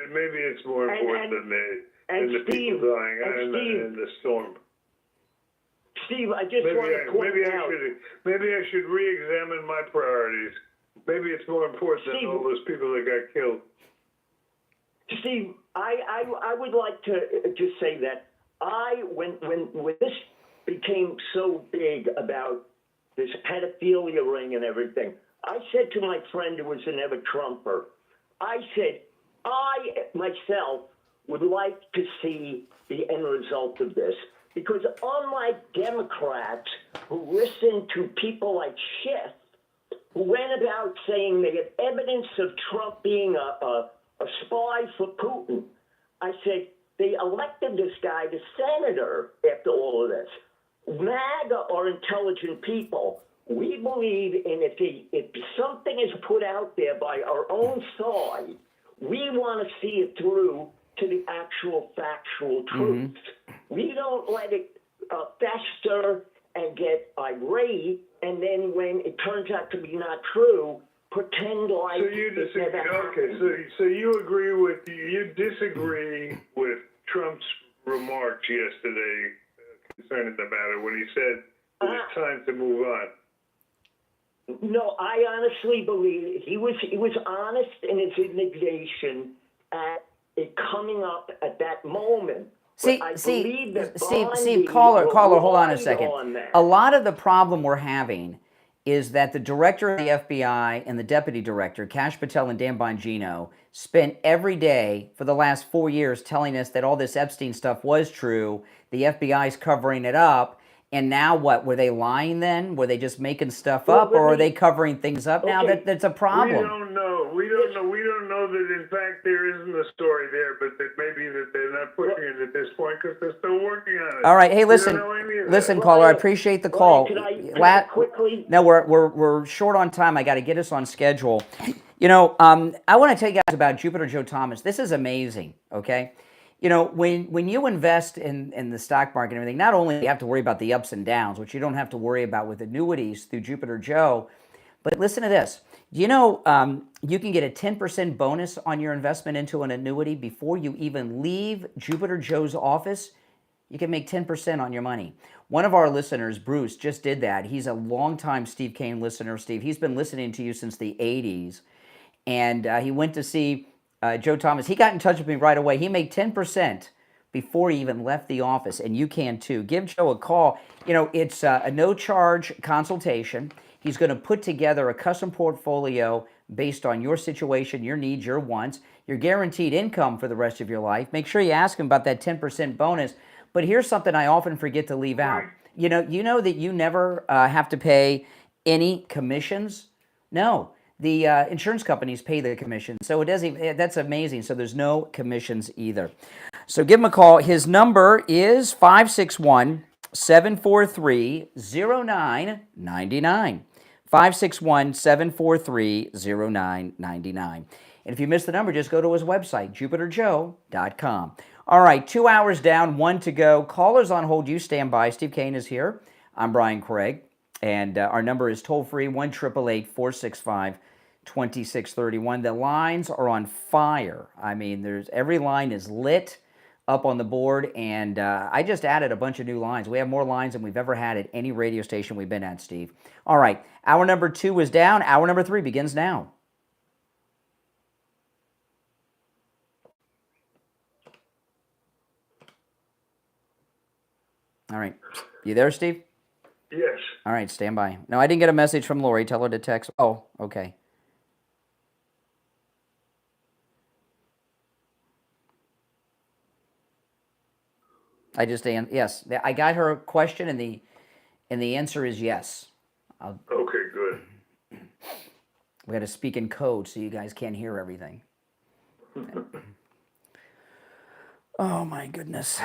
Maybe it's more important than the people dying in the storm. Steve, I just want to point out. Maybe I should re-examine my priorities. Maybe it's more important than all those people that got killed. Steve, I would like to just say that when this became so big about this pedophilia ring and everything, I said to my friend who was an ever-Trumper, I said, I myself would like to see the end result of this, because unlike Democrats who listen to people like Schiff, who went about saying they had evidence of Trump being a spy for Putin, I said, they elected this guy to senator after all of this. MAGA are intelligent people. We believe in if something is put out there by our own side, we want to see it through to the actual factual truth. We don't let it fester and get irate, and then when it turns out to be not true, pretend like it never happened. So you disagree with Trump's remarks yesterday concerning the matter when he said that it's time to move on. No, I honestly believe he was honest in his indignation at it coming up at that moment. Steve, Bondi caller, hold on a relied second. on that. A lot of the problem we're having is that the director of the FBI and the deputy director, Kash Patel and Dan Bongino, spent every day for the last 4 years telling us that all this Epstein stuff was true. The FBI's covering it up. And now what? Were they lying then? Were they just making stuff up, or are they covering things up now? That's a problem. We don't know know that in fact there isn't a story there, but that maybe that they're not pushing it at this point because they're still working on it. All right. Hey, listen, You don't know any of listen, that. caller. I appreciate the call. Can I quickly? No, we're short on time. I got to get us on schedule. You know, I want to tell you guys about Jupiter Joe Thomas. This is amazing. Okay. You know, when you invest in the stock market and everything, not only do you have to worry about the ups and downs, which you don't have to worry about with annuities through Jupiter Joe, but listen to this. You know, you can get a 10% bonus on your investment into an annuity before you even leave Jupiter Joe's office. You can make 10% on your money. One of our listeners, Bruce, just did that. He's a longtime Steve Kane listener. Steve, he's been listening to you since the 80s. And he went to see Joe Thomas. He got in touch with me right away. He made 10% before he even left the office, and you can too. Give Joe a call. You know, it's a no-charge consultation. He's going to put together a custom portfolio based on your situation, your needs, your wants, your guaranteed income for the rest of your life. Make sure you ask him about that 10% bonus. But here's something I often forget to leave out. You know that you never have to pay any commissions? No. The insurance companies pay the commission, so it doesn't. That's amazing. So there's no commissions either. So give him a call. His number is 561-743-0999. 561-743-0999. And if you missed the number, just go to his website, jupiterjoe.com. All right, 2 hours down, 1 to go. Callers on hold, you stand by. Steve Kane is here. I'm Brian Craig. And our number is toll-free, 1-888-465-2631. The lines are on fire. I mean, every line is lit up on the board, and I just added a bunch of new lines. We have more lines than we've ever had at any radio station we've been at, Steve. All right, hour number 2 is down. Hour number 3 begins now. All right, you there, Steve? Yes. All right, stand by. No, I didn't get a message from Lori. Tell her to text. Oh, okay. I just yes. I got her a question, and the answer is yes. Okay, good. We got to speak in code so you guys can't hear everything. Oh my goodness.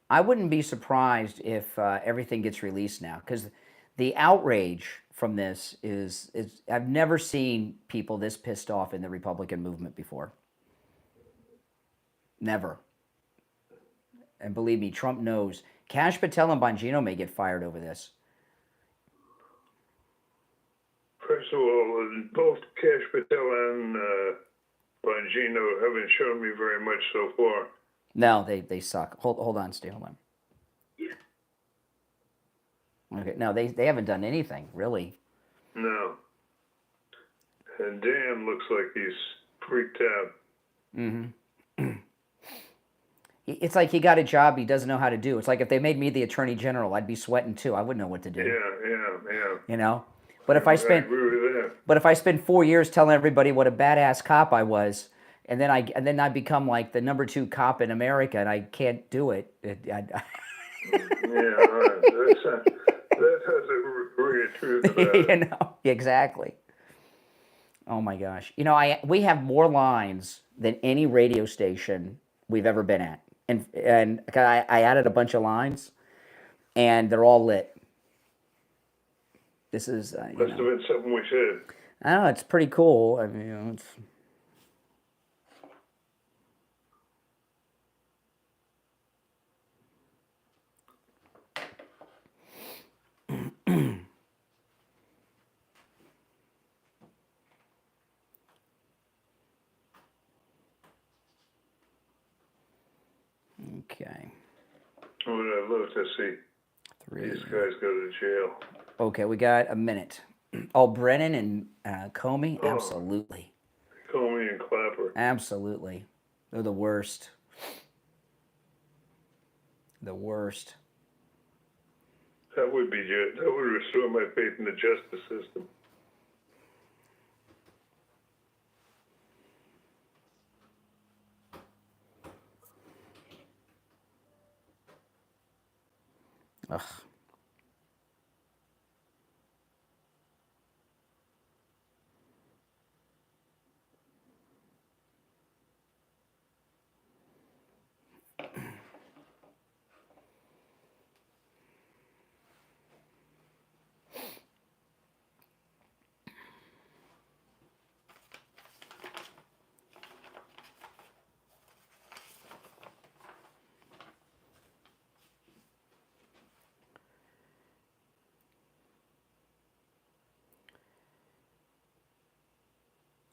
I wouldn't be surprised if everything gets released now, because the outrage from this is I've never seen people this pissed off in the Republican movement before. Never. And believe me, Trump knows. Kash Patel and Bongino may get fired over this. First of all, both Kash Patel and Bongino haven't shown me very much so far. No, they suck. Hold on, Steve. Hold on. Okay, no, they haven't done anything, really. No. And Dan looks like he's freaked out. Mm-hmm. It's like he got a job he doesn't know how to do. It's like if they made me the Attorney General, I'd be sweating too. I wouldn't know what to do. Yeah. You know? But if I spend I agree with that. But if I spend 4 years telling everybody what a badass cop I was, and then I become like the number 2 cop in America, and I can't do it. Yeah, right. That has a ring of truth about it. You know, exactly. Oh my gosh. You know, we have more lines than any radio station we've ever been at. And I added a bunch of lines, and they're all lit. This is Must have been something we said. I don't know, it's pretty cool. I mean, you know, it's okay. What would I love to see? 3. These guys go to jail. Okay, we got a minute. Oh, Brennan and Comey? Oh. Absolutely. Comey and Clapper. Absolutely. They're the worst. The worst. That would be good. That would restore my faith in the justice system. Ugh.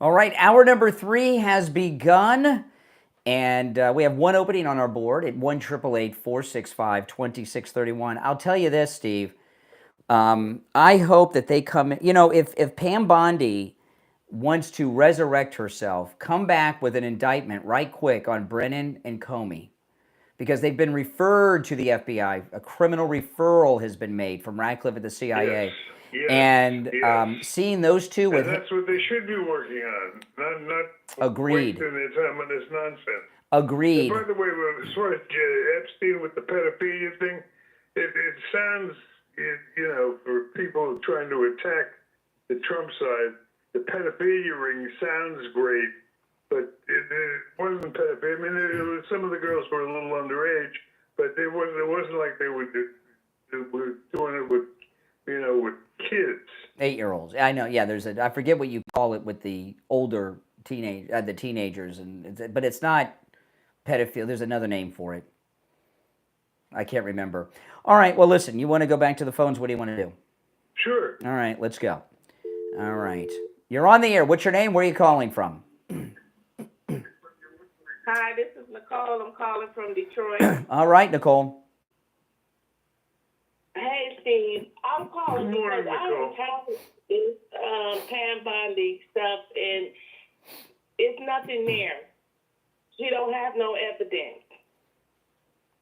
All right, hour number 3 has begun, and we have one opening on our board at 1-888-465-2631. I'll tell you this, Steve. I hope that they come. You know, if Pam Bondi wants to resurrect herself, come back with an indictment right quick on Brennan and Comey, because they've been referred to the FBI. A criminal referral has been made from Radcliffe at the CIA. Yes, and yes. Seeing those two with and that's what they should be working on, not Agreed. wasting their time on this nonsense. Agreed. And by the way, as far as Epstein with the pedophilia thing, it sounds, you know, for people trying to attack the Trump side, the pedophilia ring sounds great, but it wasn't pedophilia. I mean, some of the girls were a little underage, but it wasn't like they were doing it with, you know, with kids. 8-year-olds. I know. Yeah, there's I forget what you call it with the older the teenagers, but it's not pedophilia. There's another name for it. I can't remember. All right. Well, listen. You want to go back to the phones? What do you want to do? Sure. All right. Let's go. All right. You're on the air. What's your name? Where are you calling from? Hi, this is Nicole. I'm calling from Detroit. All right, Nicole. Hey, Steve. I'm calling Good morning, because I Nicole. was having this Pam Bondi stuff, and it's nothing there. She don't have no evidence.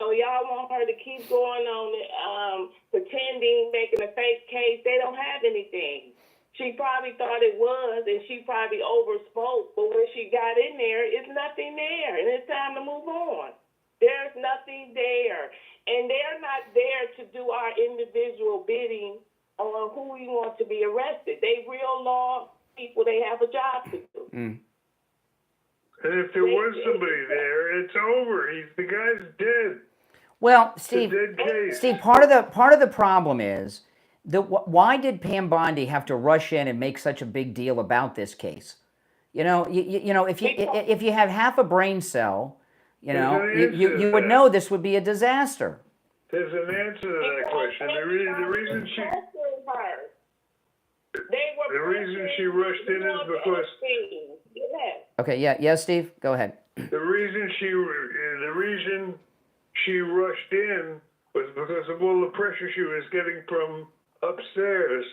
So y'all want her to keep going on pretending, making a fake case. They don't have anything. She probably thought it was, and she probably overspoke, but when she got in there, it's nothing there, and it's time to move on. There's nothing there, and they're not there to do our individual bidding on who we want to be arrested. They real law people. They have a job to do. Mm. And if there was somebody there, it's over. The guy's dead. Well, It's a Steve. dead case. Steve, part of the problem is why did Pam Bondi have to rush in and make such a big deal about this case? You know, you know, if you have half a brain cell, you know, you would know this would be a disaster. There's an answer to that question. The reason she rushed in is because Okay. Yeah. Yes, Steve. Go ahead. the reason she rushed in was because of all the pressure she was getting from upstairs,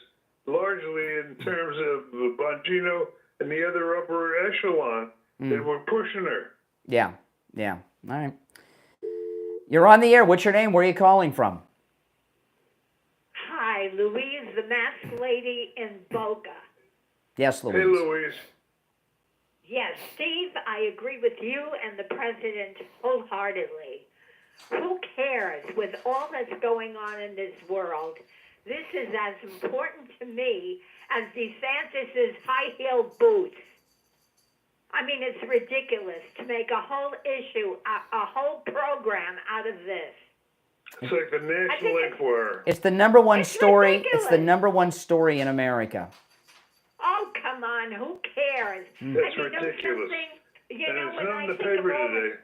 largely in terms of Bongino and the other upper echelon that were pushing her. Yeah. Yeah. All right. You're on the air. What's your name? Where are you calling from? Hi, Louise, the masked lady in Boca. Yes, Louise. Hey, Louise. Yes, Steve, I agree with you and the president wholeheartedly. Who cares with all that's going on in this world? This is as important to me as DeSantis's high-heeled boots. I mean, it's ridiculous to make a whole issue, a whole program out of this. It's like the National Enquirer. It's the number one story. ridiculous. It's the number one story in America. Oh, come on, who cares? That's And you know ridiculous. something? You And know, it's when not I in the think paper of today.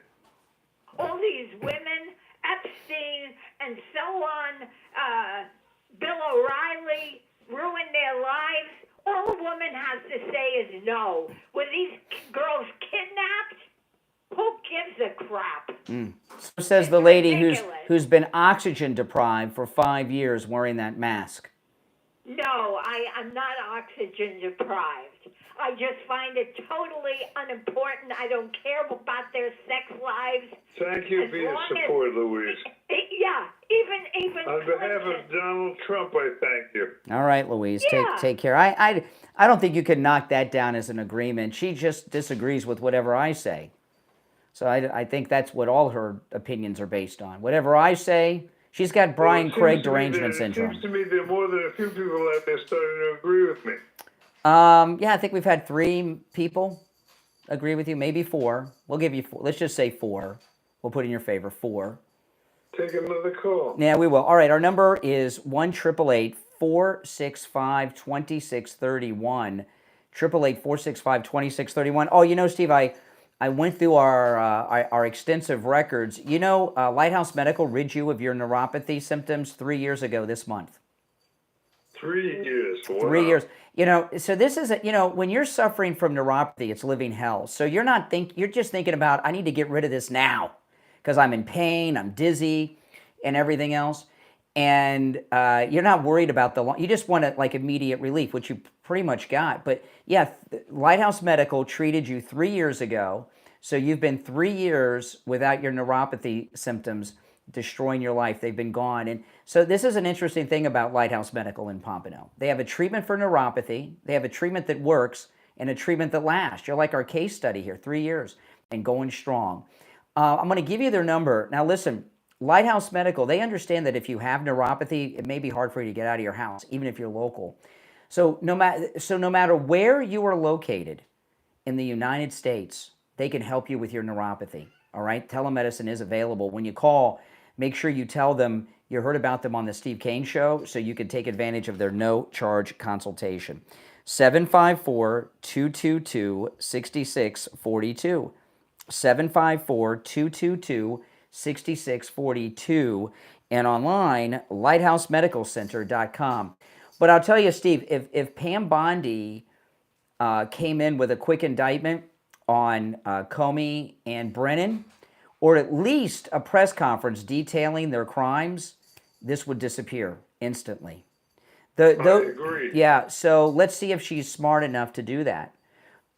all these women, Epstein, and so on, Bill O'Reilly, ruined their lives, all a woman has to say is no. Were these girls kidnapped? Who gives a crap? So says the lady ridiculous. who's been oxygen deprived for 5 years wearing that mask. No, I'm not oxygen deprived. I just find it totally unimportant. I don't care about their sex lives. Thank you As for your long as- support, Louise. Yeah, even On behalf Clinton. of Donald Trump, I thank you. All right, Louise, Yeah. take care. I don't think you can knock that down as an agreement. She just disagrees with whatever I say. So I think that's what all her opinions are based on. Whatever I say, She's got Brian Well, it Craig seems to me derangement that- syndrome. It seems to me there are more than a few people out there starting to agree with me. Yeah, I think we've had 3 people agree with you, maybe 4. We'll give you 4. Let's just say 4. We'll put in your favor 4. Take another call. Yeah, we will. All right, our number is 1-888-465-2631. 888-465-2631. Oh, you know, Steve, I went through our extensive records. You know, Lighthouse Medical rid you of your neuropathy symptoms 3 years ago this month. 3 years. Wow. 3 years. You know, so this is when you're suffering from neuropathy, it's living hell. So you're just thinking about, I need to get rid of this now because I'm in pain, I'm dizzy, and everything else. And you're not worried about you just want immediate relief, which you pretty much got. But yeah, Lighthouse Medical treated you 3 years ago. So you've been 3 years without your neuropathy symptoms destroying your life. They've been gone. And so this is an interesting thing about Lighthouse Medical in Pompano. They have a treatment for neuropathy. They have a treatment that works and a treatment that lasts. You're like our case study here, 3 years and going strong. I'm going to give you their number. Now listen, Lighthouse Medical, they understand that if you have neuropathy, it may be hard for you to get out of your house, even if you're local. So no matter where you are located in the United States, they can help you with your neuropathy. All right? Telemedicine is available. When you call, make sure you tell them you heard about them on the Steve Kane Show so you can take advantage of their no-charge consultation. 754-222-6642. 754-222-6642. And online, lighthousemedicalcenter.com. But I'll tell you, Steve, if Pam Bondi came in with a quick indictment on Comey and Brennan, or at least a press conference detailing their crimes, this would disappear instantly. I agree. Yeah, so let's see if she's smart enough to do that.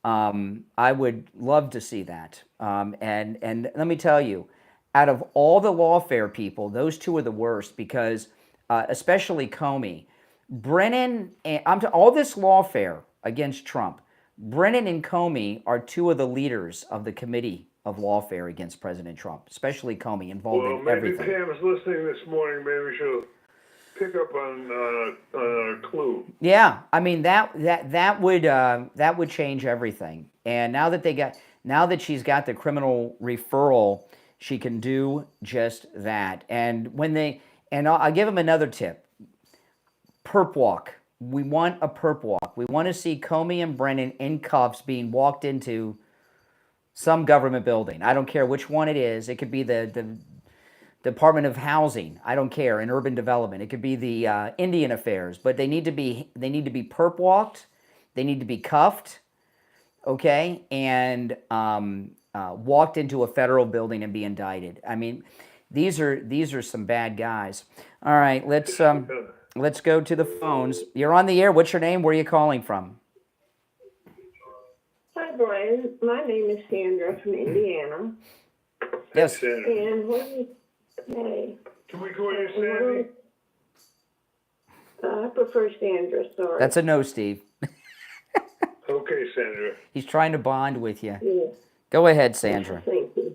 I would love to see that. And let me tell you, out of all the lawfare people, those 2 are the worst because, especially Comey, Brennan, and all this lawfare against Trump, Brennan and Comey are 2 of the leaders of the committee of lawfare against President Trump, especially Comey, involved in everything. Maybe Pam's listening this morning. Maybe she'll pick up on a clue. Yeah, I mean that would change everything. And now that she's got the criminal referral, she can do just that. And I'll give them another tip. Perp walk. We want a perp walk. We want to see Comey and Brennan in cuffs being walked into some government building. I don't care which one it is. It could be the Department of Housing. I don't care. In urban development. It could be the Indian Affairs. But they need to be perp walked. They need to be cuffed. Okay, and walked into a federal building and be indicted. I mean, these are some bad guys. All right, let's go to the phones. You're on the air. What's your name? Where are you calling from? Hi, Brian. My name is Sandra from Indiana. Yes. And hey. Can we call you Sandy? I prefer Sandra, sorry. That's a no, Steve. Okay, Sandra. He's trying to bond with you. Yes. Go ahead, Sandra. Thank you.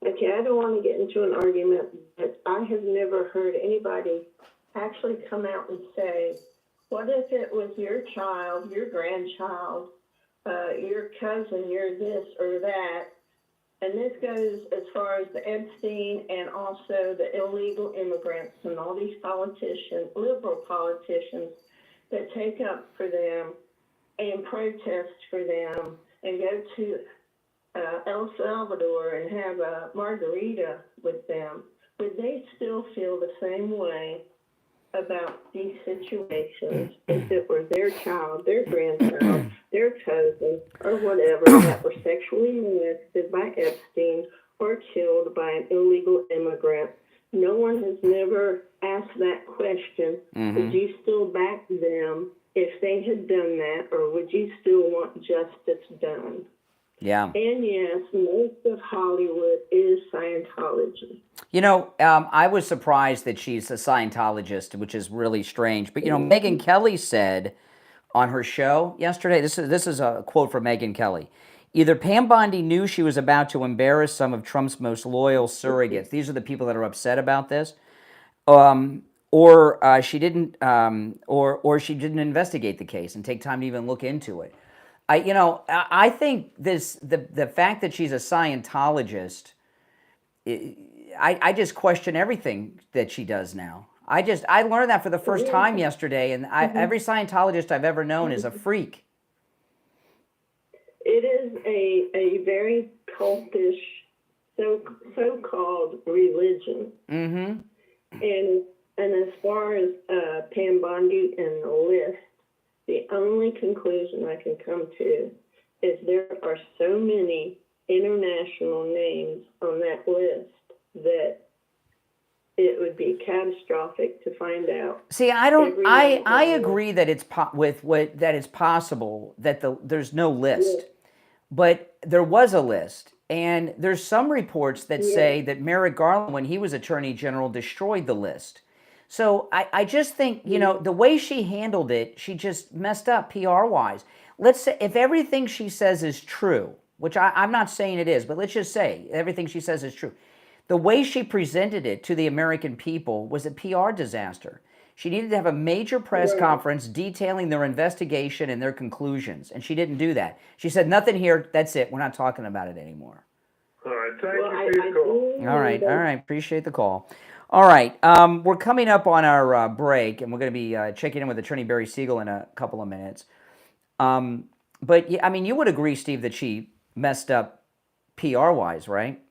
Okay, I don't want to get into an argument, but I have never heard anybody actually come out and say, what if it was your child, your grandchild, your cousin, your this or that? And this goes as far as the Epstein and also the illegal immigrants and all these politicians, liberal politicians that take up for them and protest for them and go to El Salvador and have a margarita with them. Would they still feel the same way about these situations if it were their child, their grandchild, their cousin, or whatever that were sexually molested by Epstein or killed by an illegal immigrant? No one has never asked that question. Would you still back them if they had done that, or would you still want justice done? Yeah. And yes, most of Hollywood is Scientology. You know, I was surprised that she's a Scientologist, which is really strange. But, you know, Megyn Kelly said on her show yesterday, this is a quote from Megyn Kelly, either Pam Bondi knew she was about to embarrass some of Trump's most loyal surrogates. These are the people that are upset about this. or she didn't, or she didn't investigate the case and take time to even look into it. I think the fact that she's a Scientologist, I just question everything that she does now. I learned that for the first time yesterday, and every Scientologist I've ever known is a freak. It is a very cultish, so-called religion. Mm-hmm. And as far as Pam Bondi and the list, the only conclusion I can come to is there are so many international names on that list that it would be catastrophic to find out. See, I agree that it's that it's possible that there's no list, but there was a list, and there's some reports that say that Merrick Garland, when he was Attorney General, destroyed the list. So I just think, the way she handled it, she just messed up PR-wise. Let's say if everything she says is true, which I'm not saying it is, but let's just say everything she says is true. The way she presented it to the American people was a PR disaster. She needed to have a major press conference detailing their investigation and their conclusions, and she didn't do that. She said, nothing here, that's it, we're not talking about it anymore. All right, thank you for your call. All right, appreciate the call. All right, we're coming up on our break, and we're going to be checking in with Attorney Barry Siegel in a couple of minutes. But, I mean, you would agree, Steve, that she messed up PR-wise, right?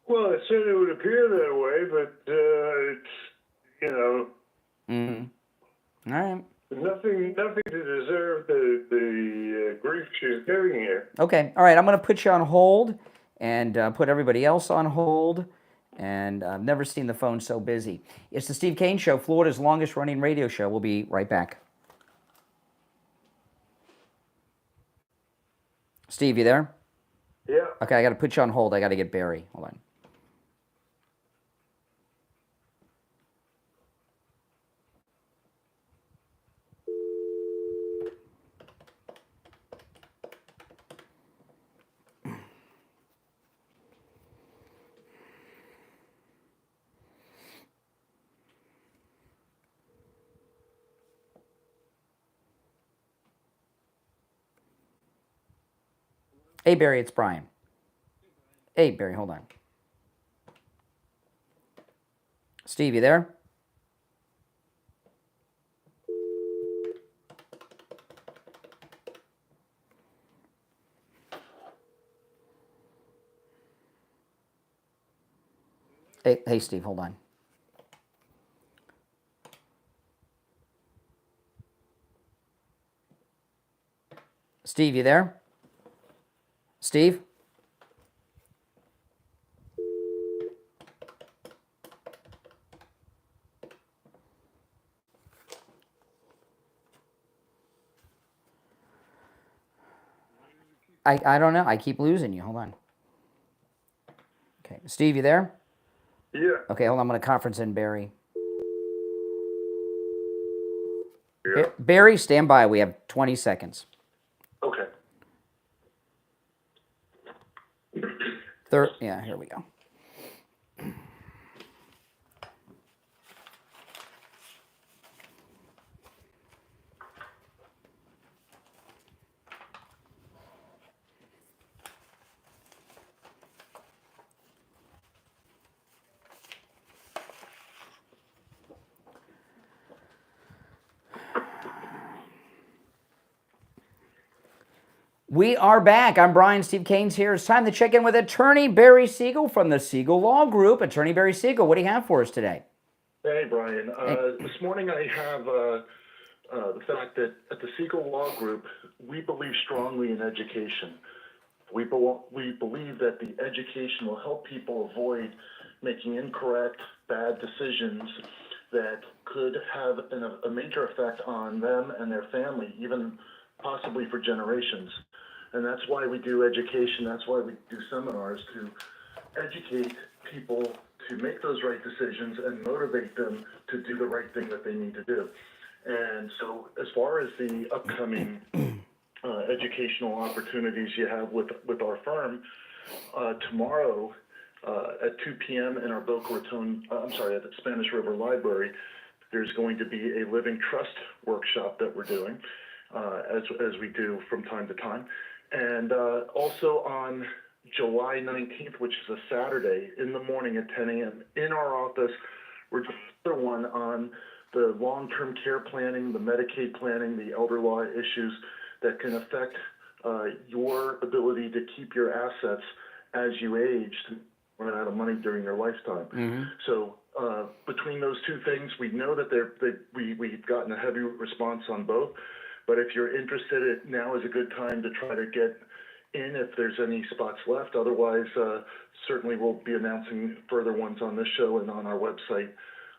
Well, it certainly would appear that way, but it's, Mm-hmm. All right. nothing to deserve the grief she's getting here. Okay, all right, I'm going to put you on hold and put everybody else on hold. And I've never seen the phone so busy. It's the Steve Kane Show, Florida's longest-running radio show. We'll be right back. Steve, you there? Yeah. Okay, I got to put you on hold. I got to get Barry. Hold on. Hey, Barry, it's Brian. Hey, Barry, hold on. Steve, you there? Hey, Steve, hold on. Steve, you there? Steve? I don't know. I keep losing you. Hold on. Okay. Steve, you there? Yeah. Okay, hold on. I'm going to conference in Barry. Yeah. Barry, stand by. We have 20 seconds. Okay. Yeah, here we go. We are back. I'm Brian. Steve Kane's here. It's time to check in with Attorney Barry Siegel from the Siegel Law Group. Attorney Barry Siegel, what do you have for us today? Hey, Brian. This morning I have the fact that at the Siegel Law Group, we believe strongly in education. We believe that the education will help people avoid making incorrect, bad decisions that could have a major effect on them and their family, even possibly for generations. And that's why we do education. That's why we do seminars, to educate people to make those right decisions and motivate them to do the right thing that they need to do. And so as far as the upcoming educational opportunities you have with our firm, tomorrow at 2 p.m. in our Boca Raton, at the Spanish River Library, there's going to be a living trust workshop that we're doing, as we do from time to time. And also on July 19th, which is a Saturday, in the morning at 10 a.m. in our office, we're doing another one on the long-term care planning, the Medicaid planning, the elder law issues that can affect your ability to keep your assets as you age, to run out of money during your lifetime. Mm-hmm. So between those two things, we know that we've gotten a heavy response on both. But if you're interested, now is a good time to try to get in if there's any spots left. Otherwise, certainly we'll be announcing further ones on this show and on our website.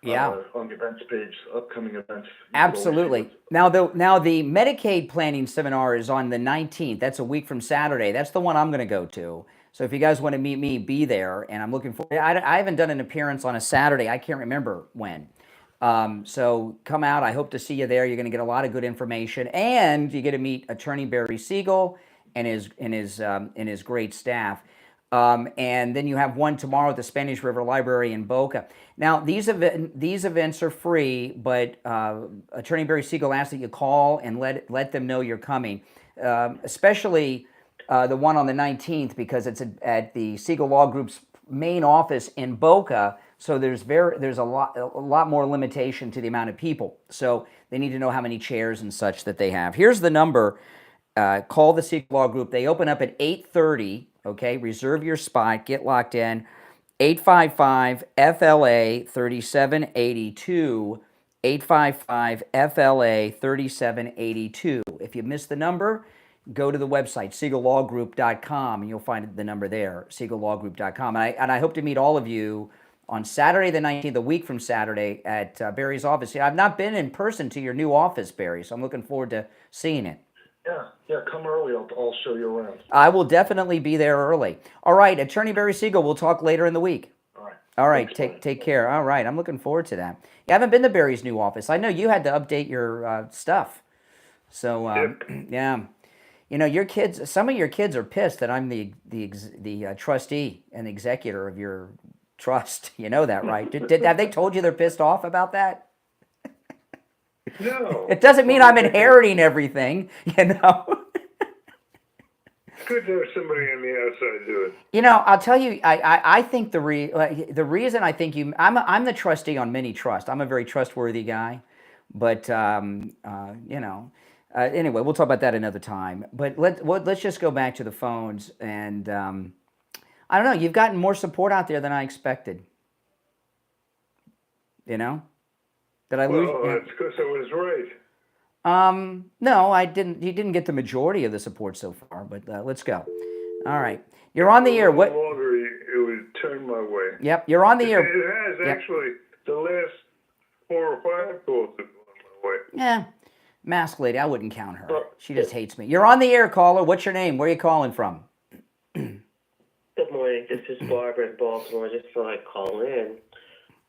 Yeah. On the events page, upcoming events. Absolutely. Now the Medicaid planning seminar is on the 19th. That's a week from Saturday. That's the one I'm going to go to. So if you guys want to meet me, be there. And I'm looking forward. I haven't done an appearance on a Saturday. I can't remember when. So come out. I hope to see you there. You're going to get a lot of good information, and you get to meet Attorney Barry Siegel and his great staff. And then you have one tomorrow at the Spanish River Library in Boca. Now, these events are free, but Attorney Barry Siegel asks that you call and let them know you're coming, especially the one on the 19th, because it's at the Siegel Law Group's main office in Boca. So there's a lot more limitation to the amount of people. So they need to know how many chairs and such that they have. Here's the number. Call the Siegel Law Group. They open up at 8:30. Okay, reserve your spot. Get locked in. 855-FLA-3782. 855-FLA-3782. If you missed the number, go to the website, SiegelLawGroup.com, and you'll find the number there, SiegelLawGroup.com. And I hope to meet all of you on Saturday the 19th, a week from Saturday, at Barry's office. I've not been in person to your new office, Barry, so I'm looking forward to seeing it. Yeah, come early. I'll show you around. I will definitely be there early. All right, Attorney Barry Siegel, we'll talk later in the week. All right, take care. All right, I'm looking forward to that. You haven't been to Barry's new office. I know you had to update your stuff. So, yeah. You know, your kids, some of your kids are pissed that I'm the trustee and executor of your trust. You know that, right? Have they told you they're pissed off about that? No. It doesn't mean I'm inheriting everything, you know. It's good to have somebody on the outside do it. You know, I'll tell you, I think the reason I think I'm the trustee on many trusts. I'm a very trustworthy guy, but you know, anyway, we'll talk about that another time. But let's just go back to the phones, and I don't know. You've gotten more support out there than I expected. You know. Did I lose? Well, that's because I was right. No, I didn't. You didn't get the majority of the support so far, but let's go. All right, you're on the air. What? No longer it would turn my way. Yep, you're on the air. It has actually. The last 4 or 5 calls have gone my way. Yeah, mask lady. I wouldn't count her. She just hates me. You're on the air, caller. What's your name? Where are you calling from? Good morning. This is Barbara in Baltimore. I just thought I'd call in.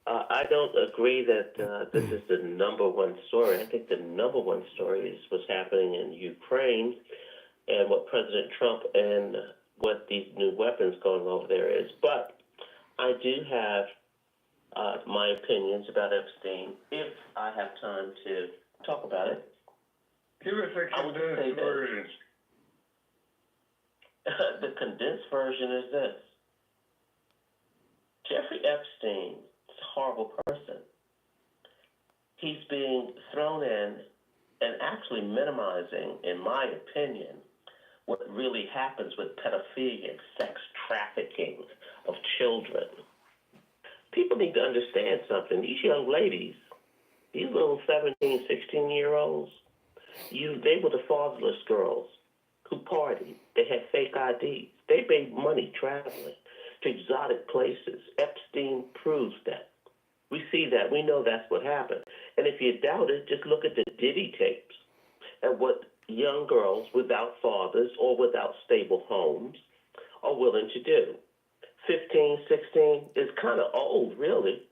I don't agree that this is the number one story. I think the number one story is what's happening in Ukraine and what President Trump and what these new weapons going over there is. But I do have my opinions about Epstein, if I have time to talk about it. Give us a condensed version. The condensed version is this. Jeffrey Epstein, horrible person. He's being thrown in and actually minimizing, in my opinion, what really happens with pedophilia and sex trafficking of children. People need to understand something. These young ladies, these little 17, 16-year-olds, they were the fatherless girls who partied. They had fake IDs. They made money traveling to exotic places. Epstein proves that. We see that. We know that's what happened. And if you doubt it, just look at the Diddy tapes and what young girls without fathers or without stable homes are willing to do. 15, 16 is kind of old, really,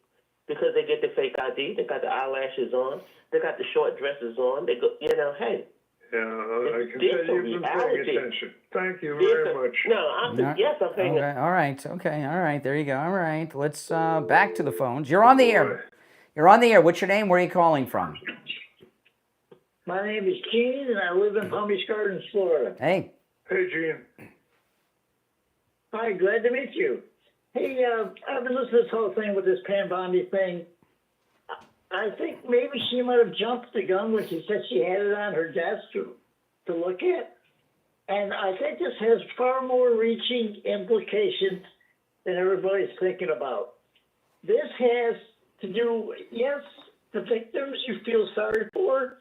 because they get the fake ID. They got the eyelashes on. They got the short dresses on. They go, hey, Yeah, I can It's tell you've been paying reality. attention. Thank you very much. No, I'm yes, I'm paying Okay, all right, okay, all right, there you go. All right, let's back to the phones. You're on the air. You're on the air. What's your name? Where are you calling from? My name is Gene, and I live in Palm Beach Gardens, Florida. Hey. Hey, Gene. Hi, glad to meet you. Hey, I've been listening to this whole thing with this Pam Bondi thing. I think maybe she might have jumped the gun when she said she had it on her desk to look at. And I think this has far more reaching implications than everybody's thinking about. This has to do, yes, the victims you feel sorry for,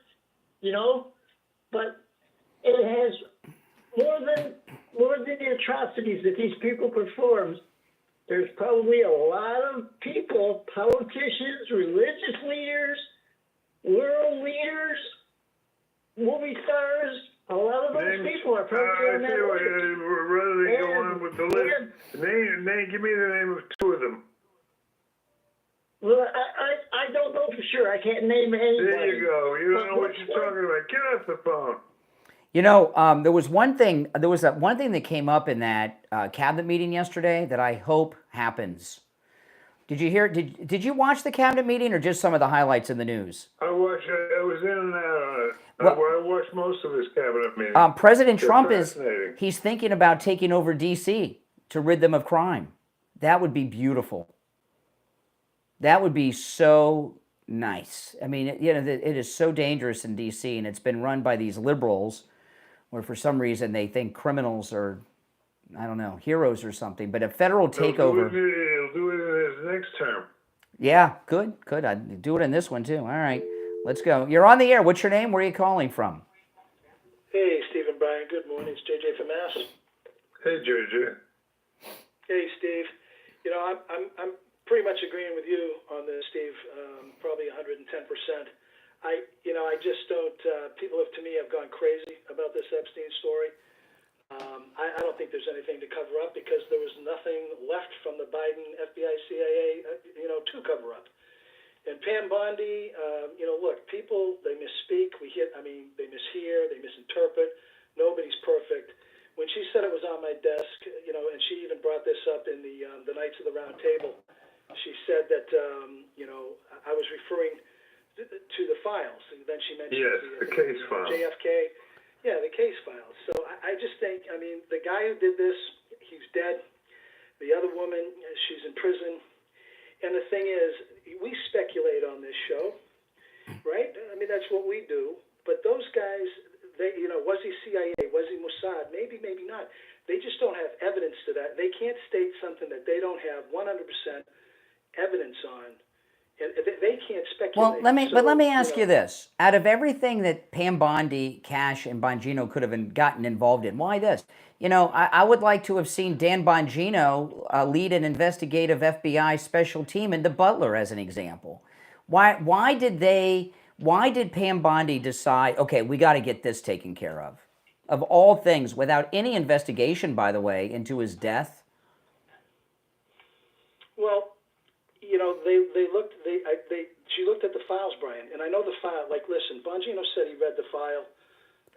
you know, but it has more than the atrocities that these people performed. There's probably a lot of people, politicians, religious leaders, world leaders, movie stars. A lot of those people are probably on that list. Rather than go on with the list, give me the name of two of them. Well, I don't know for sure. I can't name anybody. There you go. You don't know what you're talking about. Get off the phone. You know, there was one thing. There was that one thing that came up in that cabinet meeting yesterday that I hope happens. Did you hear? Did you watch the cabinet meeting or just some of the highlights in the news? I was in and out on it. I watched most of this cabinet meeting. President They're Trump he's thinking about taking over D.C. to rid them of crime. That would be beautiful. That would be so nice. I mean, it is so dangerous in D.C. and it's been run by these liberals, where for some reason they think criminals are, I don't know, heroes or something. But a federal takeover. He'll do it in his next term. Yeah, good. I'd do it in this one too. All right, let's go. You're on the air. What's your name? Where are you calling from? Hey, Steve and Brian. Good morning. It's JJ from Mass. Hey, JJ. Hey, Steve. You know, I'm pretty much agreeing with you on this, Steve. Probably 110%. I just don't. People to me have gone crazy about this Epstein story. I don't think there's anything to cover up because there was nothing left from the Biden FBI CIA, to cover up. And Pam Bondi, look, people, they misspeak. They mishear, they misinterpret. Nobody's perfect. When she said it was on my desk, and she even brought this up in the Knights of the Round Table, she said that, I was referring to the files. And then she mentioned the case files. JFK. Yeah, the case files. So I just think, the guy who did this, he's dead. The other woman, she's in prison. And the thing is, we speculate on this show, right? That's what we do. But those guys, was he CIA? Was he Mossad? Maybe, maybe not. They just don't have evidence to that. They can't state something that they don't have 100% evidence on. And they can't speculate. Well, let me ask you this. Out of everything that Pam Bondi, Cash, and Bongino could have gotten involved in, why this? I would like to have seen Dan Bongino lead an investigative FBI special team into Butler as an example. Why did Pam Bondi decide, okay, we got to get this taken care of all things, without any investigation, by the way, into his death? Well, she looked at the files, Brian, and I know the file. Like, listen, Bongino said he read the file,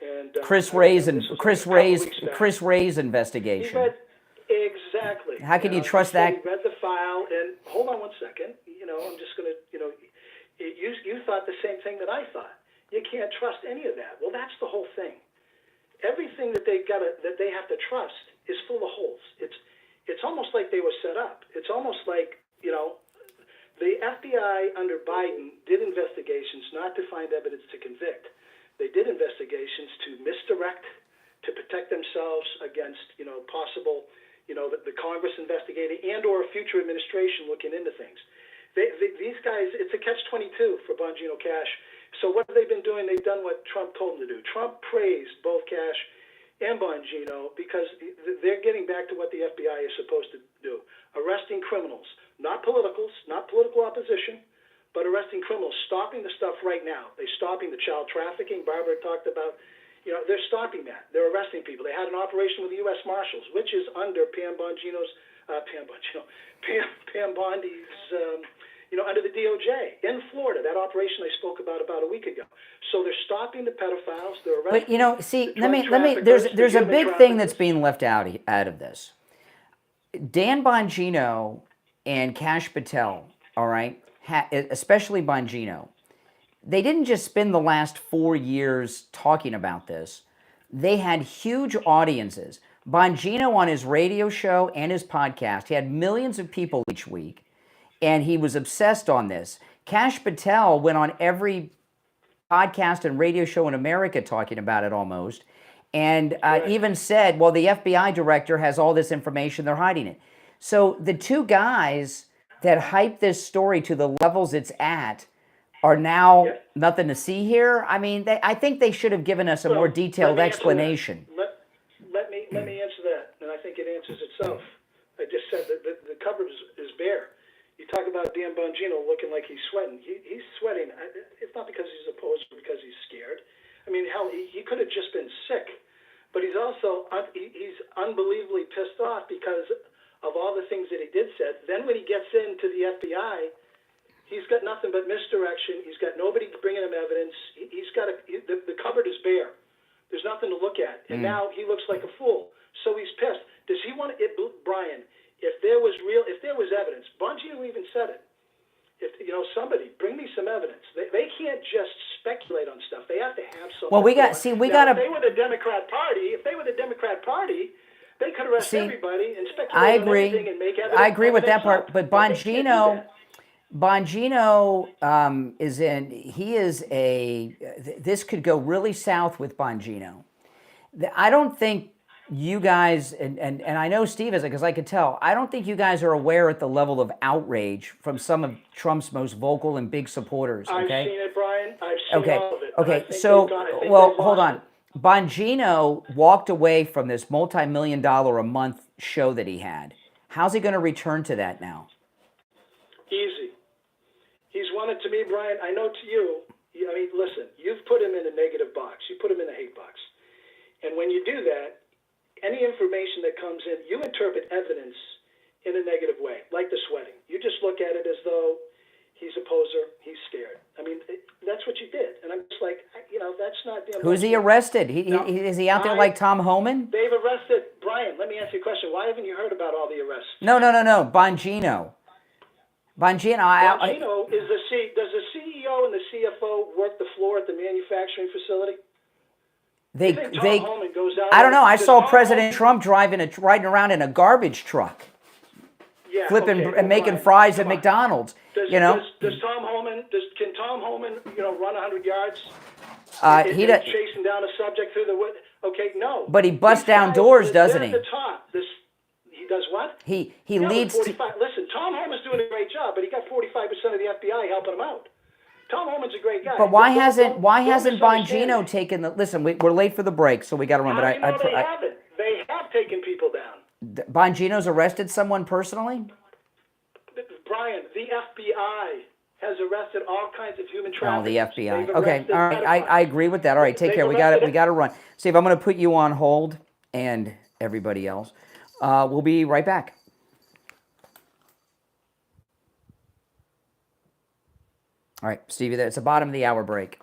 and Chris Wray's investigation. He read, exactly. How can you trust that? He read the file, and hold on one second. I'm just gonna, you thought the same thing that I thought. You can't trust any of that. Well, that's the whole thing. Everything that they have to trust is full of holes. It's almost like they were set up. It's almost like, the FBI under Biden did investigations not to find evidence to convict. They did investigations to misdirect, to protect themselves against, possible, the Congress investigating and or a future administration looking into things. These guys, it's a catch-22 for Bongino Cash. So what have they been doing? They've done what Trump told them to do. Trump praised both Cash and Bongino because they're getting back to what the FBI is supposed to do, arresting criminals. Not politicals, not political opposition, but arresting criminals, stopping the stuff right now. They're stopping the child trafficking. Barbara talked about, they're stopping that. They're arresting people. They had an operation with the U.S. Marshals, which is under Pam Bondi's, under the DOJ in Florida, that operation I spoke about a week ago. So they're stopping the pedophiles. They're arresting. But see, let me. There's a big thing that's being left out of this. Dan Bongino and Kash Patel, all right, especially Bongino, they didn't just spend the last 4 years talking about this. They had huge audiences. Bongino on his radio show and his podcast, he had millions of people each week, and he was obsessed on this. Kash Patel went on every podcast and radio show in America talking about it almost, and even said, well, the FBI director has all this information, they're hiding it. So the two guys that hyped this story to the levels it's at are now nothing to see here. I mean, I think they should have given us a more detailed explanation. Let me answer that, and I think it answers itself. I just said that the cupboard is bare. You talk about Dan Bongino looking like he's sweating. He's sweating. It's not because he's opposed or because he's scared. I mean, hell, he could have just been sick. But he's also he's unbelievably pissed off because of all the things that he did said. Then when he gets into the FBI, he's got nothing but misdirection. He's got nobody bringing him evidence. The cupboard is bare. There's nothing to look at. And now he looks like a fool. So he's pissed. Does he want to, Brian, if there was evidence, Bongino even said it. If somebody bring me some evidence. They can't just speculate on stuff. They have to have something. Well, If they were the Democrat Party, they could arrest everybody and speculate on everything and make evidence. I agree with that part, but Bongino this could go really south with Bongino. I don't think you guys, and I know Steve is, because I could tell, I don't think you guys are aware at the level of outrage from some of Trump's most vocal and big supporters. Okay? I've seen it, Brian. I've seen all of it. Okay, so, hold on. Bongino walked away from this multi-million-dollar a month show that he had. How's he going to return to that now? Easy. He's wanted to me, Brian. I know to you, I mean, listen, you've put him in a negative box. You put him in a hate box. And when you do that, any information that comes in, you interpret evidence in a negative way, like the sweating. You just look at it as though he's a poser, he's scared. I mean, that's what you did. And I'm just like, that's not the... Who's he arrested? Is he out there like Tom Homan? They've arrested... Brian, let me ask you a question. Why haven't you heard about all the arrests? No. Bongino. Bongino does the CEO and the CFO work the floor at the manufacturing facility? Tom Homan goes out I don't know. I saw President Trump riding around in a garbage truck, and making fries at McDonald's. Can Tom Homan run 100 yards? Chasing down a subject through the wood. Okay, no. But he busts down doors, doesn't he? At the top. He does what? He leads. Listen, Tom Homan's doing a great job, but he got 45% of the FBI helping him out. Tom Homan's a great guy. But why hasn't Bongino taken the? Listen, we're late for the break, so we got to run. They haven't. They have taken people down. Bongino's arrested someone personally. Brian, the FBI has arrested all kinds of human traffickers. Oh, the FBI. Okay, all right. I agree with that. All right, take care. We got to run. Steve, I'm going to put you on hold, and everybody else. We'll be right back. All right, Stevie, it's the bottom of the hour break.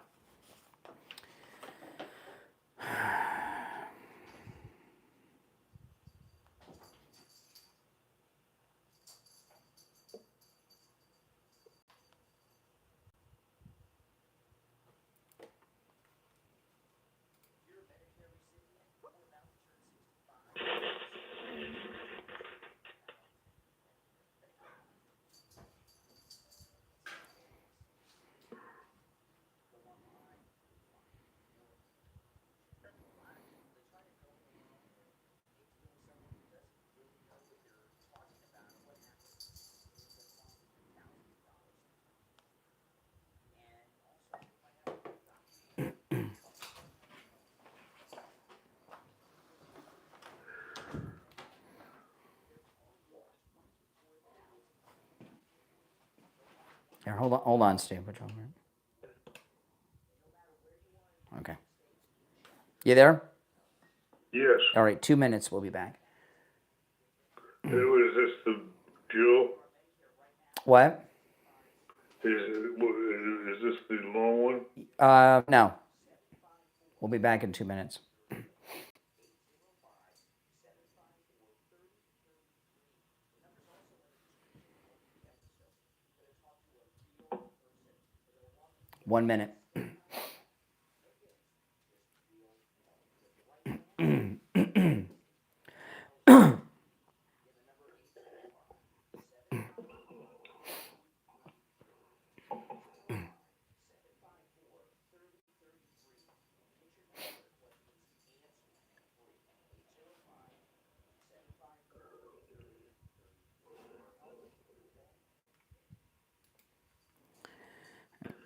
Here, hold on, Steve. Okay. You there? Yes. All right, 2 minutes. We'll be back. Was this the Jewel? What? Is this the long one? No. We'll be back in 2 minutes. One minute.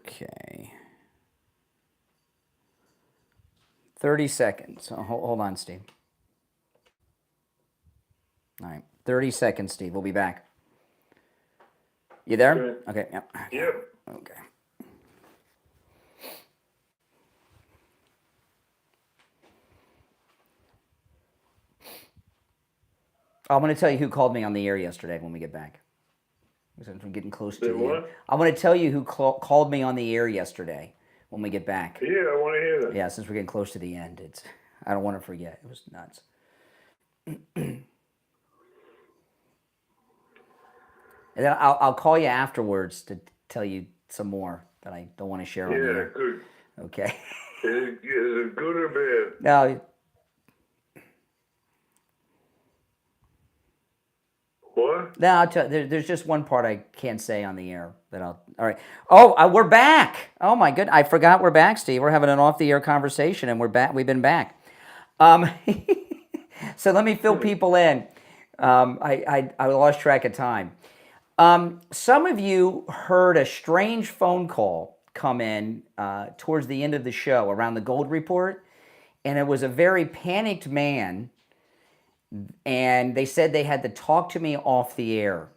Okay. 30 seconds. Oh, hold on, Steve. All right. 30 seconds, Steve. We'll be back. You there? Okay. Yep. Yep. Okay. I'm going to tell you who called me on the air yesterday when we get back. Since we're getting close to the end. I'm going to tell you who called me on the air yesterday when we get back. Yeah, I want to hear that. Yeah, since we're getting close to the end, I don't want to forget. It was nuts. And then I'll call you afterwards to tell you some more that I don't want to share on the air. Good. Okay. Is it good or bad? No. What? No, I'll tell you, there's just one part I can't say on the air that I'll. All right. Oh, we're back. Oh my goodness, I forgot we're back, Steve. We're having an off-the-air conversation, and we're back. We've been back. So let me fill people in. I lost track of time. Some of you heard a strange phone call come in towards the end of the show around the Gold Report, and it was a very panicked man. And they said they had to talk to me off the air.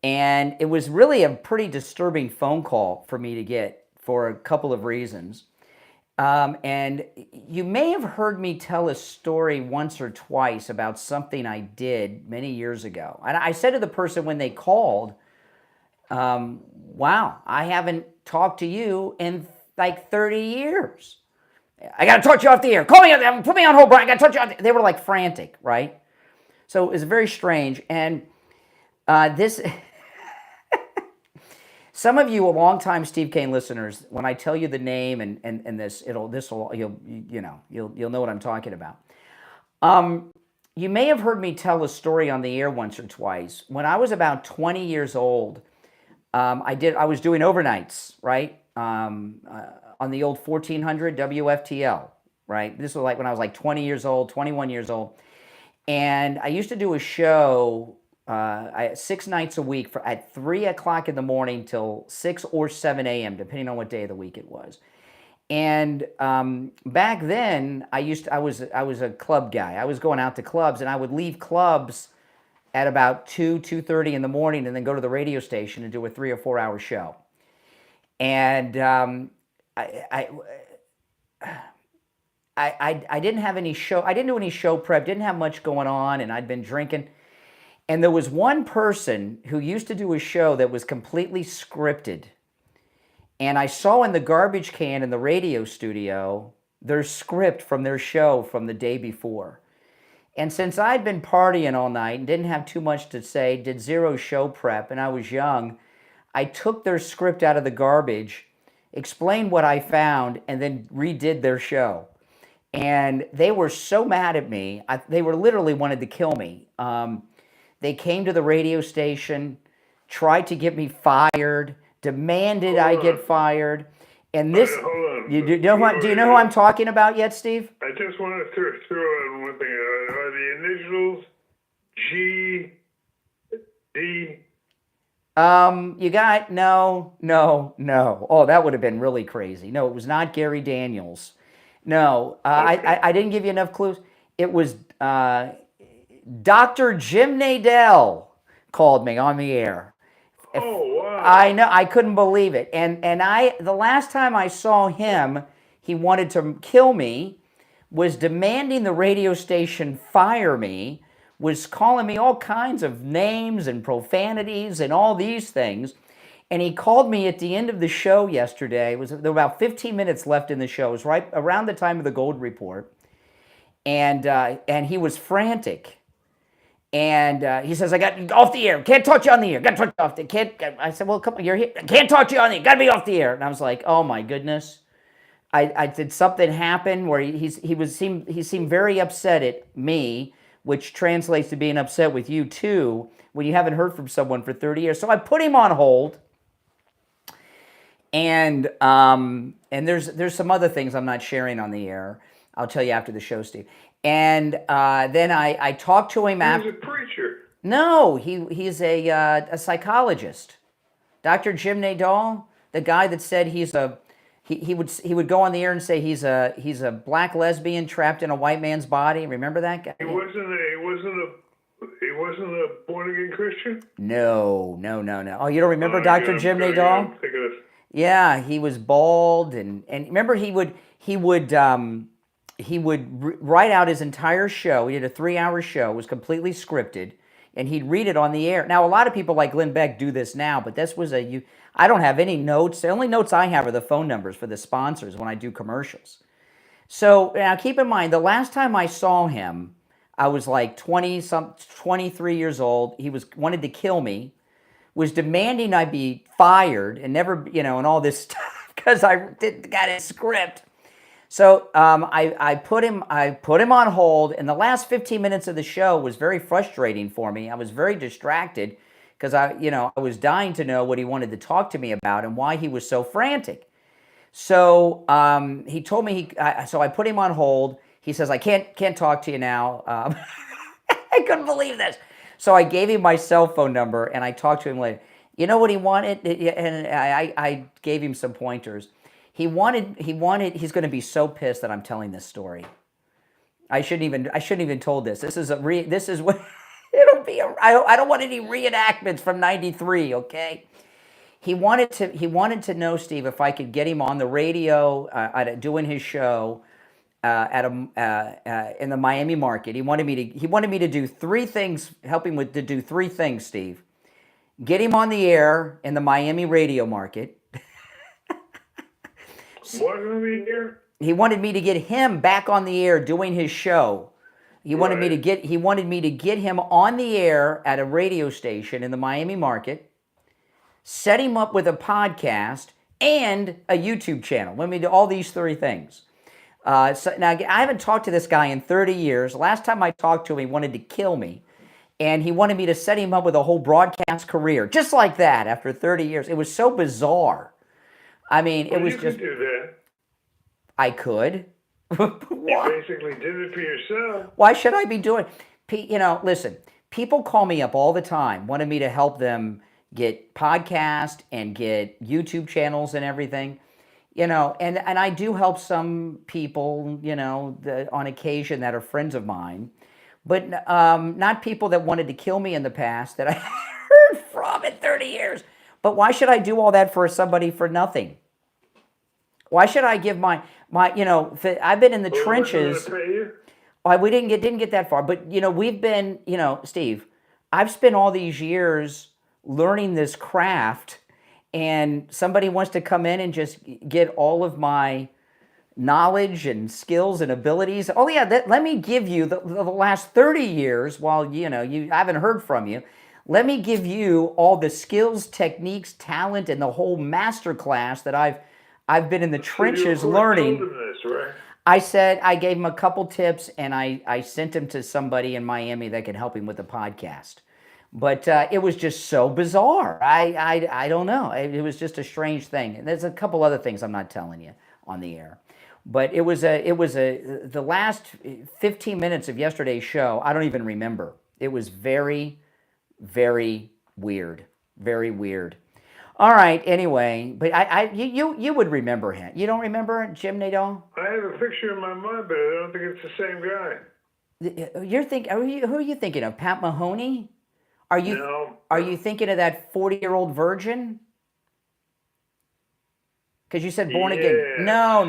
And it was really a pretty disturbing phone call for me to get for a couple of reasons. And you may have heard me tell a story once or twice about something I did many years ago. And I said to the person when they called, wow, I haven't talked to you in like 30 years. I got to talk to you off the air. Call me, put me on hold, Brian. I got to talk to you off the... They were like frantic, right? So it was very strange. And this... Some of you, longtime Steve Kane listeners, when I tell you the name and this, you'll know what I'm talking about. You may have heard me tell a story on the air once or twice. When I was about 20 years old, I was doing overnights, right? On the old 1400 WFTL, right? This was like when I was like 20 years old, 21 years old. And I used to do a show 6 nights a week at 3 o'clock in the morning till 6 or 7 a.m., depending on what day of the week it was. And back then, I was a club guy. I was going out to clubs, and I would leave clubs at about 2:30 in the morning and then go to the radio station and do a 3 or 4 hour show. And I didn't have any show. I didn't do any show prep. Didn't have much going on, and I'd been drinking. And there was one person who used to do a show that was completely scripted. And I saw in the garbage can in the radio studio their script from their show from the day before. And since I'd been partying all night and didn't have too much to say, did zero show prep, and I was young, I took their script out of the garbage, explained what I found, and then redid their show. And they were so mad at me. They were literally wanted to kill me. They came to the radio station, tried to get me fired, demanded I get fired. And this, Hold on. do you know who I'm talking about yet, Steve? I just want to throw out one thing. Are the initials G, D? You got, no. Oh, that would have been really crazy. No, it was not Gary Daniels. No, I didn't give you enough clues. It was Dr. Jim Nadell called me on the air. Oh, wow. I know, I couldn't believe it. And the last time I saw him, he wanted to kill me, was demanding the radio station fire me, was calling me all kinds of names and profanities and all these things. And he called me at the end of the show yesterday. There were about 15 minutes left in the show. It was right around the time of the Gold Report. And he was frantic. And he says, I got off the air. Can't talk to you on the air. Got to talk to you off the air. I said, well, come on, you're here. Can't talk to you on the air. Got to be off the air. And I was like, oh my goodness. I did something happen where he seemed very upset at me, which translates to being upset with you too, when you haven't heard from someone for 30 years. So I put him on hold. And there's some other things I'm not sharing on the air. I'll tell you after the show, Steve. And then I talked to him after. He's a preacher. No, he's a psychologist. Dr. Jim Nadal, the guy that said he would go on the air and say he's a black lesbian trapped in a white man's body. Remember that guy? He wasn't a born again Christian. No. Oh, you don't remember Dr. Jim Nadal? Yeah, he was bald, and remember he would write out his entire show. He did a 3-hour show. It was completely scripted, and he'd read it on the air. Now, a lot of people like Glenn Beck do this now, but this was I don't have any notes. The only notes I have are the phone numbers for the sponsors when I do commercials. So now keep in mind, the last time I saw him, I was like 23 years old. He wanted to kill me, was demanding I be fired and never, and all this stuff because I got his script. So I put him on hold, and the last 15 minutes of the show was very frustrating for me. I was very distracted because I was dying to know what he wanted to talk to me about and why he was so frantic. So he told me so I put him on hold. He says, I can't talk to you now. I couldn't believe this. So I gave him my cell phone number, and I talked to him later. You know what he wanted? And I gave him some pointers. He's going to be so pissed that I'm telling this story. I shouldn't even told this. This is what it'll be. I don't want any reenactments from '93. Okay. He wanted to know, Steve, if I could get him on the radio doing his show in the Miami market. He wanted me to do 3 things. Help him to do 3 things, Steve. Get him on the air in the Miami radio market. What on the air? He wanted me to get him back on the air doing his show. He wanted me to get him on the air at a radio station in the Miami market, set him up with a podcast and a YouTube channel. Let me do all these 3 things. So now I haven't talked to this guy in 30 years. Last time I talked to him, he wanted to kill me. And he wanted me to set him up with a whole broadcast career, just like that, after 30 years. It was so bizarre. I mean, it was you just... could do that. I could. You basically did it for yourself. Why should I be doing... listen, people call me up all the time, wanting me to help them get podcasts and get YouTube channels and everything. And I do help some people, on occasion that are friends of mine, but not people that wanted to kill me in the past that I heard from in 30 years. But why should I do all that for somebody for nothing? Why should I give my I've been in the trenches. We didn't get that far, but we've been, Steve, I've spent all these years learning this craft, and somebody wants to come in and just get all of my knowledge and skills and abilities. Oh yeah, let me give you the last 30 years while I haven't heard from you. Let me give you all the skills, techniques, talent, and the whole master class that I've been in the trenches learning. I gave him a couple tips, and I sent him to somebody in Miami that could help him with the podcast. But it was just so bizarre. I don't know. It was just a strange thing. And there's a couple other things I'm not telling you on the air. But the last 15 minutes of yesterday's show, I don't even remember. It was very, very weird. Very weird. All right, anyway, but you would remember him. You don't remember Jim Nadal? I have a picture in my mind, but I don't think it's the same guy. Who are you thinking of? Pat Mahoney? No. Are you thinking of that 40-year-old virgin? Because you said born again. No.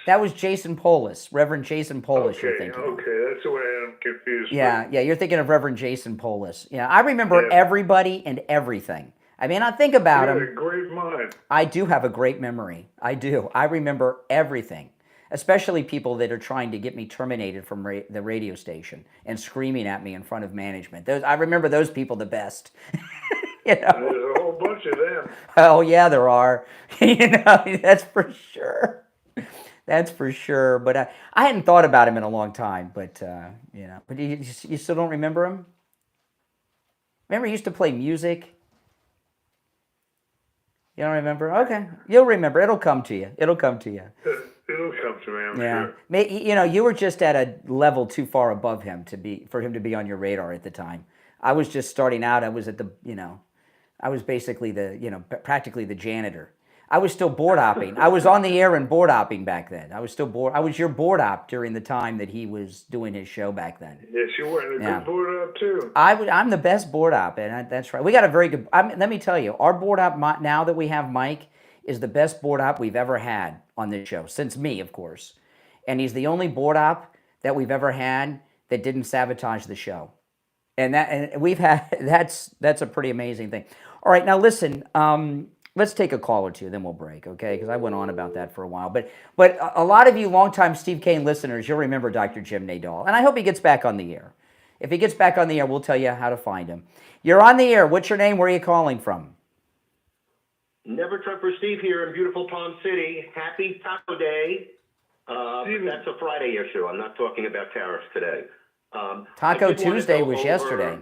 That was Jason Polis, Reverend Jason Polis. You're thinking. Okay, that's the way I'm confused. Yeah, you're thinking of Reverend Jason Polis. Yeah, I remember everybody and everything. I mean, I think about You him. had a great mind. I do have a great memory. I do. I remember everything, especially people that are trying to get me terminated from the radio station and screaming at me in front of management. I remember those people the best. You know? There's a whole bunch of them. Oh yeah, there are. You know, that's for sure. That's for sure. But I hadn't thought about him in a long time. But you know, but you still don't remember him? Remember, he used to play music. You don't remember? Okay, you'll remember. It'll come to you. It'll come to you. It'll come to me, I'm Yeah, sure. you know, you were just at a level too far above him for him to be on your radar at the time. I was just starting out. I was at the, you know, I was basically practically the janitor. I was still board opping. I was on the air and board opping back then. I was still board. I was your board op during the time that he was doing his show back then. Yes, you were a good board up too. I'm the best board op, and that's right. We got a very good. Let me tell you, our board op now that we have Mike is the best board op we've ever had on this show, since me, of course. And he's the only board op that we've ever had that didn't sabotage the show. And we've had that's a pretty amazing thing. All right, now listen. Let's take a call or two, then we'll break, okay? Because I went on about that for a while. But a lot of you longtime Steve Kane listeners, you'll remember Dr. Jim Nadal. And I hope he gets back on the air. If he gets back on the air, we'll tell you how to find him. You're on the air. What's your name? Where are you calling from? Never Trumper Steve here in beautiful Palm City. Happy Taco Day. That's a Friday issue. I'm not talking about tariffs today. Taco Tuesday was yesterday.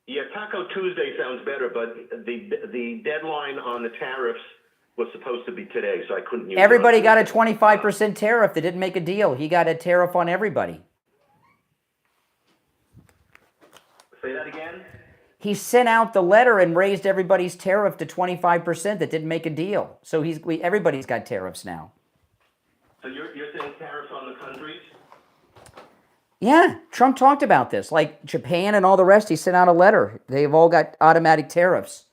Yeah, Taco Tuesday sounds better, but the deadline on the tariffs was supposed to be today, so I couldn't use Everybody it. got a 25% tariff that didn't make a deal. He got a tariff on everybody. Say that again? He sent out the letter and raised everybody's tariff to 25% that didn't make a deal. So everybody's got tariffs now. So you're saying tariffs on the countries? Yeah, Trump talked about this. Like Japan and all the rest, he sent out a letter. They've all got automatic tariffs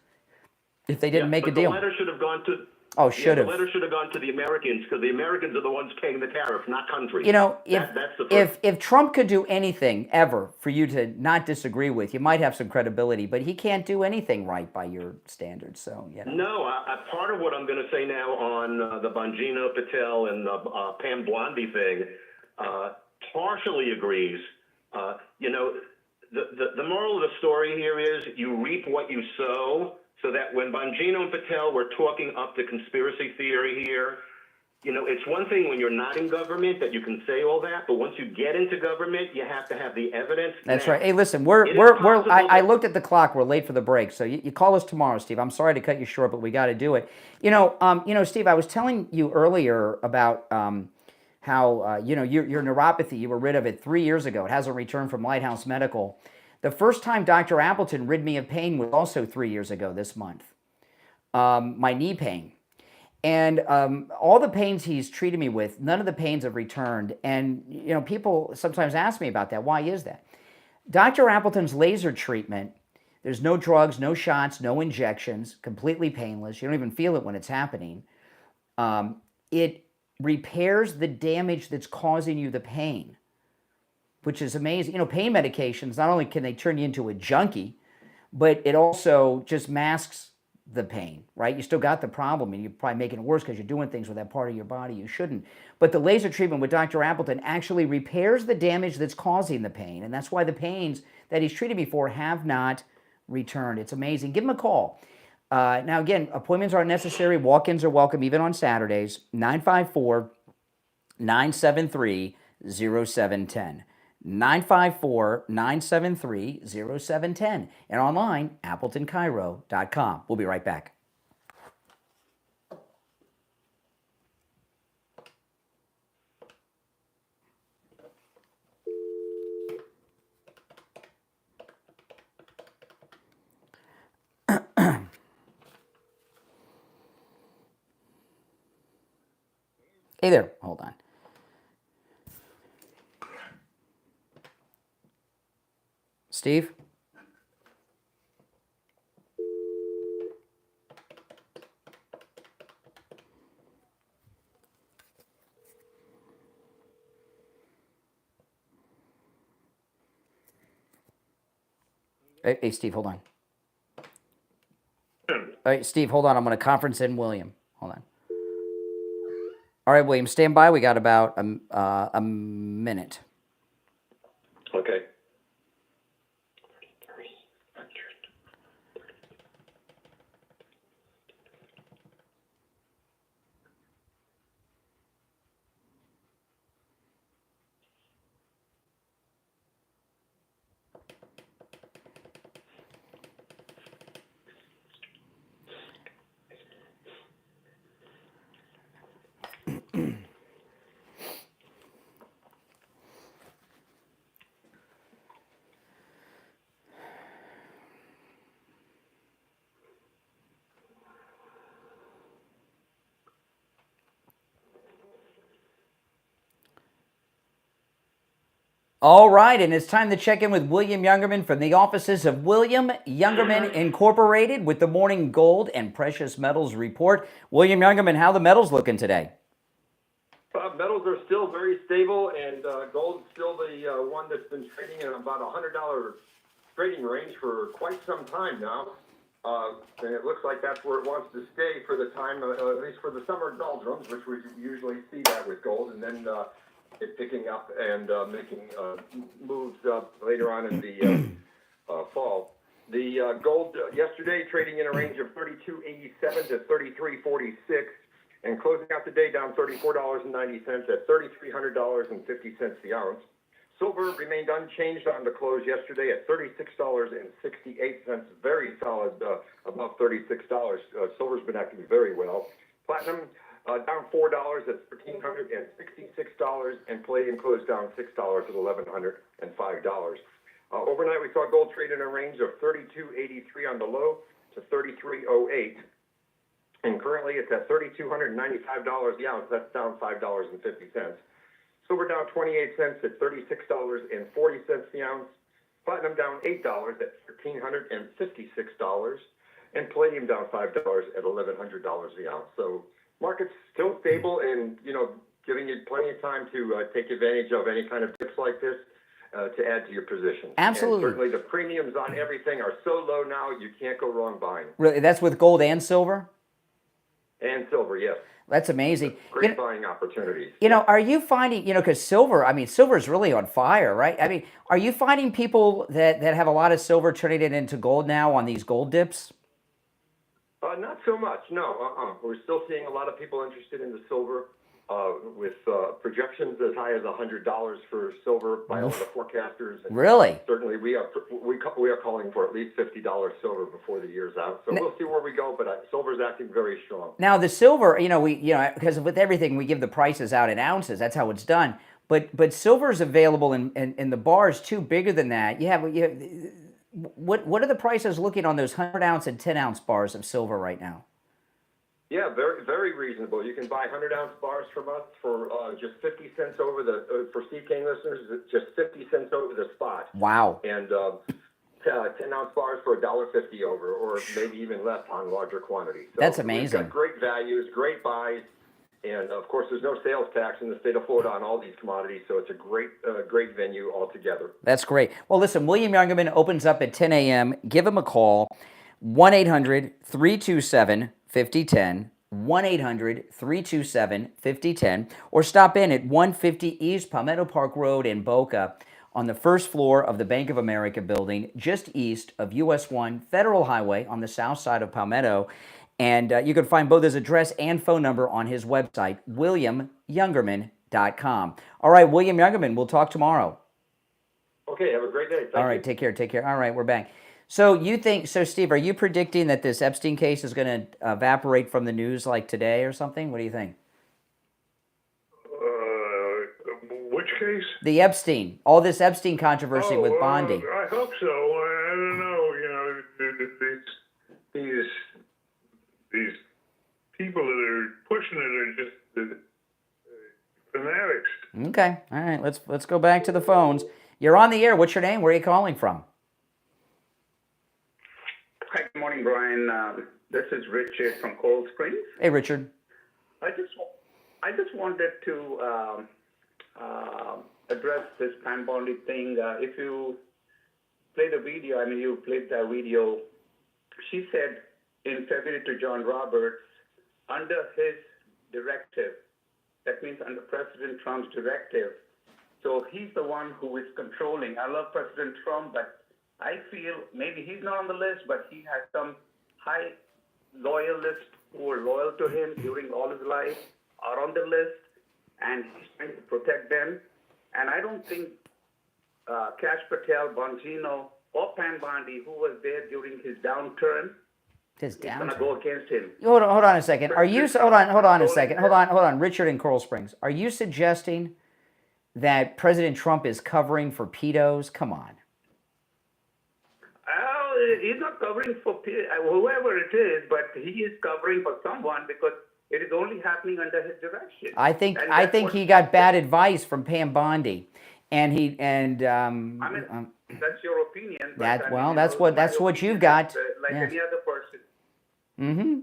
if they didn't make a deal. The letter should have gone to... Oh, should have. The letter should have gone to the Americans, because the Americans are the ones paying the tariff, not countries. You know, That's the first. if Trump could do anything ever for you to not disagree with, you might have some credibility, but he can't do anything right by your standards. So, you know. No, part of what I'm going to say now on the Bongino, Patel, and Pam Bondi thing partially agrees. You know, the moral of the story here is you reap what you sow. So that when Bongino and Patel were talking up the conspiracy theory here, you know, it's one thing when you're not in government that you can say all that, but once you get into government, you have to have the evidence. That's now, right. Hey, listen, I looked at the clock. We're late for the break, so you call us tomorrow, Steve. I'm sorry to cut you short, but we got to do it. You know, Steve, I was telling you earlier about how you know your neuropathy. You were rid of it 3 years ago. It hasn't returned from Lighthouse Medical. The first time Dr. Appleton rid me of pain was also 3 years ago this month, my knee pain. And all the pains he's treated me with, none of the pains have returned. And, you know, people sometimes ask me about that. Why is that? Dr. Appleton's laser treatment, there's no drugs, no shots, no injections, completely painless. You don't even feel it when it's happening. It repairs the damage that's causing you the pain, which is amazing. You know, pain medications, not only can they turn you into a junkie, but it also just masks the pain, right? You still got the problem, and you're probably making it worse because you're doing things with that part of your body you shouldn't. But the laser treatment with Dr. Appleton actually repairs the damage that's causing the pain, and that's why the pains that he's treated me for have not returned. It's amazing. Give him a call. Now, again, appointments aren't necessary. Walk-ins are welcome, even on Saturdays. 954-973-0710. 954-973-0710. And online, AppletonCairo.com. We'll be right back. Hey there. Hold on. Steve? Hey, Steve, hold on. All right, Steve, hold on. I'm going to conference in William. Hold on. All right, William, stand by. We got about a minute. Okay. All right, and it's time to check in with William Youngerman from the offices of William Youngerman Incorporated with the Morning Gold and Precious Metals Report. William Youngerman, how the metals looking today? Metals are still very stable, and gold is still the one that's been trading in about $100 trading range for quite some time now. And it looks like that's where it wants to stay for the time, at least for the summer doldrums, which we usually see that with gold, and then it picking up and making moves later on in the fall. The gold yesterday trading in a range of $32.87 to $33.46, and closing out the day down $34.90 at $3,300.50 the ounce. Silver remained unchanged on the close yesterday at $36.68, very solid, above $36. Silver's been acting very well. Platinum down $4 at $1,366, and palladium closed down $6 at $1,105. Overnight, we saw gold trade in a range of $32.83 on the low to $33.08, and currently it's at $3,295 the ounce. That's down $5.50. Silver down 28 cents at $36.40 the ounce. Platinum down $8 at $1,356, and palladium down $5 at $1,100 the ounce. So market's still stable, and giving you plenty of time to take advantage of any kind of dips like this to add to your position. Absolutely. And certainly the premiums on everything are so low now, you can't go wrong buying. Really, that's with gold and silver? And silver, yes. That's amazing. Great buying opportunities. Are you finding, because silver is really on fire, right? I mean, are you finding people that have a lot of silver turning it into gold now on these gold dips? Not so much, no. We're still seeing a lot of people interested in the silver, with projections as high as $100 for silver by all the forecasters. And really? Certainly, we are calling for at least $50 silver before the year's out. So we'll see where we go, but silver's acting very strong. Now the silver, because with everything we give the prices out in ounces. That's how it's done. But silver's available in the bars too, bigger than that. You have what are the prices looking on those 100-ounce and 10-ounce bars of silver right now? Yeah, very, very reasonable. You can buy 100-ounce bars from us for just 50 cents over for Steve Kane listeners, just 50 cents over the spot. Wow. And 10-ounce bars for $1.50 over, or maybe even less on larger quantities. So that's amazing. We've got great values, great buys, and of course there's no sales tax in the state of Florida on all these commodities, so it's a great venue altogether. That's great. Well, listen, William Youngerman opens up at 10 a.m. Give him a call, 1-800-327-5010, 1-800-327-5010, or stop in at 150 East Palmetto Park Road in Boca on the first floor of the Bank of America building, just east of US 1 Federal Highway on the south side of Palmetto. And you can find both his address and phone number on his website, williamyoungerman.com. All right, William Youngerman, we'll talk tomorrow. Okay, have a great day. All right, take care. All right, we're back. So Steve, are you predicting that this Epstein case is going to evaporate from the news like today or something? What do you think? Which case? The Epstein, all this Epstein controversy with Bondi. I hope so. I don't know. These people that are pushing it are just fanatics. Okay, all right. Let's go back to the phones. You're on the air. What's your name? Where are you calling from? Hi, good morning, Brian. This is Richard from Cold Springs. Hey, Richard. I just wanted to address this Pam Bondi thing. If you play the video, you played the video. She said in February to John Roberts under his directive. That means under President Trump's directive. So he's the one who is controlling. I love President Trump, but I feel maybe he's not on the list, but he has some high loyalists who were loyal to him during all his life are on the list, and he's trying to protect them. And I don't think Kash Patel, Bongino, or Pam Bondi, who was there during his downturn, His is going to downturn. go against him. Hold on a second. Are you hold on a second. Hold on. Richard in Coral Springs. Are you suggesting that President Trump is covering for pedos? Come on. He's not covering for whoever it is, but he is covering for someone because it is only happening under his direction. I think he got bad advice from Pam Bondi, and he and I mean, that's your opinion. that but, well, I mean, that's what you've got. Like Yeah. any other person. Mm-hmm.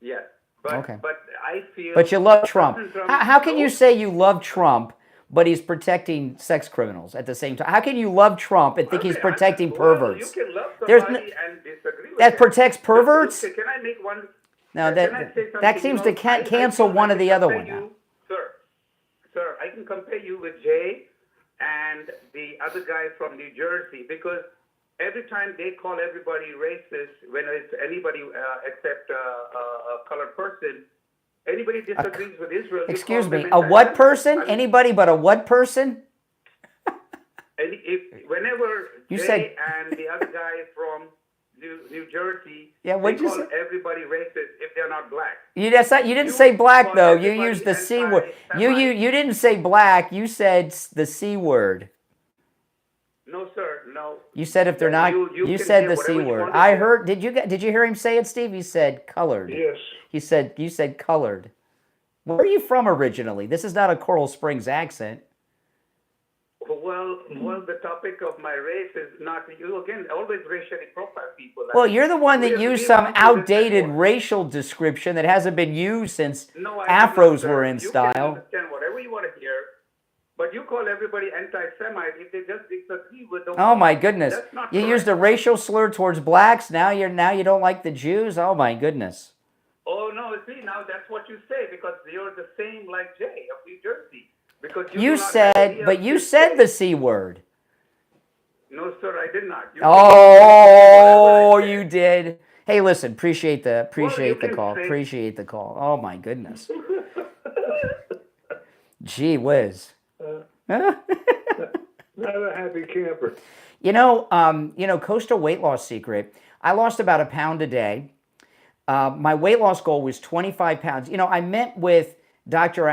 Yes. But, Okay. But I feel. But you love Trump. President How can you say you love Trump, but he's protecting sex criminals at the same time? How can you love Trump and think he's protecting perverts? You can love There's somebody and disagree with that them. protects perverts? Can I make one? No, can I say that something? seems You to know, cancel one or the other one. compare you, Sir, I can compare you with Jay and the other guy from New Jersey because every time they call everybody racist, when it's anybody except a colored person, anybody disagrees with Israel. you Excuse call me, them a what anti-Semitic. person? I mean, Anybody but a what person? whenever You Jay said- and the other guy from New Jersey, Yeah, what'd they you call say? everybody racist if they're not black. You didn't say black call though. You everybody used the C word. You anti-Semite. you didn't say black. You said the C word. No, sir, no. You said if they're not. You You can said hear the C whatever you word. want to I hear. heard. Did you hear him say it, Steve? He said colored. Yes. You said colored. Where are you from originally? This is not a Coral Springs accent. Well, the topic of my race is not you again. Always racially profile people. Well, you're the one that We- used we some want to do this outdated anymore. racial description that hasn't been used since No, I afros cannot, were sir. in You can style. understand whatever you want to hear, but you call everybody anti-Semite if they just disagree with the. Oh my goodness! That's not You correct. used a racial slur towards blacks. Now you don't like the Jews. Oh my goodness! Oh no! See, now that's what you say because you're the same like Jay of New Jersey. Because You do not have said, any but of you this said thing. the C word. No, sir, I did not. You Oh, you did. Hey, listen, appreciate the can call. say- Appreciate the call. Oh my goodness. Gee whiz. Not a happy camper. You know, Coastal Weight Loss Secret. I lost about a pound a day. My weight loss goal was 25 pounds. You know, I met with Dr.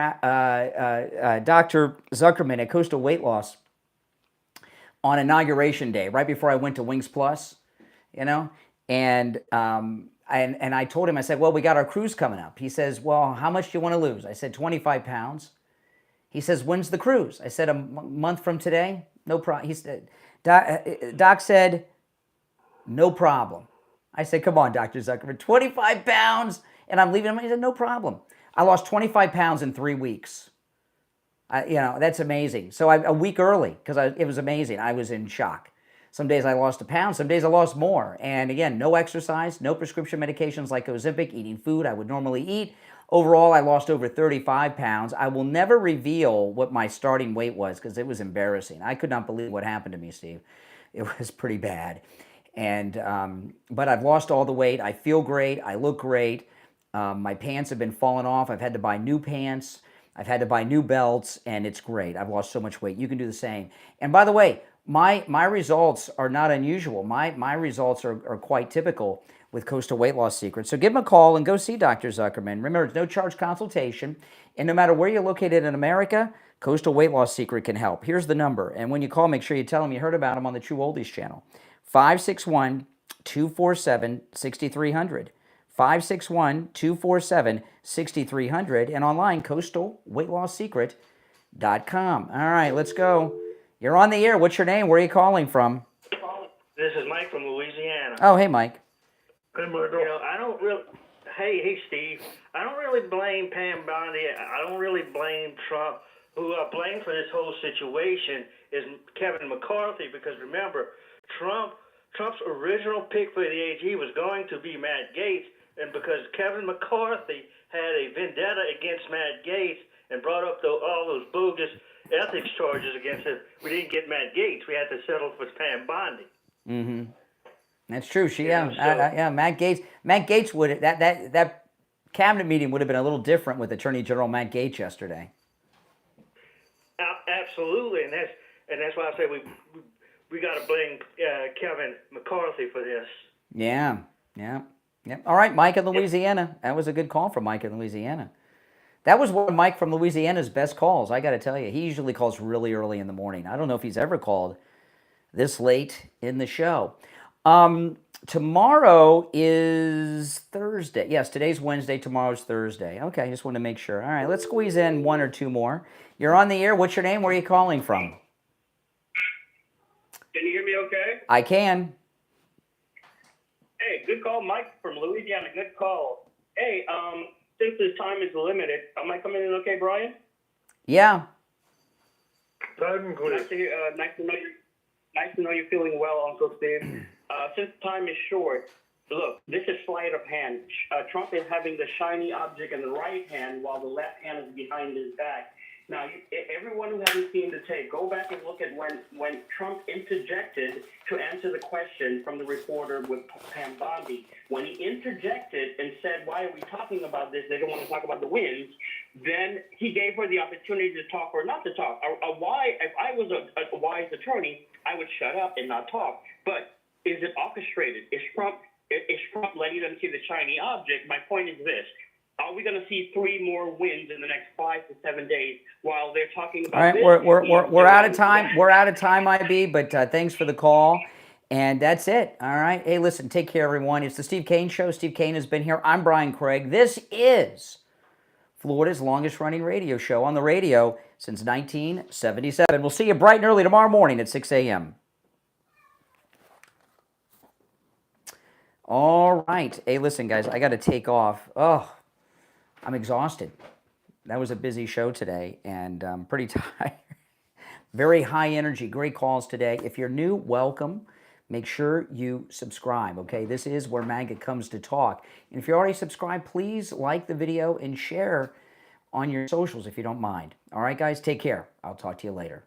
Zuckerman at Coastal Weight Loss on Inauguration Day, right before I went to Wings Plus, you know, and I told him, I said, well, we got our cruise coming up. He says, well, how much do you want to lose? I said, 25 pounds. He says, when's the cruise? I said, a month from today. No problem. He said, Doc said, no problem. I said, come on, Dr. Zuckerman, 25 pounds, and I'm leaving him. He said, no problem. I lost 25 pounds in 3 weeks. That's amazing. So a week early, because it was amazing. I was in shock. Some days I lost a pound, some days I lost more. And again, no exercise, no prescription medications like Ozempic, eating food I would normally eat. Overall, I lost over 35 pounds. I will never reveal what my starting weight was because it was embarrassing. I could not believe what happened to me, Steve. It was pretty bad. And but I've lost all the weight. I feel great. I look great. My pants have been falling off. I've had to buy new pants. I've had to buy new belts, and it's great. I've lost so much weight. You can do the same. And by the way, my results are not unusual. My results are quite typical with Coastal Weight Loss Secret. So give them a call and go see Dr. Zuckerman. Remember, it's no charge consultation. And no matter where you're located in America, Coastal Weight Loss Secret can help. Here's the number. And when you call, make sure you tell them you heard about them on the True Oldies channel. 561-247-6300. 561-247-6300. And online, coastalweightlossecret.com. All right, let's go. You're on the air. What's your name? Where are you calling from? This is Mike from Louisiana. Oh, hey, Mike. Hey, Michael. You know, I don't really. Hey, Steve. I don't really blame Pam Bondi. I don't really blame Trump. Who I blame for this whole situation is Kevin McCarthy, because remember, Trump Trump's original pick for the AG was going to be Matt Gaetz, and because Kevin McCarthy had a vendetta against Matt Gaetz and brought up all those bogus ethics charges against him, we didn't get Matt Gaetz. We had to settle for Pam Bondi. Mm-hmm. That's true. Matt Gaetz. Matt Gaetz would that cabinet meeting would have been a little different with Attorney General Matt Gaetz yesterday. Absolutely, and that's why I say we got to blame Kevin McCarthy for this. Yeah. All right, Mike in Louisiana. That was a good call from Mike in Louisiana. That was one of Mike from Louisiana's best calls, I got to tell you. He usually calls really early in the morning. I don't know if he's ever called this late in the show. Tomorrow is Thursday. Yes, today's Wednesday. Tomorrow's Thursday. Okay, just want to make sure. All right, let's squeeze in one or two more. You're on the air. What's your name? Where are you calling from? Can you hear me okay? I can. Hey, good call, Mike from Louisiana. Good call. Hey, since this time is limited, am I coming in okay, Brian? Yeah. Loud and clear. Nice to know you're feeling well, Uncle Steve. Since time is short, look, this is sleight of hand. Trump is having the shiny object in the right hand while the left hand is behind his back. Now, everyone who hasn't seen the tape, go back and look at when Trump interjected to answer the question from the reporter with Pam Bondi. When he interjected and said, why are we talking about this? They don't want to talk about the wins. Then he gave her the opportunity to talk or not to talk. If I was a wise attorney, I would shut up and not talk. But is it orchestrated? Is Trump letting them see the shiny object? My point is this. Are we going to see 3 more wins in the next 5 to 7 days while they're talking about? All right, we're out of time. We're out of time, IB. But thanks for the call, and that's it. All right. Hey, listen. Take care, everyone. It's the Steve Kane Show. Steve Kane has been here. I'm Brian Craig. This is Florida's longest-running radio show on the radio since 1977. We'll see you bright and early tomorrow morning at 6 a.m. All right. Hey, listen, guys. I got to take off. Oh. I'm exhausted. That was a busy show today, and I'm pretty tired. Very high energy, great calls today. If you're new, welcome. Make sure you subscribe, okay? This is where MAGA comes to talk. And if you're already subscribed, please like the video and share on your socials if you don't mind. All right, guys, take care. I'll talk to you later.